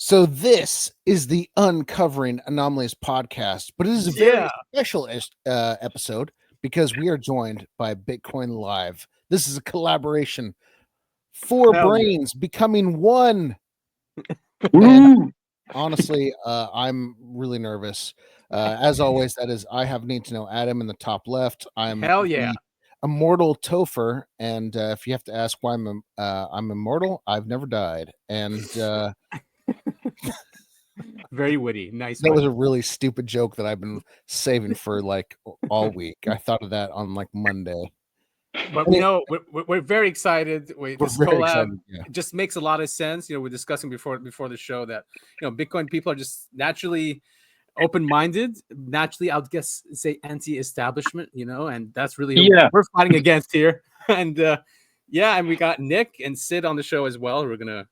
So this is the Uncovering Anomalies podcast, but it is a very special episode because we are joined by BitcoinLive. This is a collaboration. Four brains becoming one. And honestly, I'm really nervous. As always, that is, I have need to know Adam in the top left. I'm the immortal Topher, and if you have to ask why I'm immortal, I've never died, and very witty, nice. That was a really stupid joke that I've been saving for like all week. I thought of that on like Monday. But we're very excited. This collab just makes a lot of sense. We're discussing before the show that Bitcoin people are just naturally open-minded, naturally, I would guess say anti-establishment. And that's really who we're fighting against here. And and we got Nick and Syd on the show as well. We're gonna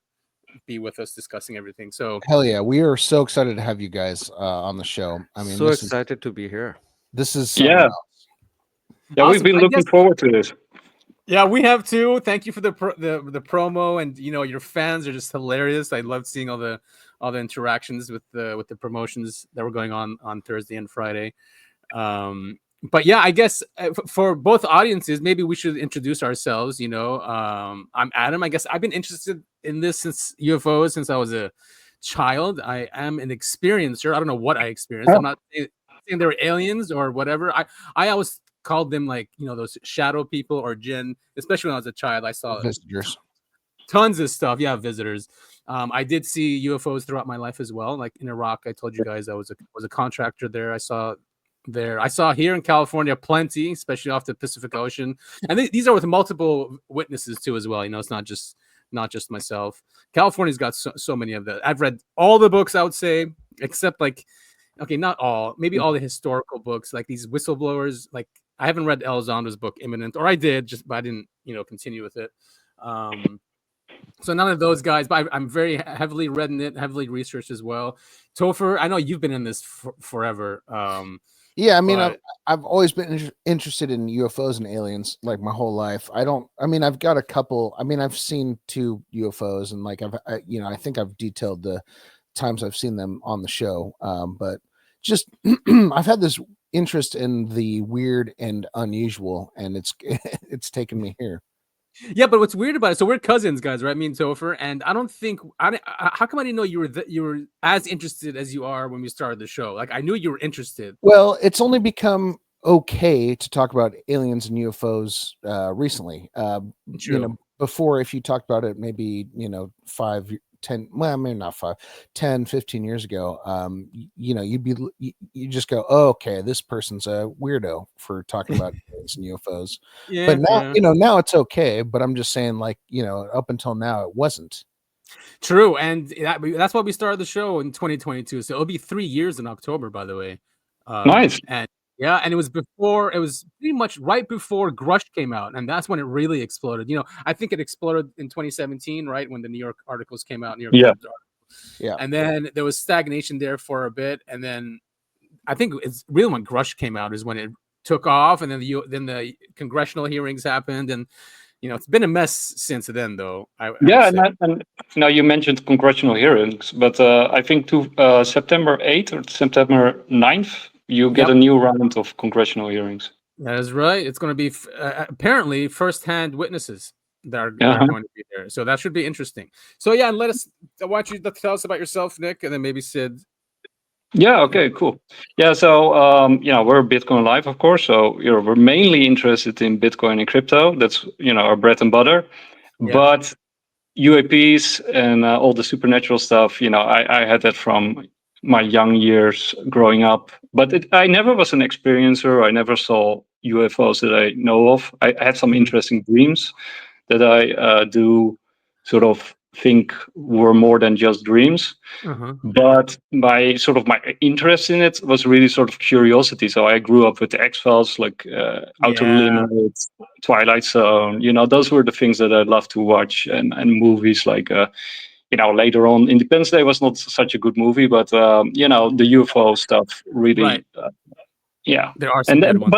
be with us discussing everything. So hell yeah, we are so excited to have you guys on the show. I mean, so excited to be here. This is awesome. We've been looking forward to this. Yeah, we have too. Thank you for the promo, and your fans are just hilarious. I love seeing all the interactions with the promotions that were going on Thursday and Friday. But yeah, I guess for both audiences, maybe we should introduce ourselves. I'm Adam. I guess I've been interested in this since UFOs since I was a child. I am an experiencer. I don't know what I experienced. I'm not saying they were aliens or whatever. I always called them like those shadow people or jinn. Especially when I was a child, I saw visitors, tons of stuff. Yeah, visitors. I did see UFOs throughout my life as well. Like in Iraq, I told you guys I was a contractor there. I saw here in California plenty, especially off the Pacific Ocean, and these are with multiple witnesses too as well. It's not just myself. California's got so many of that. I've read all the books, I would say, except not all, maybe all the historical books, like these whistleblowers. Like I haven't read Elizondo's book Imminent, or I did, but I didn't continue with it. So none of those guys, but I'm very heavily read in it, heavily researched as well. Topher, I know you've been in this forever. Yeah, I mean, I've always been interested in UFOs and aliens like my whole life. I've got a couple. I mean, I've seen 2 UFOs, and like I think I've detailed the times I've seen them on the show. But just I've had this interest in the weird and unusual, and it's taken me here. Yeah, but what's weird about it? So we're cousins, guys, right? Me and Topher, and I don't think how come I didn't know you were as interested as you are when we started the show? Like I knew you were interested. Well, it's only become okay to talk about aliens and UFOs recently. Before, if you talked about it, maybe 5, 10, well, maybe not 5, 10, 15 years ago, you just go, oh, okay, this person's a weirdo for talking about aliens and UFOs. Yeah, but now, now it's okay. But I'm just saying, like, up until now, it wasn't. True. And that's why we started the show in 2022. So it'll be 3 years in October, by the way. Nice. And it was pretty much right before Grush came out, and that's when it really exploded. I think it exploded in 2017, right when the New York articles came out. New York Times article. Yeah. And then there was stagnation there for a bit, and then I think it's really when Grush came out is when it took off, and then the congressional hearings happened, and it's been a mess since then, though. And now you mentioned congressional hearings, but I think to September 8th or September 9th. You get a new round of congressional hearings. That is right. It's going to be apparently first-hand witnesses that are going to be there. So that should be interesting. So yeah, and I want you to tell us about yourself, Nick, and then maybe Syd. Yeah. Okay. Cool. Yeah. So we're BitcoinLive, of course. So we're mainly interested in Bitcoin and crypto. That's our bread and butter. Yeah. But UAPs and all the supernatural stuff, I had that from my young years growing up, but I never was an experiencer. I never saw UFOs that I know of. I had some interesting dreams that I do sort of think were more than just dreams. But my interest in it was really sort of curiosity. So I grew up with the X-Files, like Outer Limits, Twilight Zone. Those were the things that I loved to watch, and movies like later on, Independence Day was not such a good movie, but the UFO stuff really, right. There are some good ones.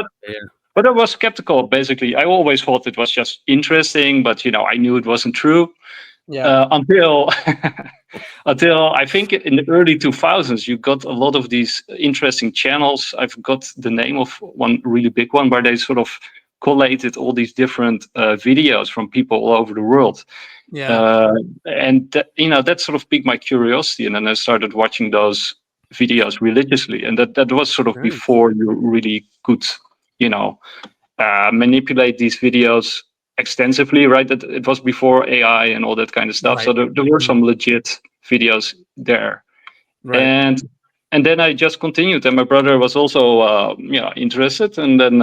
But I was skeptical. Basically, I always thought it was just interesting, but I knew it wasn't true. until until I think in the early 2000s, you got a lot of these interesting channels. I've got the name of one really big one where they sort of collated all these different videos from people all over the world. And that sort of piqued my curiosity, and then I started watching those videos religiously, and that was sort of before you really could, manipulate these videos extensively, right? That it was before AI and all that kind of stuff. Right. So there were some legit videos there, right. And then I just continued, and my brother was also interested, and then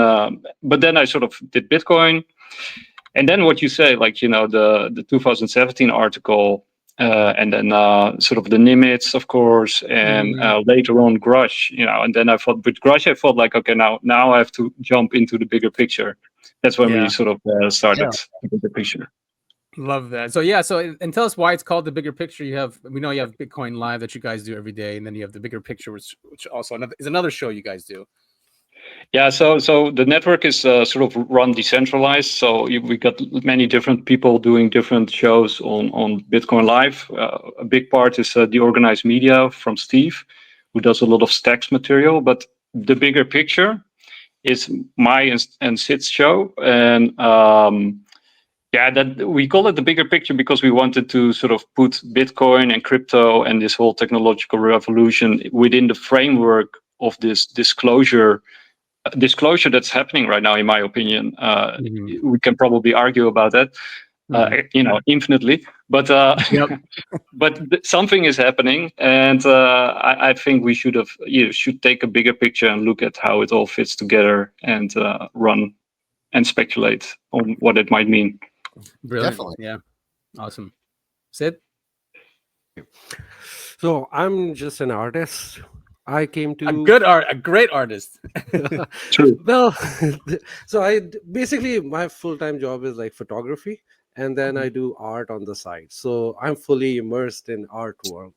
but then I sort of did Bitcoin. And then what you say, like, the 2017 article, and then sort of the Nimitz, of course, and later on Grush, and then I thought, with Grush, I thought like, okay, now I have to jump into the bigger picture. That's when we sort of started the bigger picture. Love that. So and tell us why it's called the bigger picture. We know you have BitcoinLive that you guys do every day, and then you have the bigger picture, which also is another show you guys do. Yeah, so the network is sort of run decentralized. So we got many different people doing different shows on BitcoinLive. A big part is the organized media from Steve, who does a lot of stacks material. But the bigger picture is my and Syd's show, and that we call it the bigger picture because we wanted to sort of put Bitcoin and crypto and this whole technological revolution within the framework of this disclosure that's happening right now, in my opinion. We can probably argue about that, infinitely, but but something is happening, and I think we should take a bigger picture and look at how it all fits together, and run and speculate on what it might mean. Brilliant. Definitely. Yeah. Awesome. Syd? So I'm just an artist. I came to a great artist. True. Well, so basically my full-time job is like photography, and then I do art on the side. So I'm fully immersed in art world.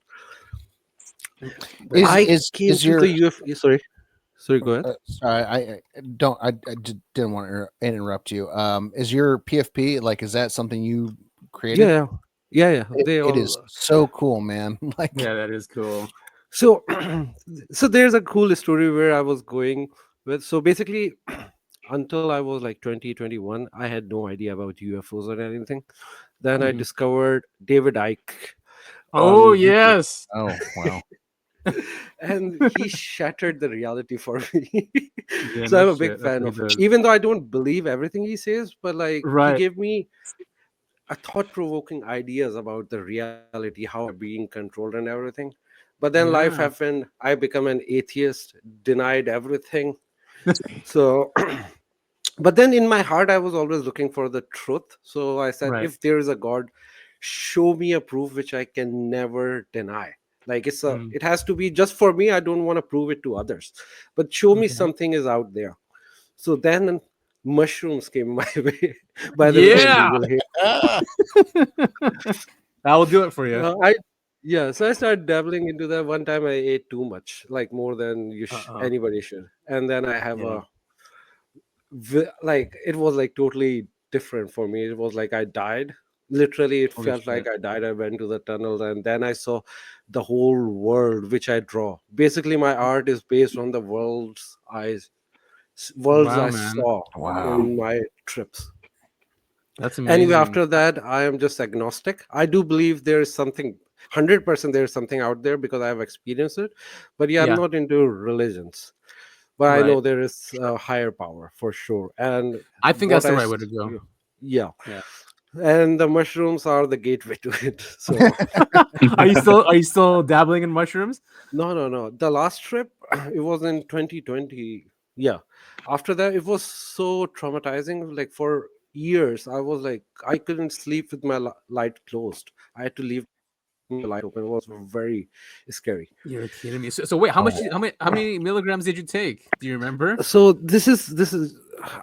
Sorry, go ahead. I didn't want to interrupt you. Is your PFP, like, is that something you created? Yeah. It is so cool, man. Like, yeah, that is cool. So there's a cool story where I was going with. So basically, until I was like 2021, I had no idea about UFOs or anything. Then I discovered David Icke. Oh, yes. Oh, wow. And he shattered the reality for me. So I'm a big fan of it. Even though I don't believe everything he says, but like he gave me a thought-provoking ideas about the reality, how we're being controlled and everything. But then life happened. I become an atheist, denied everything. So, but then in my heart, I was always looking for the truth. So I said, if there is a God, show me a proof which I can never deny. Like it has to be just for me. I don't want to prove it to others, but show me something is out there. So then mushrooms came my way. By the way, that will do it for you. So I started dabbling into that. One time I ate too much, like more than anybody should. And then I have it was like totally different for me. It was like I died. Literally, it felt like I died. I went to the tunnel, and then I saw the whole world, which I draw. Basically, my art is based on the world's eyes, I saw in my trips. That's amazing. Anyway, after that, I am just agnostic. I do believe there is something, 100% there is something out there because I have experienced it. But I'm not into religions. But I know there is a higher power for sure. And I think that's the right way to go. Yeah. And the mushrooms are the gateway to it. So are you still dabbling in mushrooms? No. The last trip, it was in 2020. Yeah. After that, it was so traumatizing. Like for years, I was like, I couldn't sleep with my light closed. I had to leave my light open. It was very scary. You're kidding me. So wait, how many milligrams did you take? Do you remember? So this is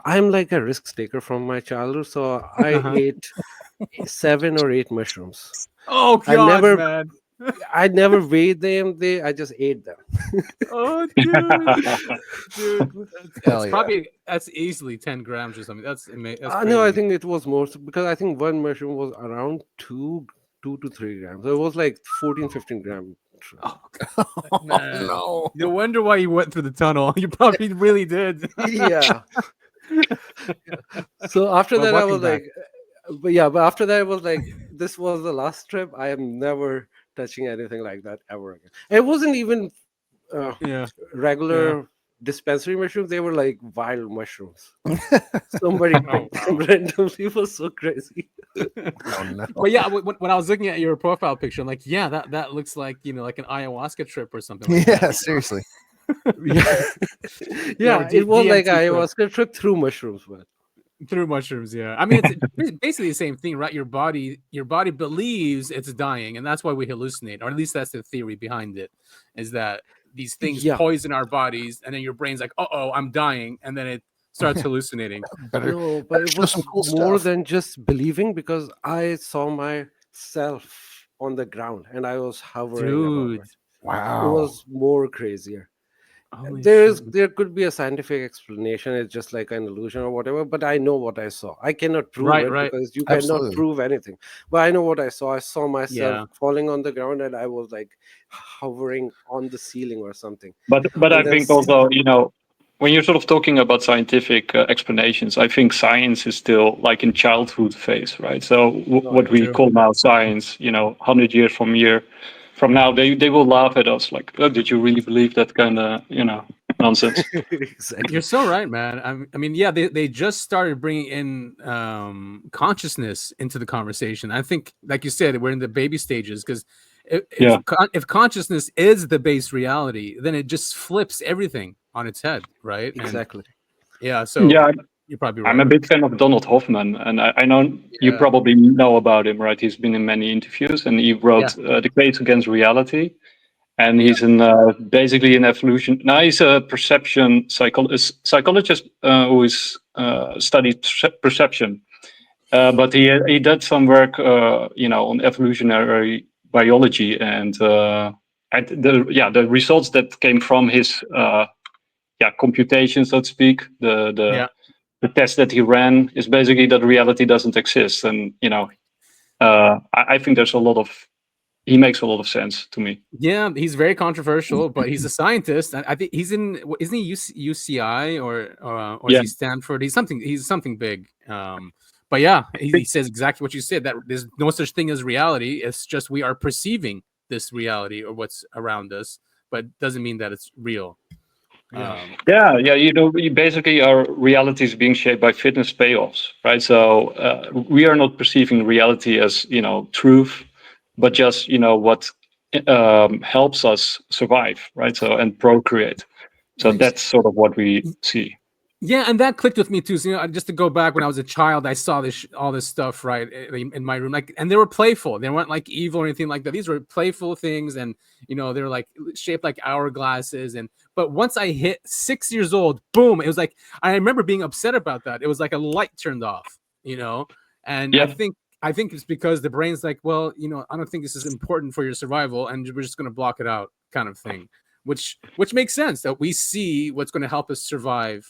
I'm like a risk taker from my childhood. So I ate 7 or 8 mushrooms. Oh God, man. I never weighed them. I just ate them. Oh, dude, that's easily 10 grams or something. That's amazing. No, I think it was more because I think one mushroom was around 2 2 to 3 grams. So it was like 14, 15 gram. Oh, man. No. No wonder why you went through the tunnel. You probably really did. Yeah. So after that, I was like, but after that, I was like, this was the last trip. I am never touching anything like that ever again. It wasn't even regular dispensary mushrooms. They were like wild mushrooms. Somebody picked them randomly. It was so crazy. Oh, no. But yeah, when I was looking at your profile picture, I'm like, yeah, that looks like, you know, like an ayahuasca trip or something like that. Seriously. Yeah, it was like ayahuasca trip through mushrooms, man. Through mushrooms, yeah. I mean, it's basically the same thing, right? Your body believes it's dying, and that's why we hallucinate, or at least that's the theory behind it, is that these things poison our bodies, and then your brain's like, "Uh-oh, I'm dying," and then it starts hallucinating. No, but it was more than just believing, because I saw myself on the ground and I was hovering. Dude, wow, it was more crazier. There could be a scientific explanation. It's just like an illusion or whatever, but I know what I saw. I cannot prove it because you cannot prove anything, but I know what I saw. I saw myself falling on the ground and I was like hovering on the ceiling or something. But I think also, you know, when you're sort of talking about scientific explanations, I think science is still like in childhood phase, right? So what we call now science, you know, 100 years from now, they will laugh at us like, oh, did you really believe that kind of, you know, nonsense? Exactly. You're so right, man. I mean, yeah, they just started bringing in consciousness into the conversation. I think, like you said, we're in the baby stages, because if consciousness is the base reality, then it just flips everything on its head, right? Exactly. And, so you're probably right. I'm a big fan of Donald Hoffman, and I know you probably know about him, right? He's been in many interviews, and he wrote The Case Against Reality, and he's basically an evolution. Now he's a perception psychologist who is studied perception, but he did some work, you know, on evolutionary biology, and the results that came from his computation, so to speak, the test that he ran is basically that reality doesn't exist. And, you know, I think he makes a lot of sense to me. Yeah, he's very controversial, but he's a scientist. I think isn't he UCI or is he Stanford? He's something big. But yeah, he says exactly what you said, that there's no such thing as reality. It's just we are perceiving this reality or what's around us, but doesn't mean that it's real. You know, basically our reality is being shaped by fitness payoffs, right? So we are not perceiving reality as, you know, truth, but just, you know, what helps us survive, right? So and procreate. So that's sort of what we see. Yeah, and that clicked with me too. So, you know, just to go back, when I was a child, I saw all this stuff right in my room, like, and they were playful. They weren't like evil or anything like that. These were playful things, and you know, they were like shaped like hourglasses. But once I hit 6 years old, boom! It was like, I remember being upset about that. It was like a light turned off, you know. And I think it's because the brain's like, well, you know, I don't think this is important for your survival, and we're just going to block it out, kind of thing. Which makes sense, that we see what's going to help us survive.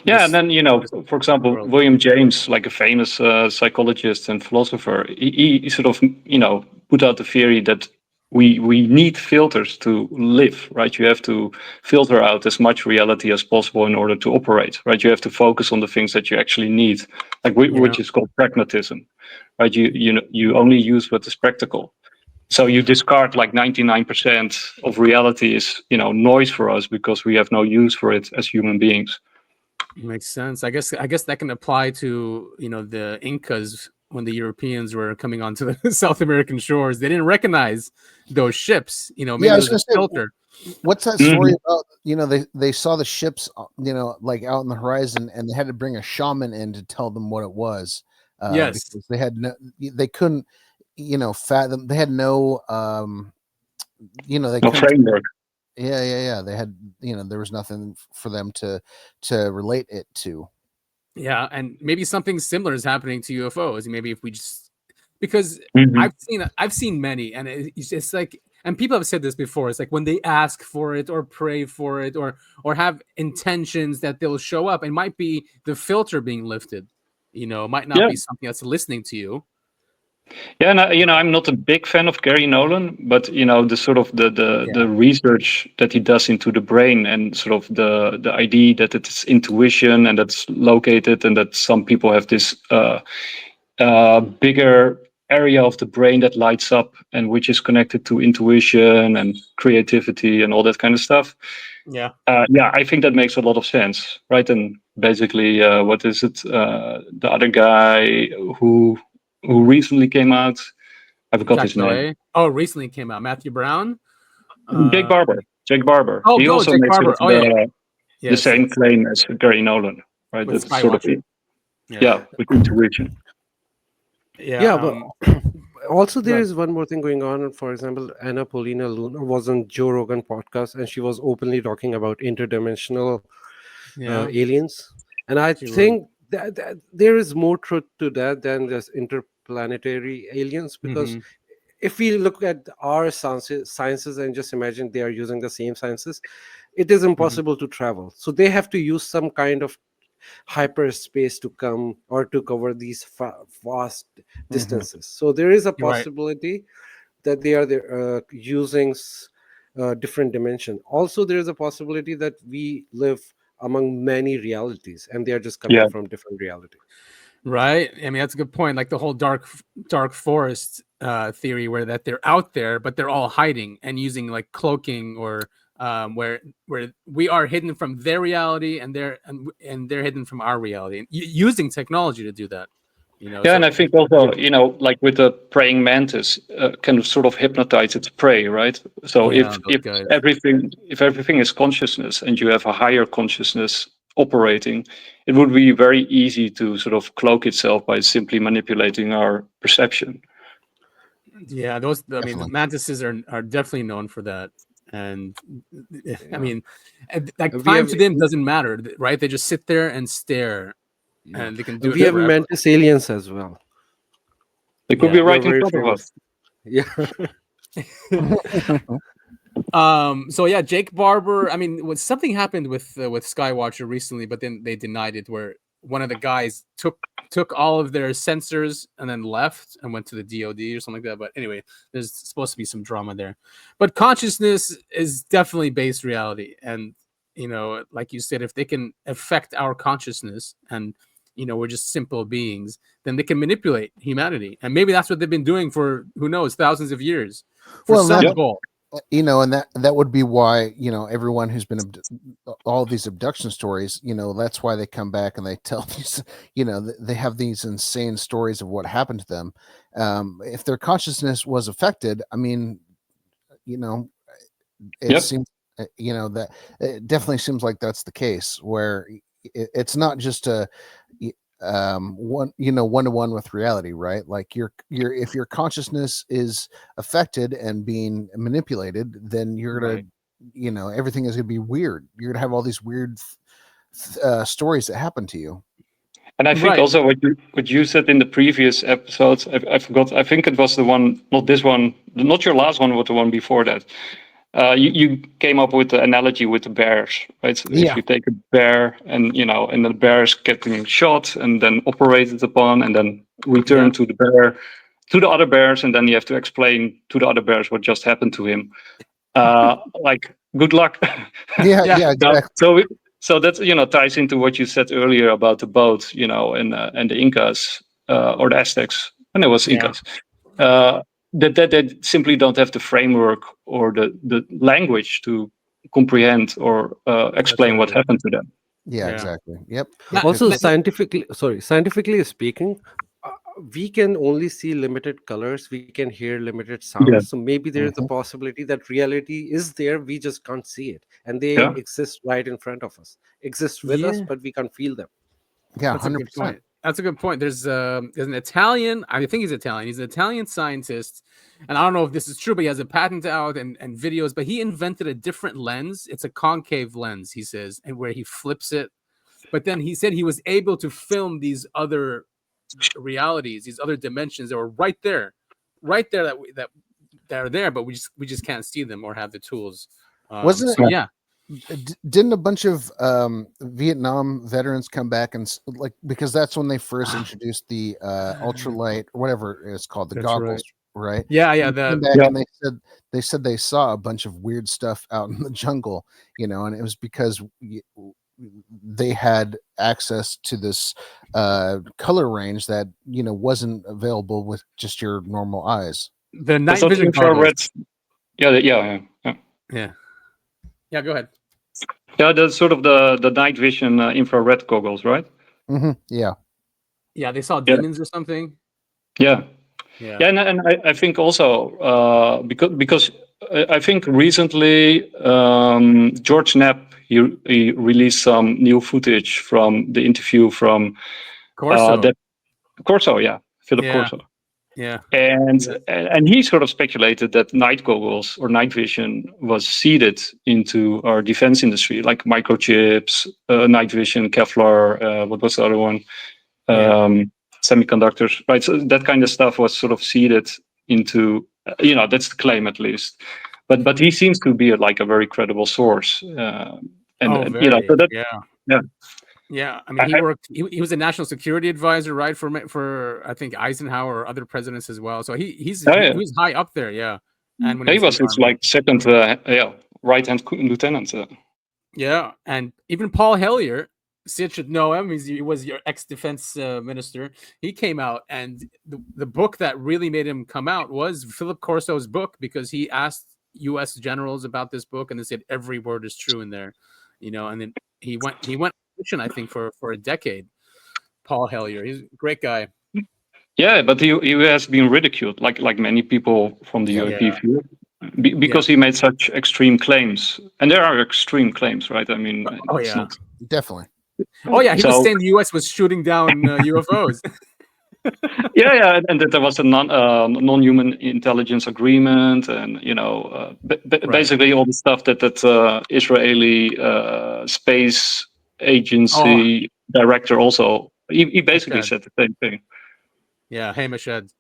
Yeah, and then, you know, for example, William James, like a famous psychologist and philosopher, he sort of, you know, put out the theory that we need filters to live, right? You have to filter out as much reality as possible in order to operate, right? You have to focus on the things that you actually need, like which is called pragmatism, right? You only use what is practical. So you discard like 99% of reality is, you know, noise for us because we have no use for it as human beings. Makes sense. I guess that can apply to, you know, the Incas when the Europeans were coming onto the South American shores. They didn't recognize those ships. You know, maybe it was a filter. What's that story about? You know, they saw the ships, you know, like out on the horizon, and they had to bring a shaman in to tell them what it was. Because they couldn't, you know, fathom. They had no, you know, no framework. Yeah. They had, you know, there was nothing for them to relate it to. Yeah, and maybe something similar is happening to UFOs. Maybe if we just, because I've seen many, and it's like, and people have said this before. It's like when they ask for it or pray for it or have intentions that they'll show up. It might be the filter being lifted. You know, it might not be something that's listening to you. Yeah, and I'm not a big fan of Gary Nolan, but the sort of the research that he does into the brain, and sort of the idea that it's intuition and that's located, and that some people have this bigger area of the brain that lights up, and which is connected to intuition and creativity and all that kind of stuff. Yeah. I think that makes a lot of sense, right? And basically, what is it? The other guy who recently came out, I forgot his name. Oh, recently came out. Matthew Brown. Jake Barber. Oh, he also Jake makes Barber. the same claim as Gary Nolan, right? With That's sort of with intuition. But also there is one more thing going on. For example, Anna Paulina Luna was on Joe Rogan podcast, and she was openly talking about interdimensional aliens, and I think that there is more truth to that than just interplanetary aliens, because if we look at our sciences and just imagine they are using the same sciences, it is impossible to travel, so they have to use some kind of hyperspace to come or to cover these vast distances. So there is a possibility that they are using different dimension. Also, there is a possibility that we live among many realities and they are just coming from different reality. Right. I mean, that's a good point. Like the whole dark forest theory, where that they're out there, but they're all hiding and using like cloaking, or where we are hidden from their reality, and they're hidden from our reality, and using technology to do that. And I think also, like with the praying mantis, kind of sort of hypnotize its prey, right? So if everything is consciousness, and you have a higher consciousness operating, it would be very easy to sort of cloak itself by simply manipulating our perception. Yeah, I mean, the mantises are definitely known for that. And I mean, like time to them doesn't matter, right? They just sit there and stare. And they can do we have mantis aliens as well. They could be right in front of us. Yeah. So yeah, Jake Barber. I mean, something happened with Skywatcher recently, but then they denied it. Where one of the guys took all of their sensors and then left and went to the DoD or something like that. But anyway, there's supposed to be some drama there. But consciousness is definitely base reality, and like you said, if they can affect our consciousness, and we're just simple beings, then they can manipulate humanity. And maybe that's what they've been doing for, who knows, thousands of years. And that would be why, everyone who's been all these abduction stories, that's why they come back and they tell these, they have these insane stories of what happened to them. If their consciousness was affected, I mean, it seems, that it definitely seems like that's the case, where it's not just a one-to-one with reality, right? Like if your consciousness is affected and being manipulated, then you're gonna everything is gonna be weird. You're gonna have all these weird stories that happen to you. And I think also what you said in the previous episodes, I forgot, I think it was the one, not this one, not your last one, but the one before that. You came up with the analogy with the bears, right? So if you take a bear and and the bear is getting shot and then operated upon, and then return to the other bears, and then you have to explain to the other bears what just happened to him. Like, good luck. Yeah, exactly. So that's ties into what you said earlier about the boat, and the Incas or the Aztecs, when it was Incas. That they simply don't have the framework or the language to comprehend or explain what happened to them. Yeah, exactly. Yep. Also, scientifically speaking, we can only see limited colors, we can hear limited sounds. So maybe there is a possibility that reality is there, we just can't see it, and they exist right in front of us, exist with us, but we can't feel them. Yeah, 100%. That's a good point. There's an Italian, I think he's Italian. He's an Italian scientist, and I don't know if this is true, but he has a patent out and videos. But he invented a different lens. It's a concave lens, he says, and where he flips it. But then he said he was able to film these other realities, these other dimensions that were right there that are there, but we just can't see them or have the tools. Wasn't it? Yeah. didn't a bunch of Vietnam veterans come back and like, because that's when they first introduced the ultralight or whatever it's called, the goggles, right? Yeah. They came back and they said they saw a bunch of weird stuff out in the jungle, and it was because they had access to this color range that wasn't available with just your normal eyes. The night vision goggles. Yeah. Go ahead. Yeah, that's sort of the night vision infrared goggles, right? Mm-hmm. Yeah. Yeah, they saw demons or something. Yeah, and I think also because I think recently George Knapp he released some new footage from the interview from Corso. Philip Corso. Yeah. And he sort of speculated that night goggles or night vision was seeded into our defense industry, like microchips, night vision, Kevlar, what was the other one? Semiconductors, right? So that kind of stuff was sort of seeded into, that's the claim at least. But he seems to be like a very credible source. Yeah, I mean, he was a national security advisor, right, for I think Eisenhower or other presidents as well. So he was high up there, yeah. And when he was his like second right-hand lieutenant. Yeah, and even Paul Hellyer, Syd should know him. He was your ex-defense minister. He came out, and the book that really made him come out was Philip Corso's book, because he asked U.S. generals about this book, and they said every word is true in there, And then he went I think for a decade. Paul Hellyer, he's a great guy. Yeah, but he has been ridiculed, like many people from the UAP field, because he made such extreme claims, and there are extreme claims, right? I mean, definitely. Oh yeah, he was saying the U.S. was shooting down UFOs. And that there was a non-human intelligence agreement, and basically all the stuff that Israeli space agency director also he basically said the same thing. Yeah, Hamish Ed.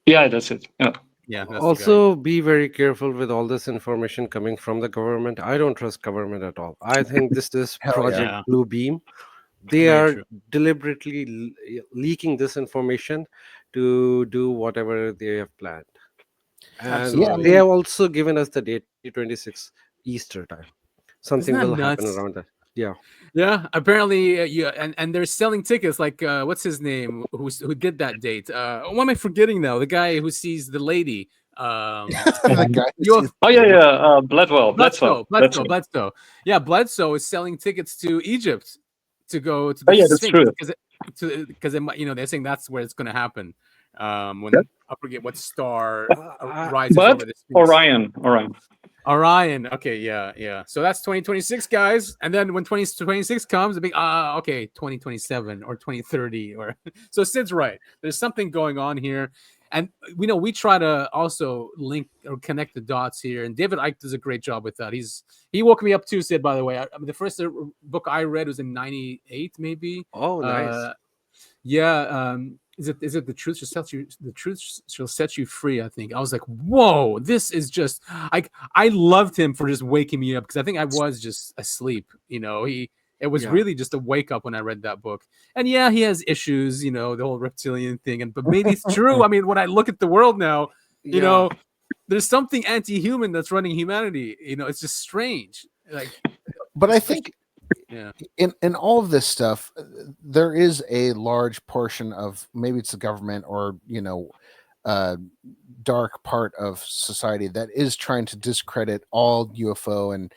Yeah, that's it. Yeah. That's also, be very careful with all this information coming from the government. I don't trust government at all. I think this is Project Blue Beam. They are deliberately leaking this information to do whatever they have planned. And they have also given us the date 2026 Easter time. Something will happen around that. Yeah. Apparently, and they're selling tickets. Like, what's his name? Who did that date? What am I forgetting now? The guy who sees the lady. The guy. Bledsoe. Yeah, Bledsoe is selling tickets to Egypt to go to the Sphinx because they're saying that's where it's going to happen. When I forget what star rises over the Sphinx. Orion. Okay, yeah. So that's 2026, guys. And then when 2026 comes, 2027 or 2030 or so. Syd's right. There's something going on here. And we try to also link or connect the dots here. And David Icke does a great job with that. He woke me up too, Syd, by the way. I mean, the first book I read was in 98, maybe. Oh, nice. Is it the truth shall set you free? I think I was like, whoa, this is just I loved him for just waking me up, because I think I was just asleep. It was really just a wake up when I read that book. And he has issues, the whole reptilian thing, but maybe it's true. I mean, when I look at the world now, there's something anti-human that's running humanity. It's just strange. But I think in all of this stuff, there is a large portion of, maybe it's the government or dark part of society that is trying to discredit all UFO and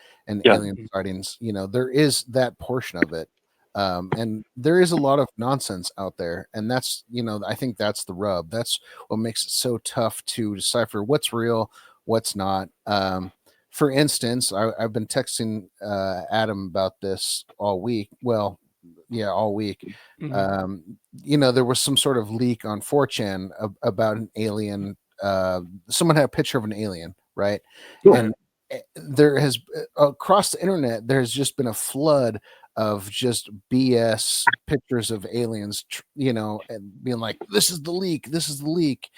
alien sightings. There is that portion of it, and there is a lot of nonsense out there, and that's I think that's the rub. That's what makes it so tough to decipher what's real, what's not. For instance, I've been texting Adam about this all week. Well, all week. Mm-hmm. There was some sort of leak on 4chan about an alien. Someone had a picture of an alien, right? Sure. And there has across the internet, there's just been a flood of just BS pictures of aliens, and being like, "This is the leak. This is the leak."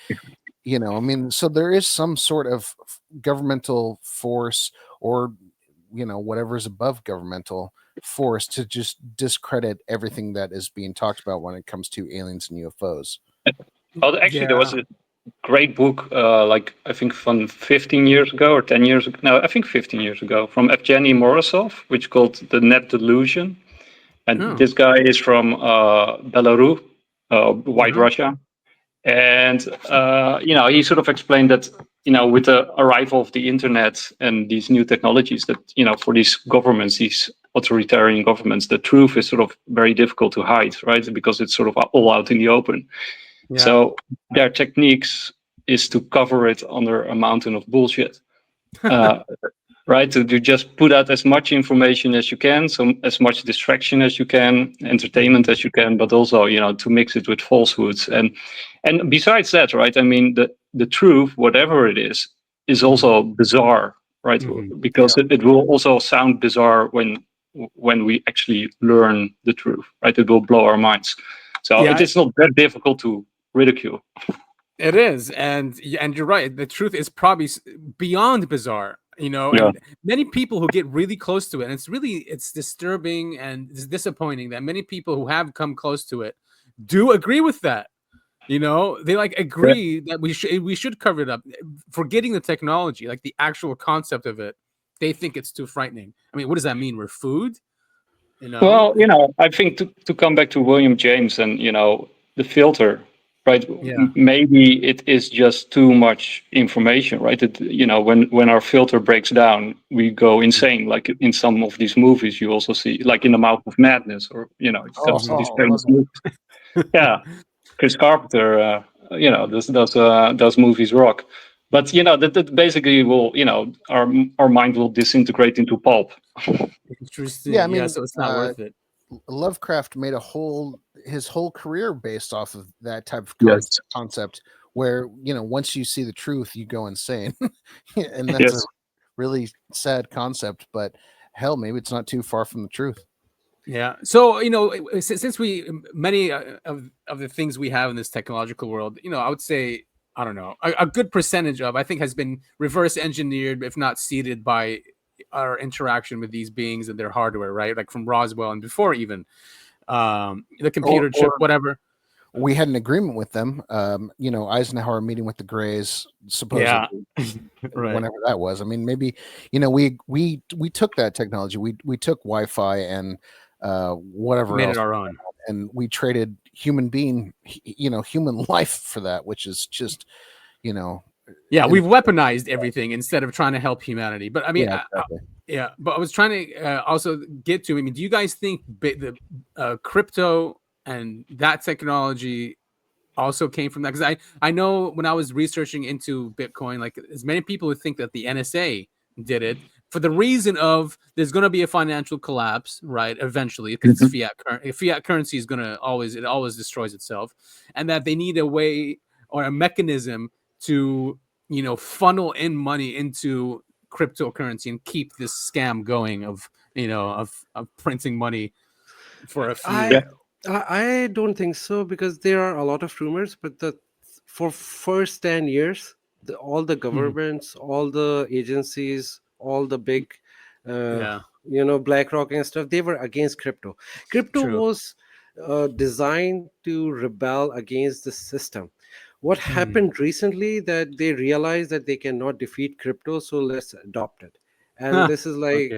I mean, so there is some sort of governmental force or whatever is above governmental force to just discredit everything that is being talked about when it comes to aliens and UFOs. Oh, actually, there was a great book, I think from 15 years ago or 10 years ago. No, I think 15 years ago, from Evgeny Morozov, which called The Net Delusion. And this guy is from Belarus, White Russia. And, he sort of explained that, with the arrival of the internet and these new technologies that, for these governments, these authoritarian governments, the truth is sort of very difficult to hide, right? Because it's sort of all out in the open. Yeah. So their techniques is to cover it under a mountain of bullshit. Right, to just put out as much information as you can, so as much distraction as you can, entertainment as you can, but also to mix it with falsehoods. And besides that, right, I mean the truth, whatever it is also bizarre, right? Because it will also sound bizarre when we actually learn the truth, right? It will blow our minds. So it is not that difficult to ridicule. It is, and you're right. The truth is probably beyond bizarre. And many people who get really close to it, and it's disturbing and it's disappointing that many people who have come close to it do agree with that. They agree that we should cover it up, forgetting the technology, like the actual concept of it. They think it's too frightening. I mean, what does that mean? We're food? Well, I think to come back to William James and the filter. Right. Yeah. Maybe it is just too much information, right? When our filter breaks down, we go insane. Like in some of these movies, you also see, like in The Mouth of Madness, or these famous movies. Yeah, Chris Carpenter. Those movies rock. But that basically will, our mind will disintegrate into pulp. Interesting. Yeah, I mean, so it's not worth it. Lovecraft made his whole career based off of that type of concept where once you see the truth you go insane. And that's a really sad concept, but hell, maybe it's not too far from the truth. Yeah. So since many of the things we have in this technological world, I would say, I don't know, a good percentage of, I think, has been reverse engineered, if not seeded by our interaction with these beings and their hardware, right? Like from Roswell and before even the computer chip, whatever. We had an agreement with them. Eisenhower meeting with the Greys, supposedly, right. Whenever that was. I mean, maybe we took that technology. We took Wi-Fi and whatever made else, it our own, and we traded human life for that, which is just we've weaponized everything instead of trying to help humanity. But I mean, but I was trying to also get to, I mean, do you guys think the crypto and that technology also came from that? Because I know when I was researching into Bitcoin, like as many people who think that the NSA did it for the reason of there's going to be a financial collapse, right? Eventually, because fiat currency is going to always destroys itself, and that they need a way or a mechanism to funnel in money into cryptocurrency and keep this scam going of printing money for a few. I don't think so, because there are a lot of rumors, but for first 10 years all the governments, all the agencies, all the big BlackRock and stuff, they were against crypto. Was designed to rebel against the system. What happened recently, that they realized that they cannot defeat crypto, so let's adopt it. And this is like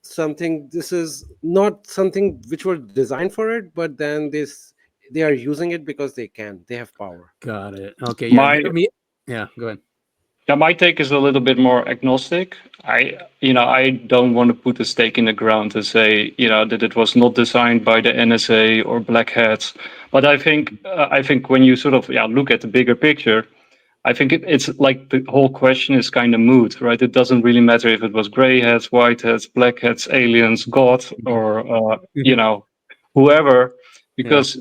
this is not something which was designed for it, but then they are using it because they have power. Got it. Okay. Yeah. Go ahead. Yeah, my take is a little bit more agnostic. I don't want to put a stake in the ground and say, that it was not designed by the NSA or black hats. But I think when you sort of look at the bigger picture, I think it's like the whole question is kind of moot, right? It doesn't really matter if it was gray hats, white hats, black hats, aliens, God, or whoever, because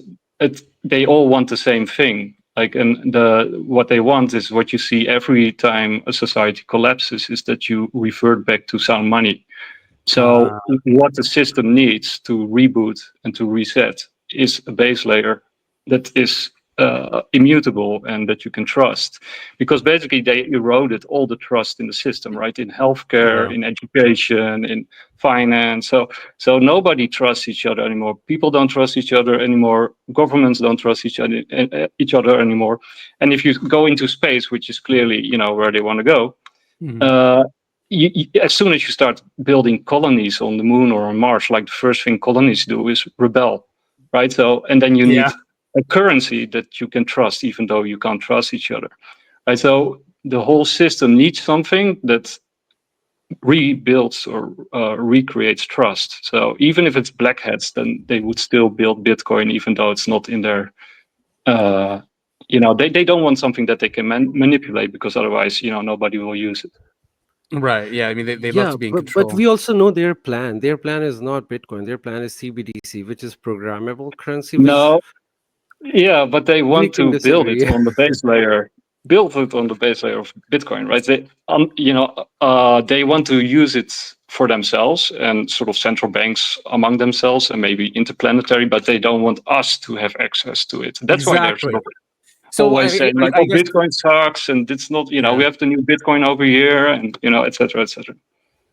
they all want the same thing. Like, and what they want is what you see every time a society collapses, is that you revert back to sound money. So what the system needs to reboot and to reset is a base layer that is immutable and that you can trust, because basically they eroded all the trust in the system, right? In healthcare, in education, in finance. So nobody trusts each other anymore. People don't trust each other anymore. Governments don't trust each other anymore. And if you go into space, which is clearly where they want to go, as soon as you start building colonies on the moon or on Mars, like the first thing colonies do is rebel, right? So, and then you need a currency that you can trust, even though you can't trust each other, right? So the whole system needs something that rebuilds or recreates trust. So even if it's black hats, then they would still build Bitcoin, even though it's not in their, they don't want something that they can manipulate, because otherwise, nobody will use it. Right. Yeah. I mean, they love to be in control. But we also know their plan. Their plan is not Bitcoin. Their plan is CBDC, which is programmable currency. Yeah, but they want to build it on the base layer. Build it on the base layer of Bitcoin, right? They want to use it for themselves and sort of central banks among themselves and maybe interplanetary, but they don't want us to have access to it. That's why they're sort of always saying like, "Oh, Bitcoin sucks, and it's not." We have the new Bitcoin over here, and et cetera, et cetera.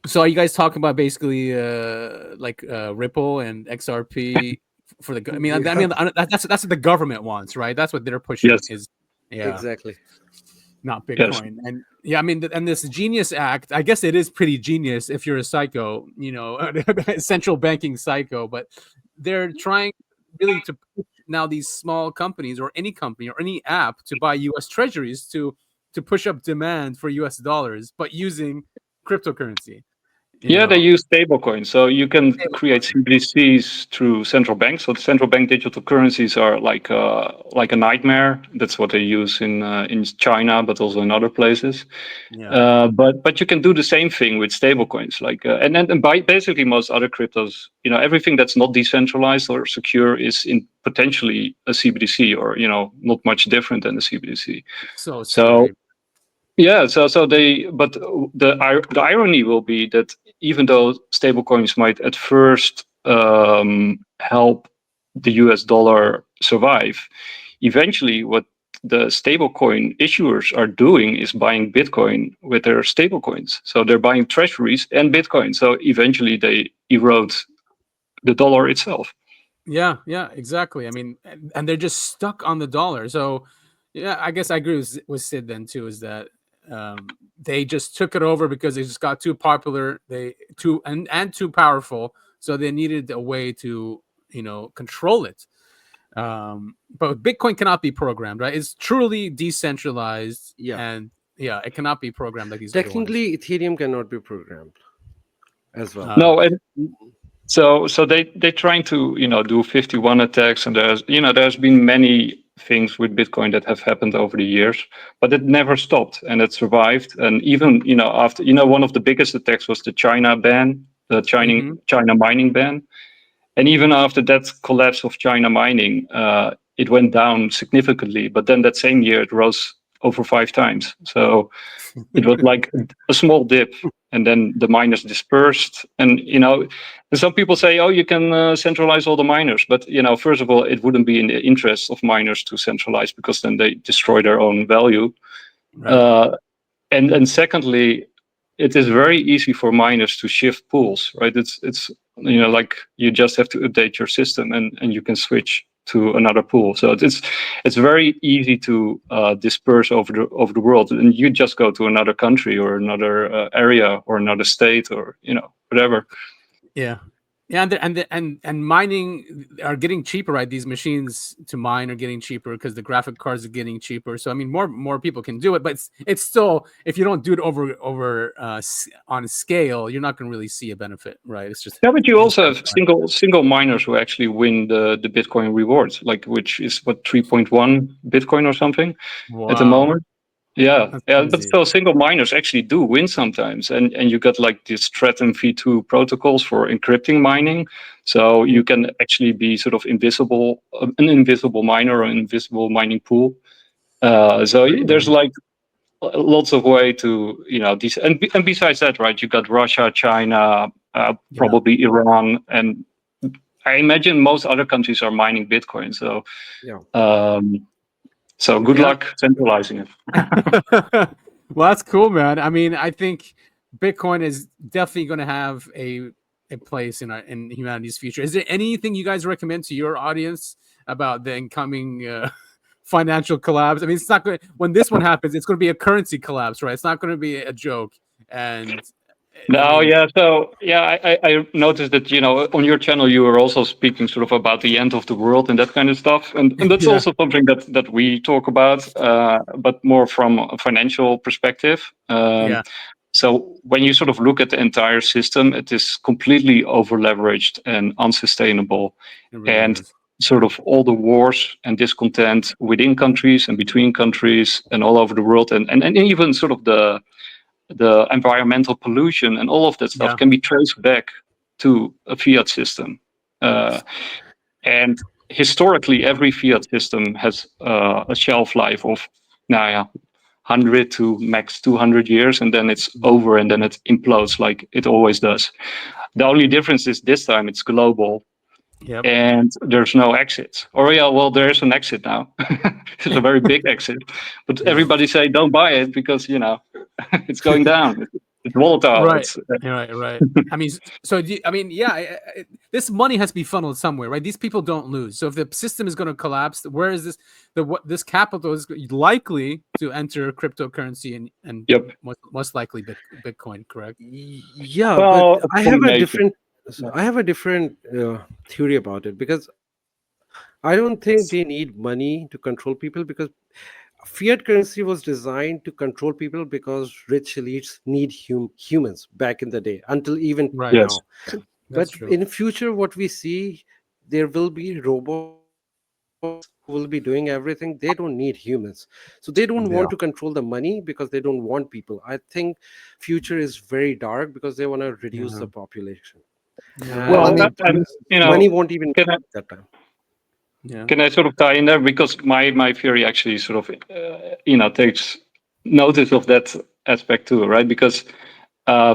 So are you guys talking about basically Ripple and XRP? For the, I mean, that's what the government wants, right? That's what they're pushing. Exactly, not Bitcoin. And I mean, and this Genius Act, I guess it is pretty genius if you're a psycho, central banking psycho. But they're trying really to push now these small companies or any company or any app to buy U.S. treasuries to push up demand for U.S. dollars, but using cryptocurrency. They use stablecoins. So you can create CBDCs through central banks. So the central bank digital currencies are like a nightmare. That's what they use in China, but also in other places. But you can do the same thing with stablecoins. And by basically most other cryptos, everything that's not decentralized or secure is in potentially a CBDC, or not much different than a CBDC. So yeah, but the irony will be that even though stablecoins might at first help the US dollar survive, eventually what the stablecoin issuers are doing is buying Bitcoin with their stablecoins. So they're buying treasuries and Bitcoin. So eventually they erode the dollar itself. Yeah, exactly. I mean, and they're just stuck on the dollar. So yeah, I guess I agree with Syd then too, is that they just took it over because it just got too popular, too powerful, so they needed a way to control it. But Bitcoin cannot be programmed, right? It's truly decentralized, and it cannot be programmed like these. Technically, Ethereum cannot be programmed as well. No, and so they're trying to do 51 attacks, and there's been many things with Bitcoin that have happened over the years, but it never stopped and it survived. And even after one of the biggest attacks was the China ban, the China mining ban, and even after that collapse of China mining, it went down significantly. But then that same year it rose over 5 times. So it was like a small dip, and then the miners dispersed. And some people say, "Oh, you can centralize all the miners," but first of all, it wouldn't be in the interest of miners to centralize, because then they destroy their own value. Right. And secondly, it is very easy for miners to shift pools, right? It's like you just have to update your system, and you can switch to another pool. So it's very easy to disperse over the world, and you just go to another country or another area or another state, or whatever. Yeah, and mining are getting cheaper, right? These machines to mine are getting cheaper because the graphic cards are getting cheaper. So I mean, more people can do it, but it's still, if you don't do it over on scale, you're not going to really see a benefit, right? It's just but you also have single miners who actually win the Bitcoin rewards, which is what 3.1 Bitcoin or something at the moment. Yeah, but still, single miners actually do win sometimes, and you got like these Threaten v2 protocols for encrypting mining, so you can actually be sort of invisible, an invisible miner or an invisible mining pool. So there's like lots of way to and besides that, right? You got Russia, China, probably Iran, and I imagine most other countries are mining Bitcoin. So So good luck centralizing it. Well, that's cool, man. I mean, I think Bitcoin is definitely going to have a place in humanity's future. Is there anything you guys recommend to your audience about the incoming financial collapse? I mean, it's not going. When this one happens, it's going to be a currency collapse, right? It's not going to be a joke. And no, yeah. So I noticed that on your channel you were also speaking sort of about the end of the world and that kind of stuff, and that's also something that we talk about, but more from a financial perspective. So when you sort of look at the entire system, it is completely over leveraged and unsustainable, and sort of all the wars and discontent within countries and between countries and all over the world, and even sort of the environmental pollution and all of that stuff can be traced back to a fiat system. And historically, every fiat system has a shelf life of 100 to max 200 years, and then it's over, and then it implodes like it always does. The only difference is this time it's global. And there's no exit. Or there is an exit now. It's a very big exit, but everybody say don't buy it because it's going down. It's volatile. Right. Right. I mean, this money has to be funneled somewhere, right? These people don't lose. So if the system is going to collapse, where is this capital is likely to enter cryptocurrency and most likely Bitcoin, correct? Yeah, but I have a different theory about it, because I don't think they need money to control people, because fiat currency was designed to control people because rich elites need humans back in the day, until even now. But in the future, what we see, there will be robots who will be doing everything. They don't need humans, so they don't want to control the money because they don't want people. I think future is very dark because they want to reduce the population. Money won't even come at that time. Can I sort of tie in there, because my theory actually sort of takes notice of that aspect too, right? Because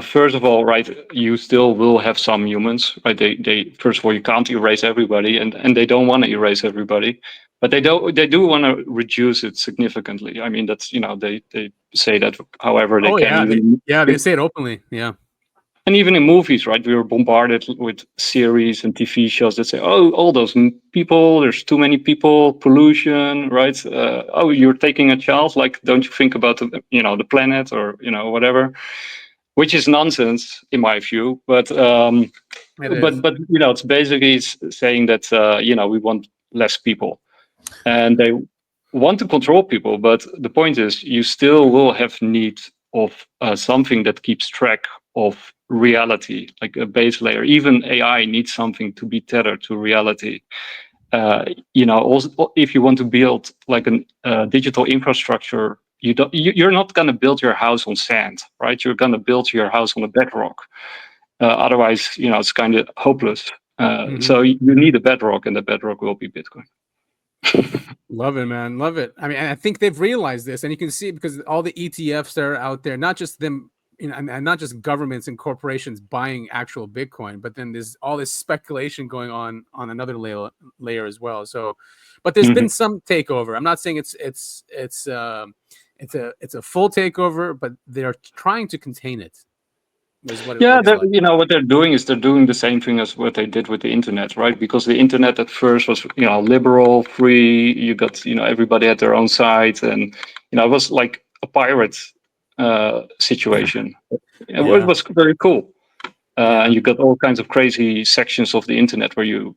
first of all, right, you still will have some humans, right? They first of all, you can't erase everybody, and they don't want to erase everybody, but they do want to reduce it significantly. I mean, that's they say that however they can. They say it openly. And even in movies, right, we were bombarded with series and TV shows that say, "Oh, all those people, there's too many people, pollution, right? Oh, you're taking a child. Like, don't you think about the planet or whatever?" Which is nonsense in my view. But it's basically saying that we want less people, and they want to control people. But the point is, you still will have need of something that keeps track of reality, like a base layer. Even AI needs something to be tethered to reality. Also, if you want to build like a digital infrastructure, you're not going to build your house on sand, right? You're going to build your house on a bedrock. Otherwise, it's kind of hopeless. So you need a bedrock, and the bedrock will be Bitcoin. Love it, man. Love it. I mean, I think they've realized this, and you can see it because all the ETFs that are out there, not just them, and not just governments and corporations buying actual Bitcoin, but then there's all this speculation going on another layer as well. So, but there's been some takeover. I'm not saying it's a full takeover, but they're trying to contain it. What they're doing is they're doing the same thing as what they did with the internet, right? Because the internet at first was liberal, free. You got everybody had their own site, and it was like a pirate situation. It was very cool. And you got all kinds of crazy sections of the internet where you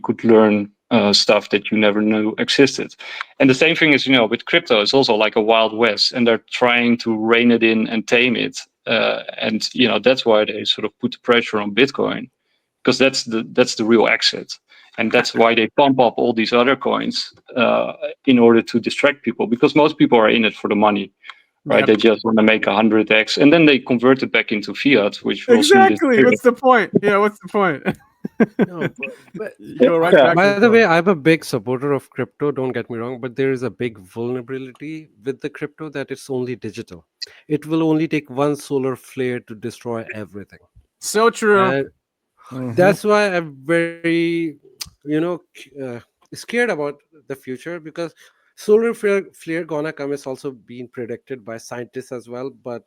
could learn stuff that you never knew existed. And the same thing is with crypto. It's also like a wild west, and they're trying to rein it in and tame it. And that's why they sort of put the pressure on Bitcoin, because that's the real exit. And that's why they pump up all these other coins in order to distract people, because most people are in it for the money. Right, they just want to make 100x, and then they convert it back into fiat, which will exactly. What's the point? Yeah, what's the point? By the way, I'm a big supporter of crypto. Don't get me wrong, but there is a big vulnerability with the crypto that it's only digital. It will only take one solar flare to destroy everything. So true. That's why I'm very, scared about the future, because Solar flare gonna come is also being predicted by scientists as well, but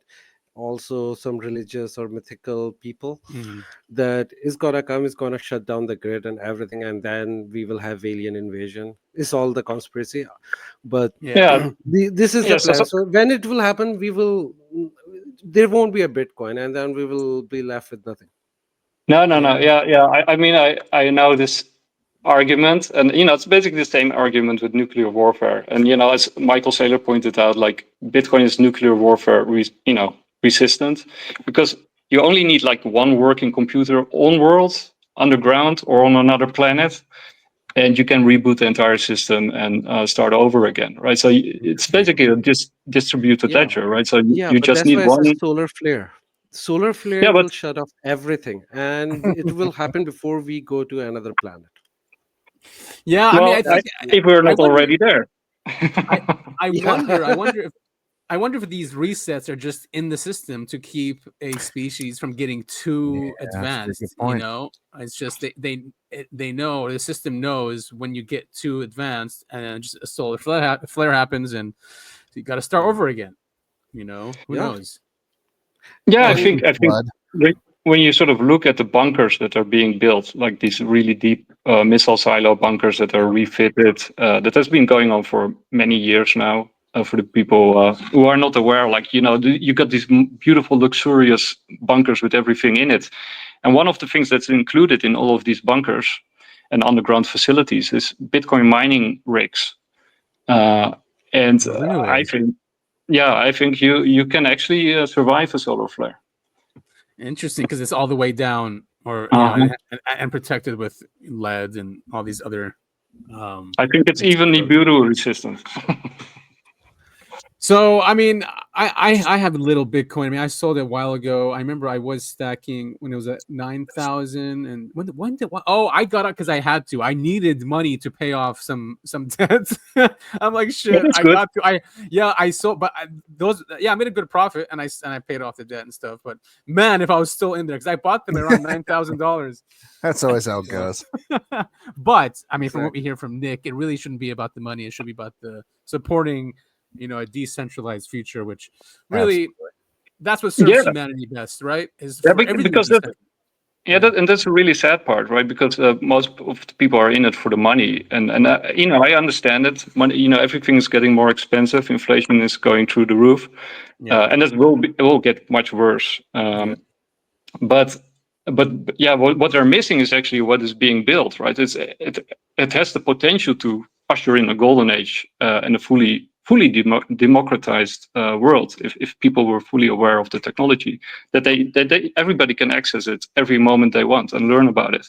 also some religious or mythical people, that is gonna come, is gonna shut down the grid and everything, and then we will have alien invasion. It's all the conspiracy, but this is the plan. So when it will happen, there won't be a Bitcoin, and then we will be left with nothing. No. I mean, I know this argument, and it's basically the same argument with nuclear warfare. And as Michael Saylor pointed out, like Bitcoin is nuclear warfare resistant, because you only need like one working computer on world, underground, or on another planet, and you can reboot the entire system and start over again, right? So it's basically a distributed ledger, right? So you just need one solar flare. Solar flare will shut off everything, and it will happen before we go to another planet. Yeah, I mean, I think if we're not already there. I wonder if these resets are just in the system to keep a species from getting too advanced. It's just they know, the system knows when you get too advanced, and just a solar flare happens, and you got to start over again. Who knows? Yeah, I think when you sort of look at the bunkers that are being built, like these really deep missile silo bunkers that are refitted, that has been going on for many years now. For the people who are not aware, like, you got these beautiful, luxurious bunkers with everything in it. And one of the things that's included in all of these bunkers and underground facilities is Bitcoin mining rigs. I think you can actually survive a solar flare. Interesting, because it's all the way down, or and protected with lead and all these other. I think it's even Nibiru resistant. So, I mean, I have a little Bitcoin. I mean, I sold it a while ago. I remember I was stacking when it was at 9,000. And when did I got it because I had to. I needed money to pay off some debts. I'm like, shit, got to. I sold, but I made a good profit, and I paid off the debt and stuff. But man, if I was still in there, because I bought them around $9,000. That's always how it goes. But I mean, from what we hear from Nick, it really shouldn't be about the money. It should be about the supporting, a decentralized future, which really that's what serves humanity best, right? Because that's a really sad part, right? Because most of the people are in it for the money, and I understand it. Money, everything is getting more expensive. Inflation is going through the roof, and it will get much worse. But what they're missing is actually what is being built, right? It has the potential to usher in a golden age and a fully democratized world if people were fully aware of the technology, that everybody can access it every moment they want and learn about it.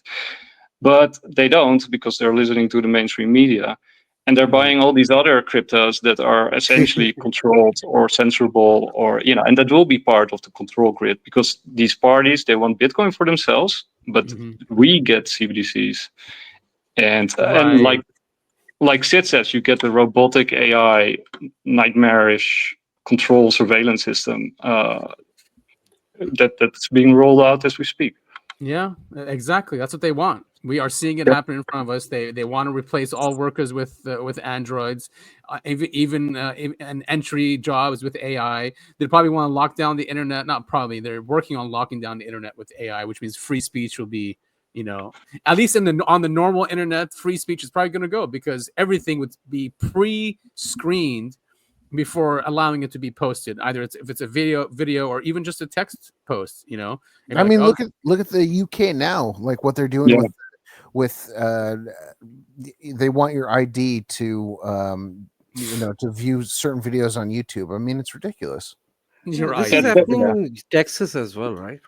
But they don't, because they're listening to the mainstream media, and they're buying all these other cryptos that are essentially controlled or censorable, or and that will be part of the control grid, because these parties, they want Bitcoin for themselves, but we get CBDCs, and like Syd says, you get the robotic AI, nightmarish control surveillance system that's being rolled out as we speak. Yeah, exactly. That's what they want. We are seeing it happen in front of us. They want to replace all workers with androids, even and entry jobs with AI. They probably want to lock down the internet. Not probably. They're working on locking down the internet with AI, which means free speech will be, at least on the normal internet, free speech is probably going to go, because everything would be pre-screened before allowing it to be posted. Either if it's a video, or even just a text post. I mean, look at the UK now, like what they're doing with they want your ID to to view certain videos on YouTube. I mean, it's ridiculous. You're right. This is happening in Texas as well, right?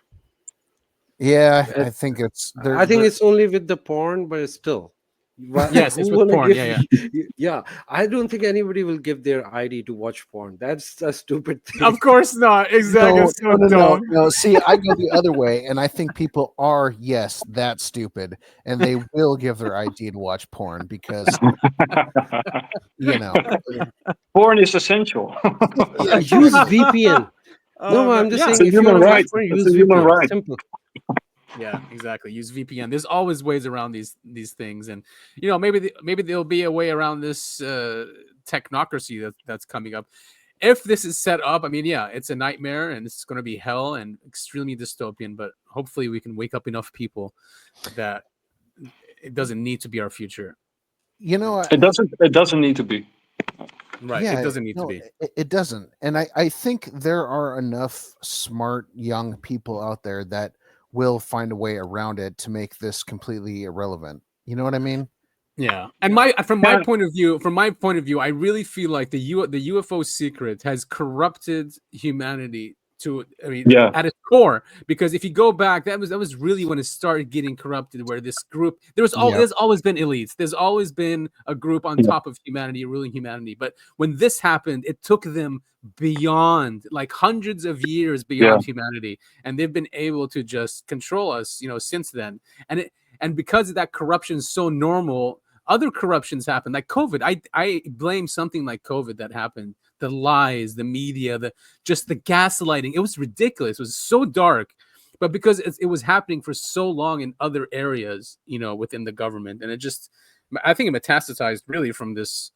Yeah, I think it's. I think it's only with the porn, but still. Yes, it's with porn. Yeah. I don't think anybody will give their ID to watch porn. That's a stupid thing. Of course not. Exactly. No. See, I go the other way, and I think people are that stupid, and they will give their ID to watch porn because porn is essential. Use VPN. No, I'm just saying, if you want to watch porn, use VPN. Simple. Yeah, exactly. Use VPN. There's always ways around these things, and maybe there'll be a way around this technocracy that's coming up. If this is set up, I mean, yeah, it's a nightmare and it's going to be hell and extremely dystopian. But hopefully, we can wake up enough people that it doesn't need to be our future. It doesn't need to be. Right. Yeah, it doesn't need to be. It doesn't. And I think there are enough smart young people out there that will find a way around it to make this completely irrelevant. You know what I mean? Yeah. And from my point of view, I really feel like the UFO secret has corrupted humanity at its core, because if you go back, that was really when it started getting corrupted, where this group, there's always been elites, there's always been a group on top of humanity ruling humanity, but when this happened, it took them beyond, like hundreds of years beyond humanity, and they've been able to just control us since then, and because that corruption is so normal, other corruptions happen, like COVID. I blame something like COVID that happened. The lies, the media, the gaslighting. It was ridiculous. It was so dark, but because it was happening for so long in other areas, within the government, and I think it metastasized really from this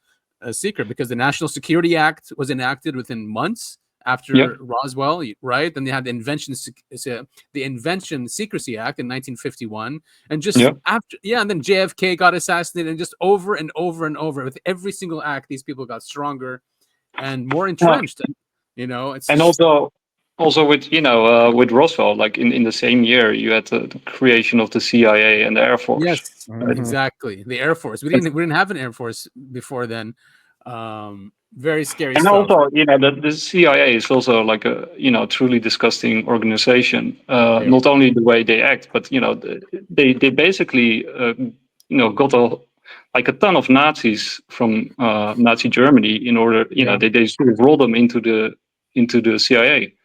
secret, because the National Security Act was enacted within months after Roswell, right? Then they had the Invention Secrecy Act in 1951, and and then JFK got assassinated, and just over and over and over, with every single act, these people got stronger and more entrenched. And also with Roswell, like in the same year, you had the creation of the CIA and the Air Force. Yes, exactly. The Air Force. We didn't have an Air Force before then. Very scary and stuff. Also, the CIA is also like a truly disgusting organization. Not only the way they act, but they basically got a ton of Nazis from Nazi Germany in order they sort of rolled them into the CIA.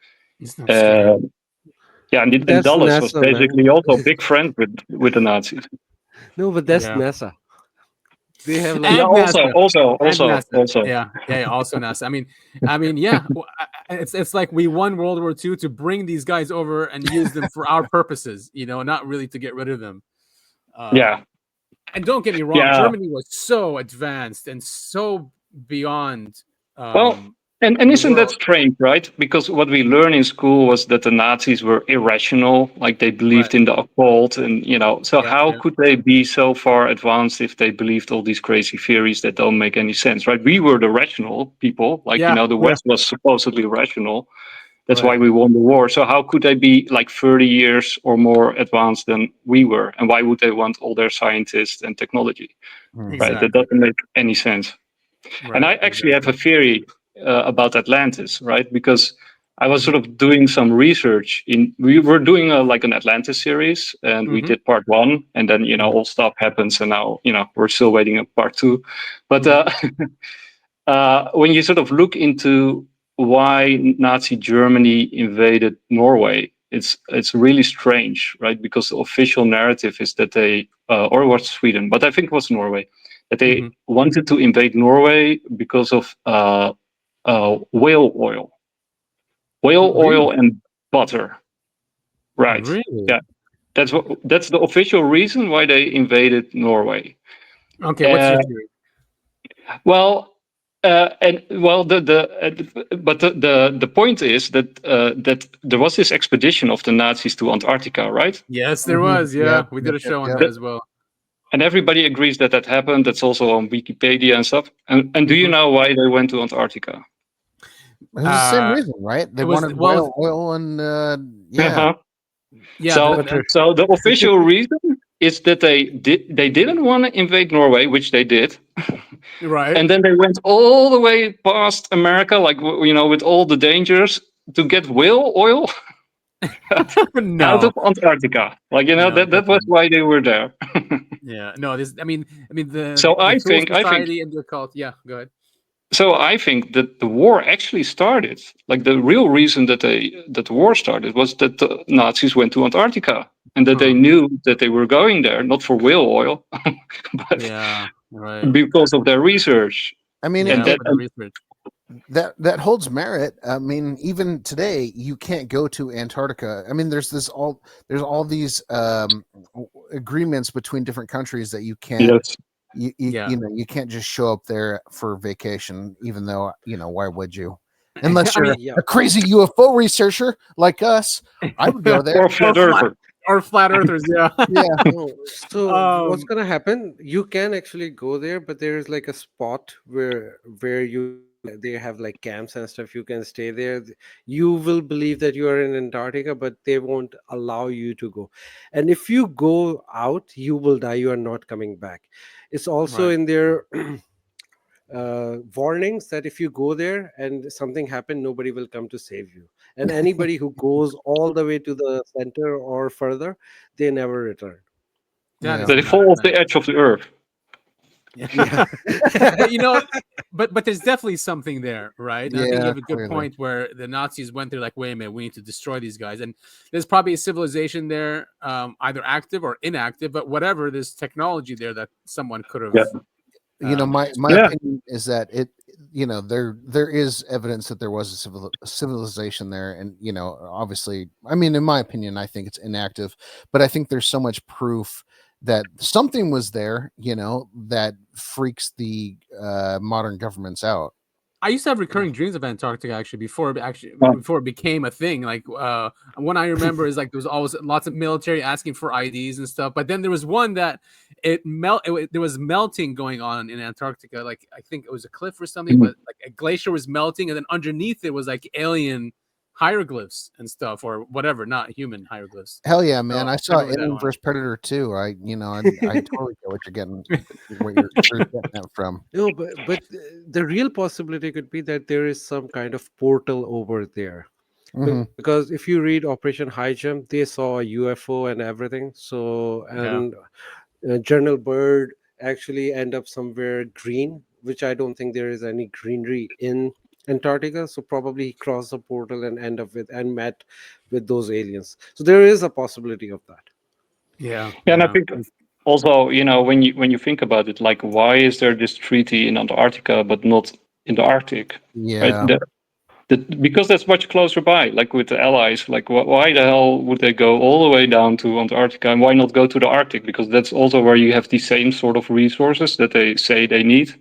And Dulles was basically also a big friend with the Nazis. No, but that's NASA. They have also NASA. I mean, it's like we won World War II to bring these guys over and use them for our purposes, not really to get rid of them. And don't get me wrong, Germany was so advanced and so beyond. And isn't that strange, right? Because what we learned in school was that the Nazis were irrational, like they believed in the occult, and how could they be so far advanced if they believed all these crazy theories that don't make any sense, right? We were the rational people, the West was supposedly rational. That's why we won the war. So how could they be like 30 years or more advanced than we were? And why would they want all their scientists and technology? Exactly. Right? That doesn't make any sense. And I actually have a theory about Atlantis, right? Because I was sort of doing some research we were doing an Atlantis series, and we did part 1, and then all stuff happens, and now we're still waiting on part 2. But when you sort of look into why Nazi Germany invaded Norway, it's really strange, right? Because the official narrative is that they or was Sweden, but I think it was Norway, that they wanted to invade Norway because of whale oil. Oil and butter. Right. Really? Yeah. That's the official reason why they invaded Norway. Okay, what's your theory? The point is that there was this expedition of the Nazis to Antarctica, right? Yes, there was. Yeah, we did a show on that as well. And everybody agrees that happened. That's also on Wikipedia and stuff. And do you know why they went to Antarctica? It was the same reason, right? They wanted whale oil and So the official reason is that they didn't want to invade Norway, which they did. Right. And then they went all the way past America, with all the dangers, to get whale oil out of Antarctica. That was why they were there. I think and the occult. Yeah, go ahead. So I think that the war actually started. Like the real reason that the war started was that the Nazis went to Antarctica, and that they knew that they were going there not for whale oil, but because of their research. I mean, that holds merit. I mean, even today, you can't go to Antarctica. I mean, there's all these agreements between different countries that you can't. Yes. You know, you can't just show up there for vacation, even though, you know, why would you? Unless you're a crazy UFO researcher like us, I would go there. Or flat earther. Or flat earthers, yeah. So what's gonna happen? You can actually go there, but there is like a spot where they have like camps and stuff. You can stay there. You will believe that you are in Antarctica, but they won't allow you to go. And if you go out, you will die. You are not coming back. It's also in their warnings that if you go there and something happened, nobody will come to save you. And anybody who goes all the way to the center or further, they never return. They fall off the edge of the earth. Yeah. But you know, but there's definitely something there, right? And I think you have a good point where the Nazis went there like, wait a minute, we need to destroy these guys. And there's probably a civilization there, either active or inactive, but whatever, there's technology there that someone could have. You know, my opinion is that you know, there is evidence that there was a civilization there, and you know, obviously, I mean, in my opinion, I think it's inactive, but I think there's so much proof that something was there, you know, that freaks the modern governments out. I used to have recurring dreams of Antarctica before it became a thing. Like one I remember is like there was always lots of military asking for IDs and stuff. But then there was one that there was melting going on in Antarctica. Like I think it was a cliff or something, but like a glacier was melting, and then underneath it was like alien hieroglyphs and stuff, or whatever, not human hieroglyphs. Hell yeah, man! I saw Alien vs Predator too. I totally get what you're getting, where you're getting that from. No, but the real possibility could be that there is some kind of portal over there. Because if you read Operation High Jump, they saw a UFO and everything. So General Byrd actually end up somewhere green, which I don't think there is any greenery in Antarctica. So probably he crossed the portal and met with those aliens. So there is a possibility of that. Yeah, and I think also, you know, when you think about it, like, why is there this treaty in Antarctica but not in the Arctic? Yeah. Right? Because that's much closer by, like with the Allies. Like, why the hell would they go all the way down to Antarctica, and why not go to the Arctic? Because that's also where you have the same sort of resources that they say they need.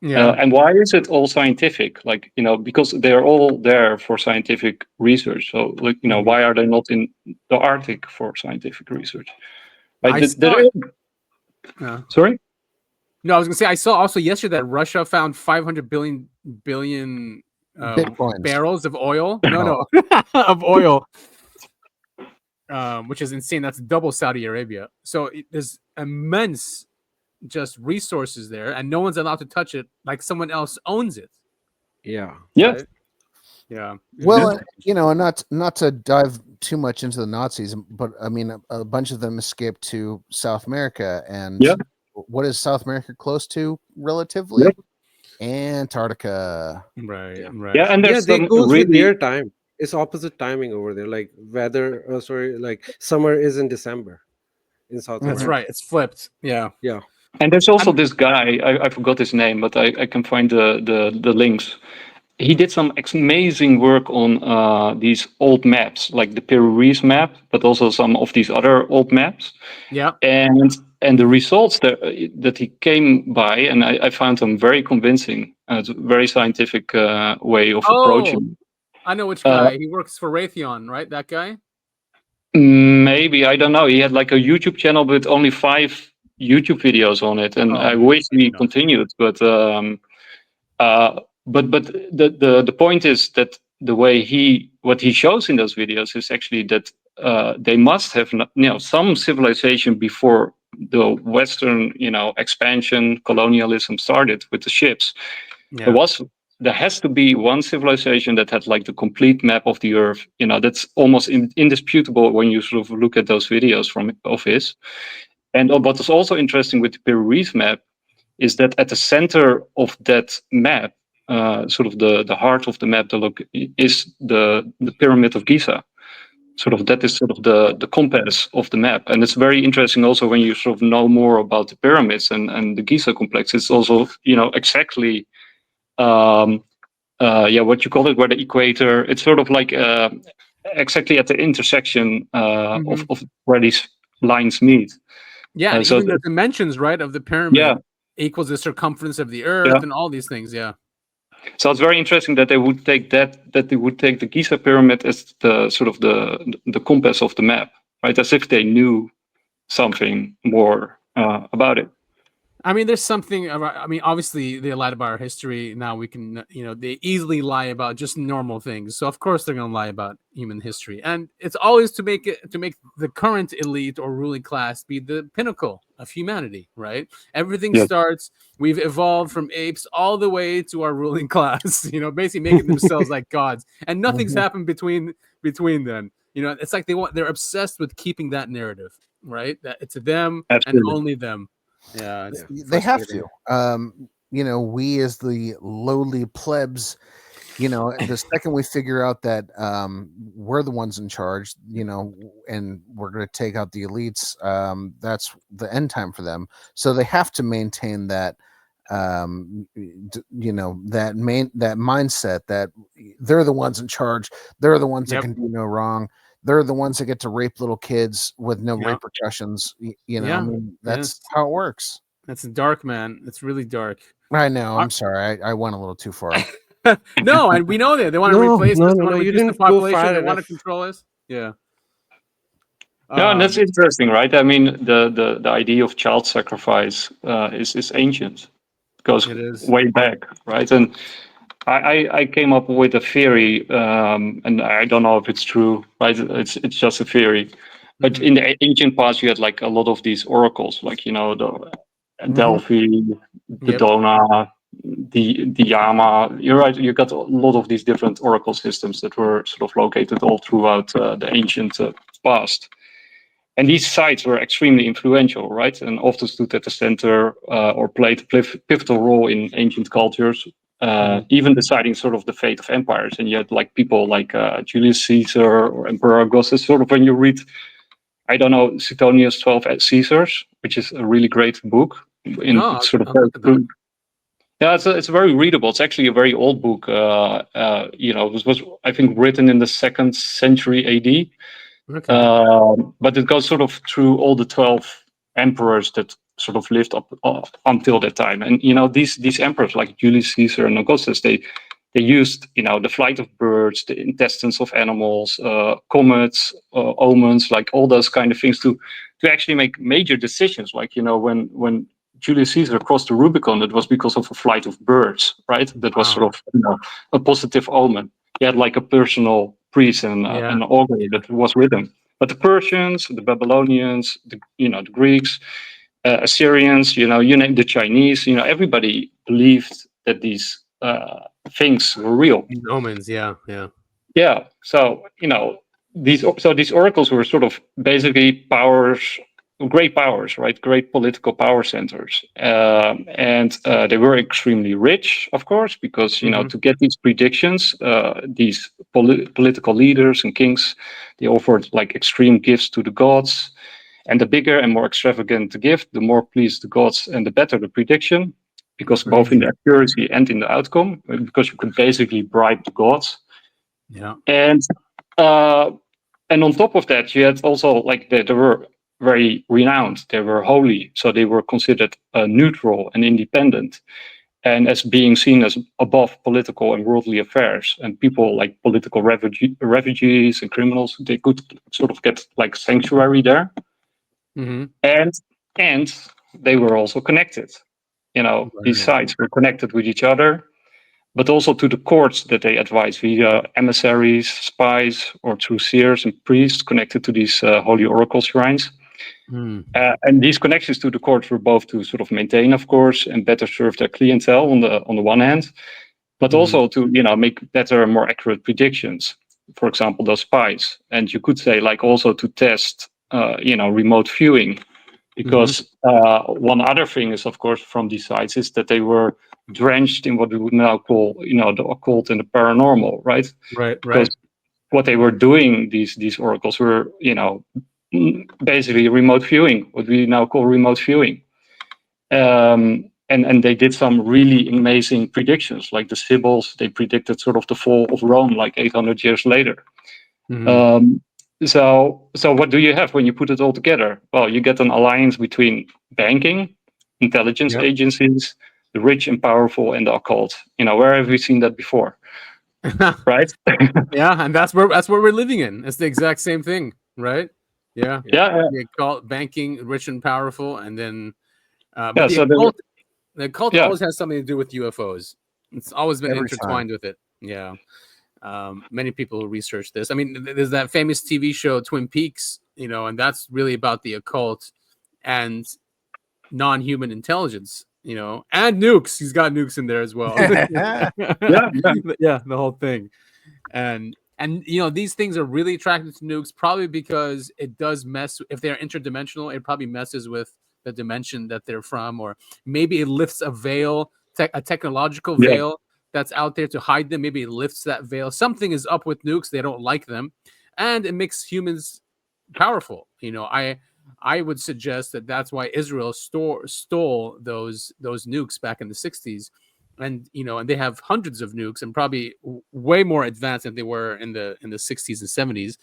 And why is it all scientific? Like, you know, because they're all there for scientific research. So, like, you know, why are they not in the Arctic for scientific research? Right? Sorry? No, I was gonna say I saw also yesterday that Russia found 500 billion barrels of oil. No, of oil, which is insane. That's double Saudi Arabia. So there's immense just resources there, and no one's allowed to touch it. Like someone else owns it. Yeah. Right? Yeah. Well, you know, not to dive too much into the Nazis, but I mean, a bunch of them escaped to South America, and what is South America close to relatively? Antarctica. Right. Yeah, and there's they go with their time. It's opposite timing over there. Like like summer is in December in South America. That's right. It's flipped. Yeah. And there's also this guy, I forgot his name, but I can find the links. He did some amazing work on these old maps, like the Peruvian map, but also some of these other old maps. Yeah. And the results that he came by, and I found them very convincing. It's a very scientific way of approaching. I know which guy. He works for Raytheon, right? That guy? Maybe, I don't know. He had like a YouTube channel with only 5 YouTube videos on it, and I wish he continued, but the point is that the way what he shows in those videos is actually that they must have some civilization before the Western expansion, colonialism started with the ships. There has to be one civilization that had like the complete map of the earth. That's almost indisputable when you sort of look at those videos of his. And what is also interesting with the Peruvian map is that at the center of that map, sort of the heart of the map, is the Pyramid of Giza. Sort of that is sort of the compass of the map. And it's very interesting also when you sort of know more about the pyramids and the Giza complex. It's also, exactly what you call it, where the equator, it's sort of like exactly at the intersection of where these lines meet. Yeah, and even the dimensions, right, of the pyramid equals the circumference of the Earth and all these things. Yeah. So it's very interesting that they would take the Giza pyramid as the sort of the compass of the map, right? As if they knew something more about it. I mean, there's something about, I mean, obviously they lied about our history. Now we can, they easily lie about just normal things. So of course they're going to lie about human history. And it's always to make the current elite or ruling class be the pinnacle of humanity, right? Everything starts, we've evolved from apes all the way to our ruling class, basically making themselves like gods. And nothing's happened between them. It's like they're obsessed with keeping that narrative, right? That it's them and only them. Yeah, they have to. We as the lowly plebs, the second we figure out that we're the ones in charge, and we're going to take out the elites, that's the end time for them. So they have to maintain that, that mindset that they're the ones in charge. They're the ones that can do no wrong. They're the ones that get to rape little kids with no repercussions. I mean, that's how it works. That's dark, man. It's really dark. I know. I'm sorry. I went a little too far. No, and we know that they want to replace us. They want to reduce the population. They want to control us. Yeah. No, and that's interesting, right? I mean, the idea of child sacrifice is ancient. It goes way back, right? And I came up with a theory, and I don't know if it's true, right? It's just a theory. But in the ancient past, you had like a lot of these oracles, like the Delphi, the Dona, the Yama. You're right. You got a lot of these different oracle systems that were sort of located all throughout the ancient past. And these sites were extremely influential, right? And often stood at the center or played a pivotal role in ancient cultures. Even deciding sort of the fate of empires. And you had like people like Julius Caesar or Emperor Augustus. Sort of when you read, I don't know, Suetonius' 12 Caesars, which is a really great book. It's very readable. It's actually a very old book. It was I think written in the 2nd century AD. Okay. But it goes sort of through all the 12 emperors that sort of lived up until that time. And these emperors like Julius Caesar and Augustus, they used the flight of birds, the intestines of animals, comets, omens, like all those kind of things to actually make major decisions. Like when Julius Caesar crossed the Rubicon, it was because of a flight of birds, right? That was sort of a positive omen. He had like a personal priest and an augur that was with him. But the Persians, the Babylonians, the Greeks, Assyrians, you name the Chinese, everybody believed that these things were real. Omens, yeah. So these oracles were sort of basically great powers, right? Great political power centers, and they were extremely rich, of course, because to get these predictions, these political leaders and kings, they offered like extreme gifts to the gods. And the bigger and more extravagant the gift, the more pleased the gods and the better the prediction, because both in the accuracy and in the outcome, because you could basically bribe the gods. Yeah. And on top of that, you had also like they were very renowned. They were holy, so they were considered neutral and independent, and as being seen as above political and worldly affairs. And people like political refugees and criminals, they could sort of get like sanctuary there. And they were also connected. These sites were connected with each other, but also to the courts that they advised via emissaries, spies, or through seers and priests connected to these holy oracle shrines. And these connections to the courts were both to sort of maintain, of course, and better serve their clientele on the one hand, but also to make better and more accurate predictions. For example, those spies, and you could say like also to test remote viewing, because one other thing is, of course, from these sites is that they were drenched in what we would now call the occult and the paranormal, right? Because what they were doing, these oracles were basically remote viewing, what we now call remote viewing. And and they did some really amazing predictions, like the Sibyls. They predicted sort of the fall of Rome like 800 years later. So what do you have when you put it all together? Well, you get an alliance between banking, intelligence agencies, the rich and powerful, and the occult. Where have we seen that before? Right? Yeah, and that's where we're living in. It's the exact same thing, right? Yeah. The occult, banking, rich and powerful, and then but the occult always has something to do with UFOs. It's always been intertwined with it. Yeah. Many people who research this. I mean, there's that famous TV show Twin Peaks, and that's really about the occult and non-human intelligence, and nukes. He's got nukes in there as well. Yeah, the whole thing. And these things are really attracted to nukes, probably because it does mess. If they're interdimensional, it probably messes with the dimension that they're from, or maybe it lifts a veil, a technological veil that's out there to hide them. Maybe it lifts that veil. Something is up with nukes. They don't like them, and it makes humans powerful. I would suggest that that's why Israel stole those nukes back in the 60s. And and they have hundreds of nukes, and probably way more advanced than they were in the 60s and 70s.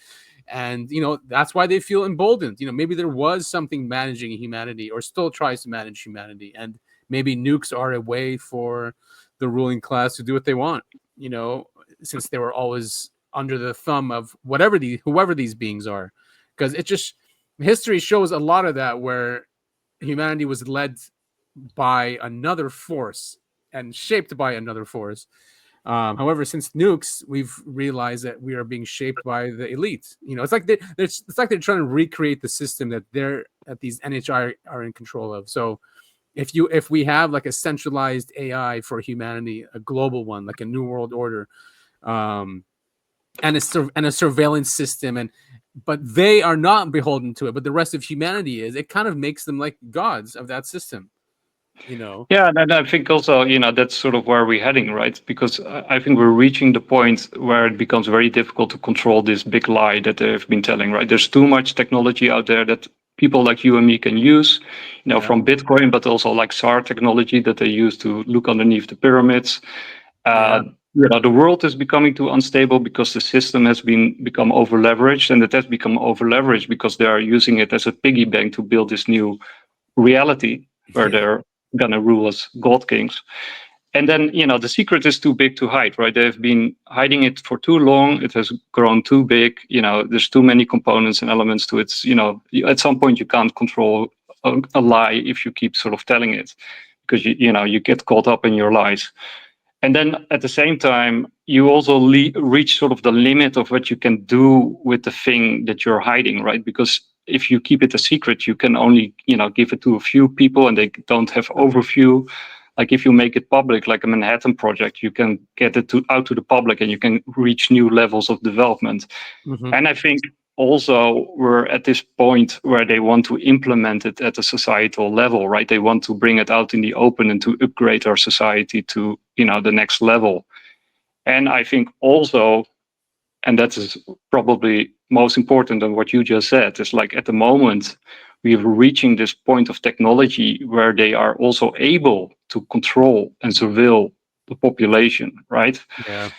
And that's why they feel emboldened. Maybe there was something managing humanity, or still tries to manage humanity, and maybe nukes are a way for the ruling class to do what they want. Since they were always under the thumb of whoever these beings are, because history shows a lot of that, where humanity was led by another force and shaped by another force. However, since nukes, we've realized that we are being shaped by the elite. It's like they're trying to recreate the system that these NHI are in control of. So if we have like a centralized AI for humanity, a global one, like a new world order, and a surveillance system, but they are not beholden to it, but the rest of humanity is, it kind of makes them like gods of that system. Yeah, and I think also, that's sort of where we're heading, right? Because I think we're reaching the point where it becomes very difficult to control this big lie that they've been telling, right? There's too much technology out there that people like you and me can use, from Bitcoin, but also like SAR technology that they use to look underneath the pyramids. The world is becoming too unstable because the system has become over leveraged, and it has become over leveraged because they are using it as a piggy bank to build this new reality where they're gonna rule as god kings. And then the secret is too big to hide, right? They've been hiding it for too long. It has grown too big. There's too many components and elements to it. At some point you can't control a lie if you keep sort of telling it, because you get caught up in your lies. And then at the same time, you also reach sort of the limit of what you can do with the thing that you're hiding, right? Because if you keep it a secret, you can only, give it to a few people, and they don't have overview. Like if you make it public, like a Manhattan Project, you can get it out to the public, and you can reach new levels of development. Mm-hmm. And I think also we're at this point where they want to implement it at a societal level, right? They want to bring it out in the open and to upgrade our society to, the next level. And I think also, and that is probably most important than what you just said, is like at the moment, we're reaching this point of technology where they are also able to control and surveil the population, right? Yeah.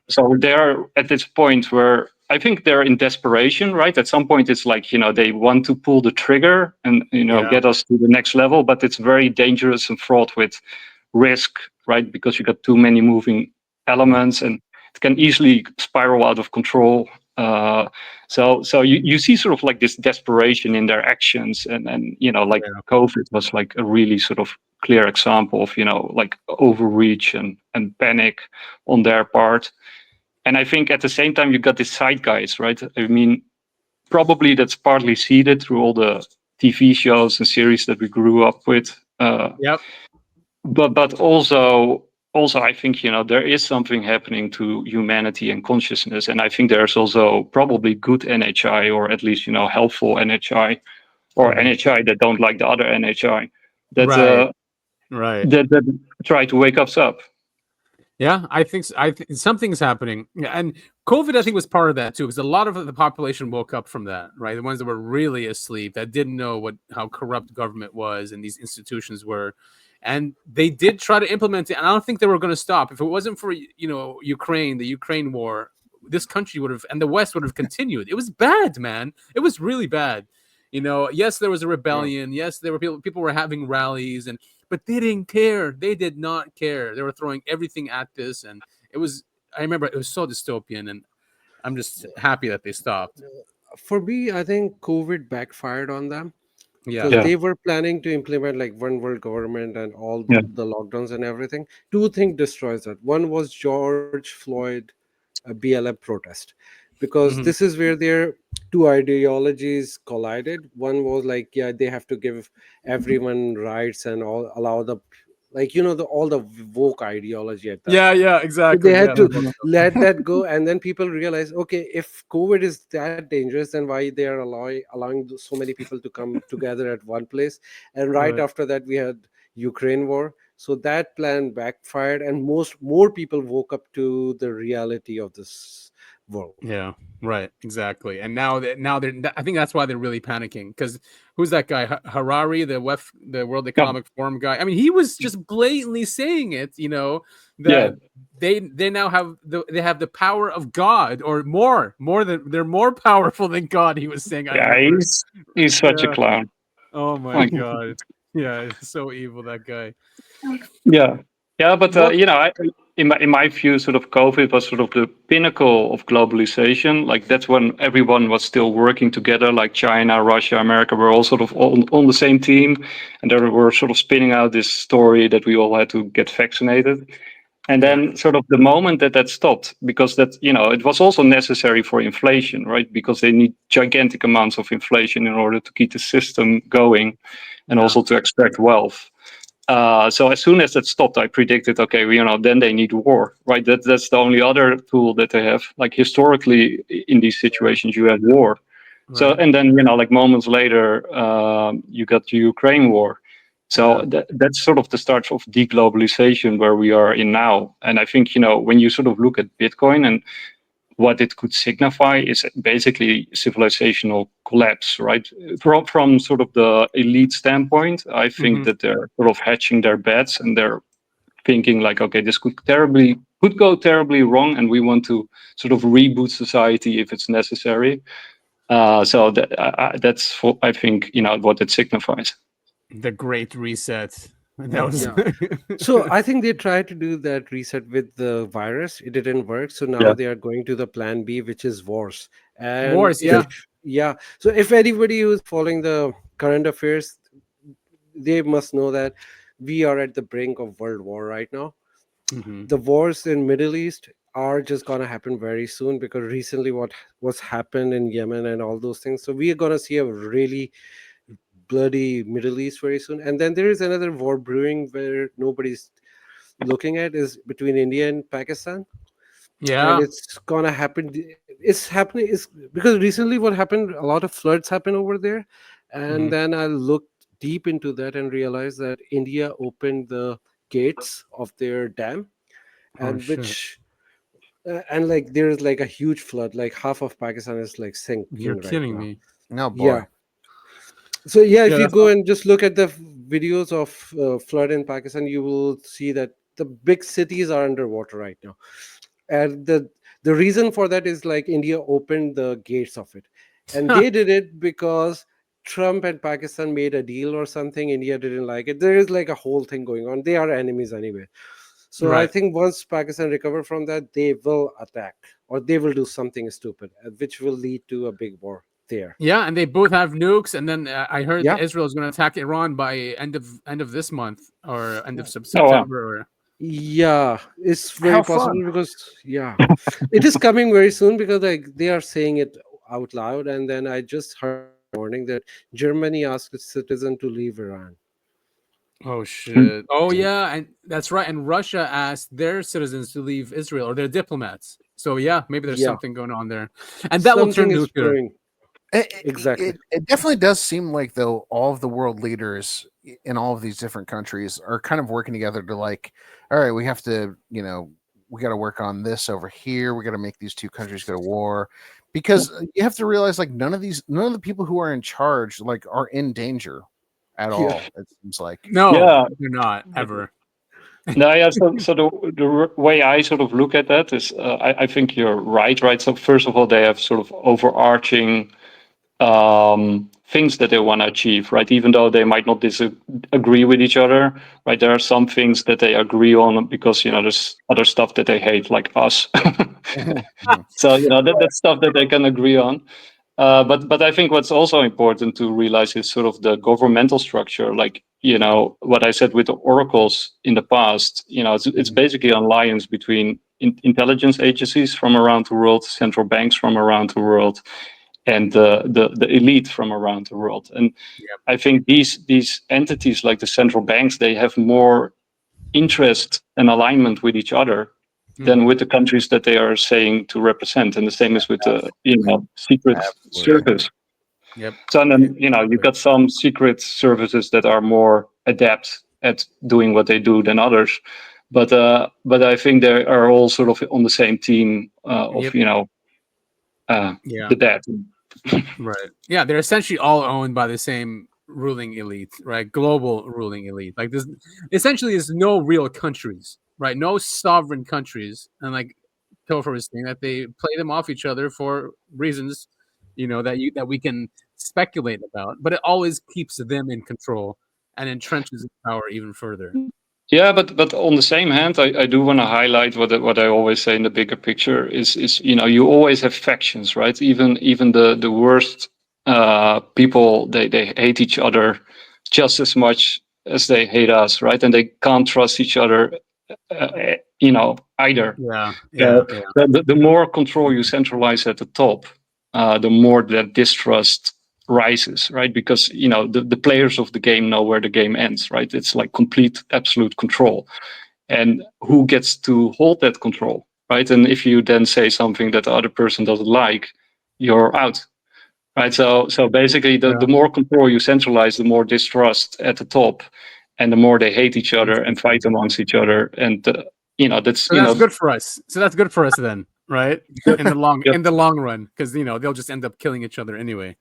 So they're at this point where I think they're in desperation, right? At some point, it's like, they want to pull the trigger and, get us to the next level, but it's very dangerous and fraught with risk, right? Because you got too many moving elements, and it can easily spiral out of control. So you see sort of like this desperation in their actions, and COVID was like a really sort of clear example of like overreach and panic on their part. And I think at the same time you got this zeitgeist, right? I mean, probably that's partly seeded through all the TV shows and series that we grew up with. But also I think there is something happening to humanity and consciousness, and I think there's also probably good NHI, or at least helpful NHI, or NHI that don't like the other NHI that that try to wake us up. Yeah, I think something's happening, and COVID I think was part of that too, because a lot of the population woke up from that, right? The ones that were really asleep, that didn't know how corrupt government was and these institutions were. And they did try to implement it, and I don't think they were going to stop. If it wasn't for, you know, Ukraine, the Ukraine war, this country would have, and the West would have continued. It was bad, man. It was really bad. You know, yes, there was a rebellion. Yes, there were people were having rallies, but they didn't care. They did not care. They were throwing everything at this, and it was. I remember it was so dystopian, and I'm just happy that they stopped. For me, I think COVID backfired on them. Yeah. Because they were planning to implement like one world government and all the lockdowns and everything. Two things destroys that. One was George Floyd BLM protest, because this is where their two ideologies collided. One was like, yeah, they have to give everyone rights and all, allow the, like, you know, all the woke ideology at that time. Yeah, exactly. So they had to let that go, and then people realized, okay, if COVID is that dangerous, then why they are allowing so many people to come together at one place? And right after that, we had Ukraine war. So that plan backfired, and more people woke up to the reality of this world. Yeah, right, exactly. And now they're, I think that's why they're really panicking, because who's that guy, Harari, the World Economic Forum guy? I mean, he was just blatantly saying it, you know, that they now have the power of God, or more than, they're more powerful than God. He was saying, he's such a clown. Oh my God. Yeah, it's so evil, that guy. Yeah, but you know, in my view, sort of COVID was sort of the pinnacle of globalization. Like that's when everyone was still working together, like China, Russia, America were all sort of on the same team, and they were sort of spinning out this story that we all had to get vaccinated. And then sort of the moment that stopped, because that, you know, it was also necessary for inflation, right? Because they need gigantic amounts of inflation in order to keep the system going and also to extract wealth. So as soon as that stopped, I predicted, okay, you know, then they need war, right? That's the only other tool that they have. Like historically, in these situations, you had war. Right. So, and then, you know, like moments later, you got the Ukraine war. So that's sort of the start of deglobalization where we are in now. And I think, you know, when you sort of look at Bitcoin and what it could signify is basically civilizational collapse, right? From sort of the elite standpoint, I think that they're sort of hatching their bets, and they're thinking like, okay, this could go terribly wrong, and we want to sort of reboot society if it's necessary. So that's I think, you know, what it signifies. The Great Reset. That was So I think they tried to do that reset with the virus. It didn't work. So now they are going to the plan B, which is wars. And wars, So if anybody who's following the current affairs, they must know that we are at the brink of world war right now. The wars in Middle East are just gonna happen very soon, because recently what's happened in Yemen and all those things. So we are gonna see a really bloody Middle East very soon. And then there is another war brewing where nobody's looking at, is between India and Pakistan. And it's gonna happen. It's happening. It's because recently what happened, a lot of floods happened over there. And then I looked deep into that and realized that India opened the gates of their dam, and and like there's like a huge flood, like half of Pakistan is like sinking. You're kidding me. No, boy. So if you go and just look at the videos of flood in Pakistan, you will see that the big cities are underwater right now. And the reason for that is like India opened the gates of it. And they did it because Trump and Pakistan made a deal or something. India didn't like it. There is like a whole thing going on. They are enemies anyway. So I think once Pakistan recover from that, they will attack, or they will do something stupid, which will lead to a big war there. Yeah, and they both have nukes. And then I heard that Israel is going to attack Iran by end of this month, or end of September. Yeah, it's very possible because it is coming very soon, because like they are saying it out loud. And then I just heard this morning that Germany asked its citizen to leave Iran. Oh shit! Oh yeah, and that's right. And Russia asked their citizens to leave Israel, or their diplomats. So yeah, maybe there's something going on there, and that will turn nuclear. Exactly. It definitely does seem like, though, all of the world leaders in all of these different countries are kind of working together to like, all right, we have to, you know, we got to work on this over here. We got to make these two countries go to war, because you have to realize like none of the people who are in charge like are in danger. at all. It seems like no, they're not ever. No, yeah. So the way I sort of look at that is, I think you're right. So first of all, they have sort of overarching things that they want to achieve, right? Even though they might not disagree with each other, right? There are some things that they agree on because there's other stuff that they hate, like us. So that's stuff that they can agree on. But I think what's also important to realize is sort of the governmental structure. Like what I said with the oracles in the past. It's basically an alliance between intelligence agencies from around the world, central banks from around the world, and the elite from around the world. And I think these entities like the central banks, they have more interest and alignment with each other than with the countries that they are saying to represent. And the same is with the secret service. Yep. So then you've got some secret services that are more adept at doing what they do than others. But I think they are all sort of on the same team of the bad. Right. Yeah, they're essentially all owned by the same ruling elite, right? Global ruling elite. Like this essentially is no real countries, right? No sovereign countries. And like Topher was saying, that they play them off each other for reasons, that we can speculate about, but it always keeps them in control and entrenches power even further. Yeah, but on the same hand, I do want to highlight what I always say in the bigger picture is you always have factions, right? Even the worst people, they hate each other just as much as they hate us, right? And they can't trust each other, either. The more control you centralize at the top, the more that distrust rises, right? Because the players of the game know where the game ends, right? It's like complete absolute control, and who gets to hold that control, right? And if you then say something that the other person doesn't like, you're out, right? So basically the more control you centralize, the more distrust at the top, and the more they hate each other and fight amongst each other. And that's good for us. So that's good for us then, right? In the long run, because they'll just end up killing each other anyway.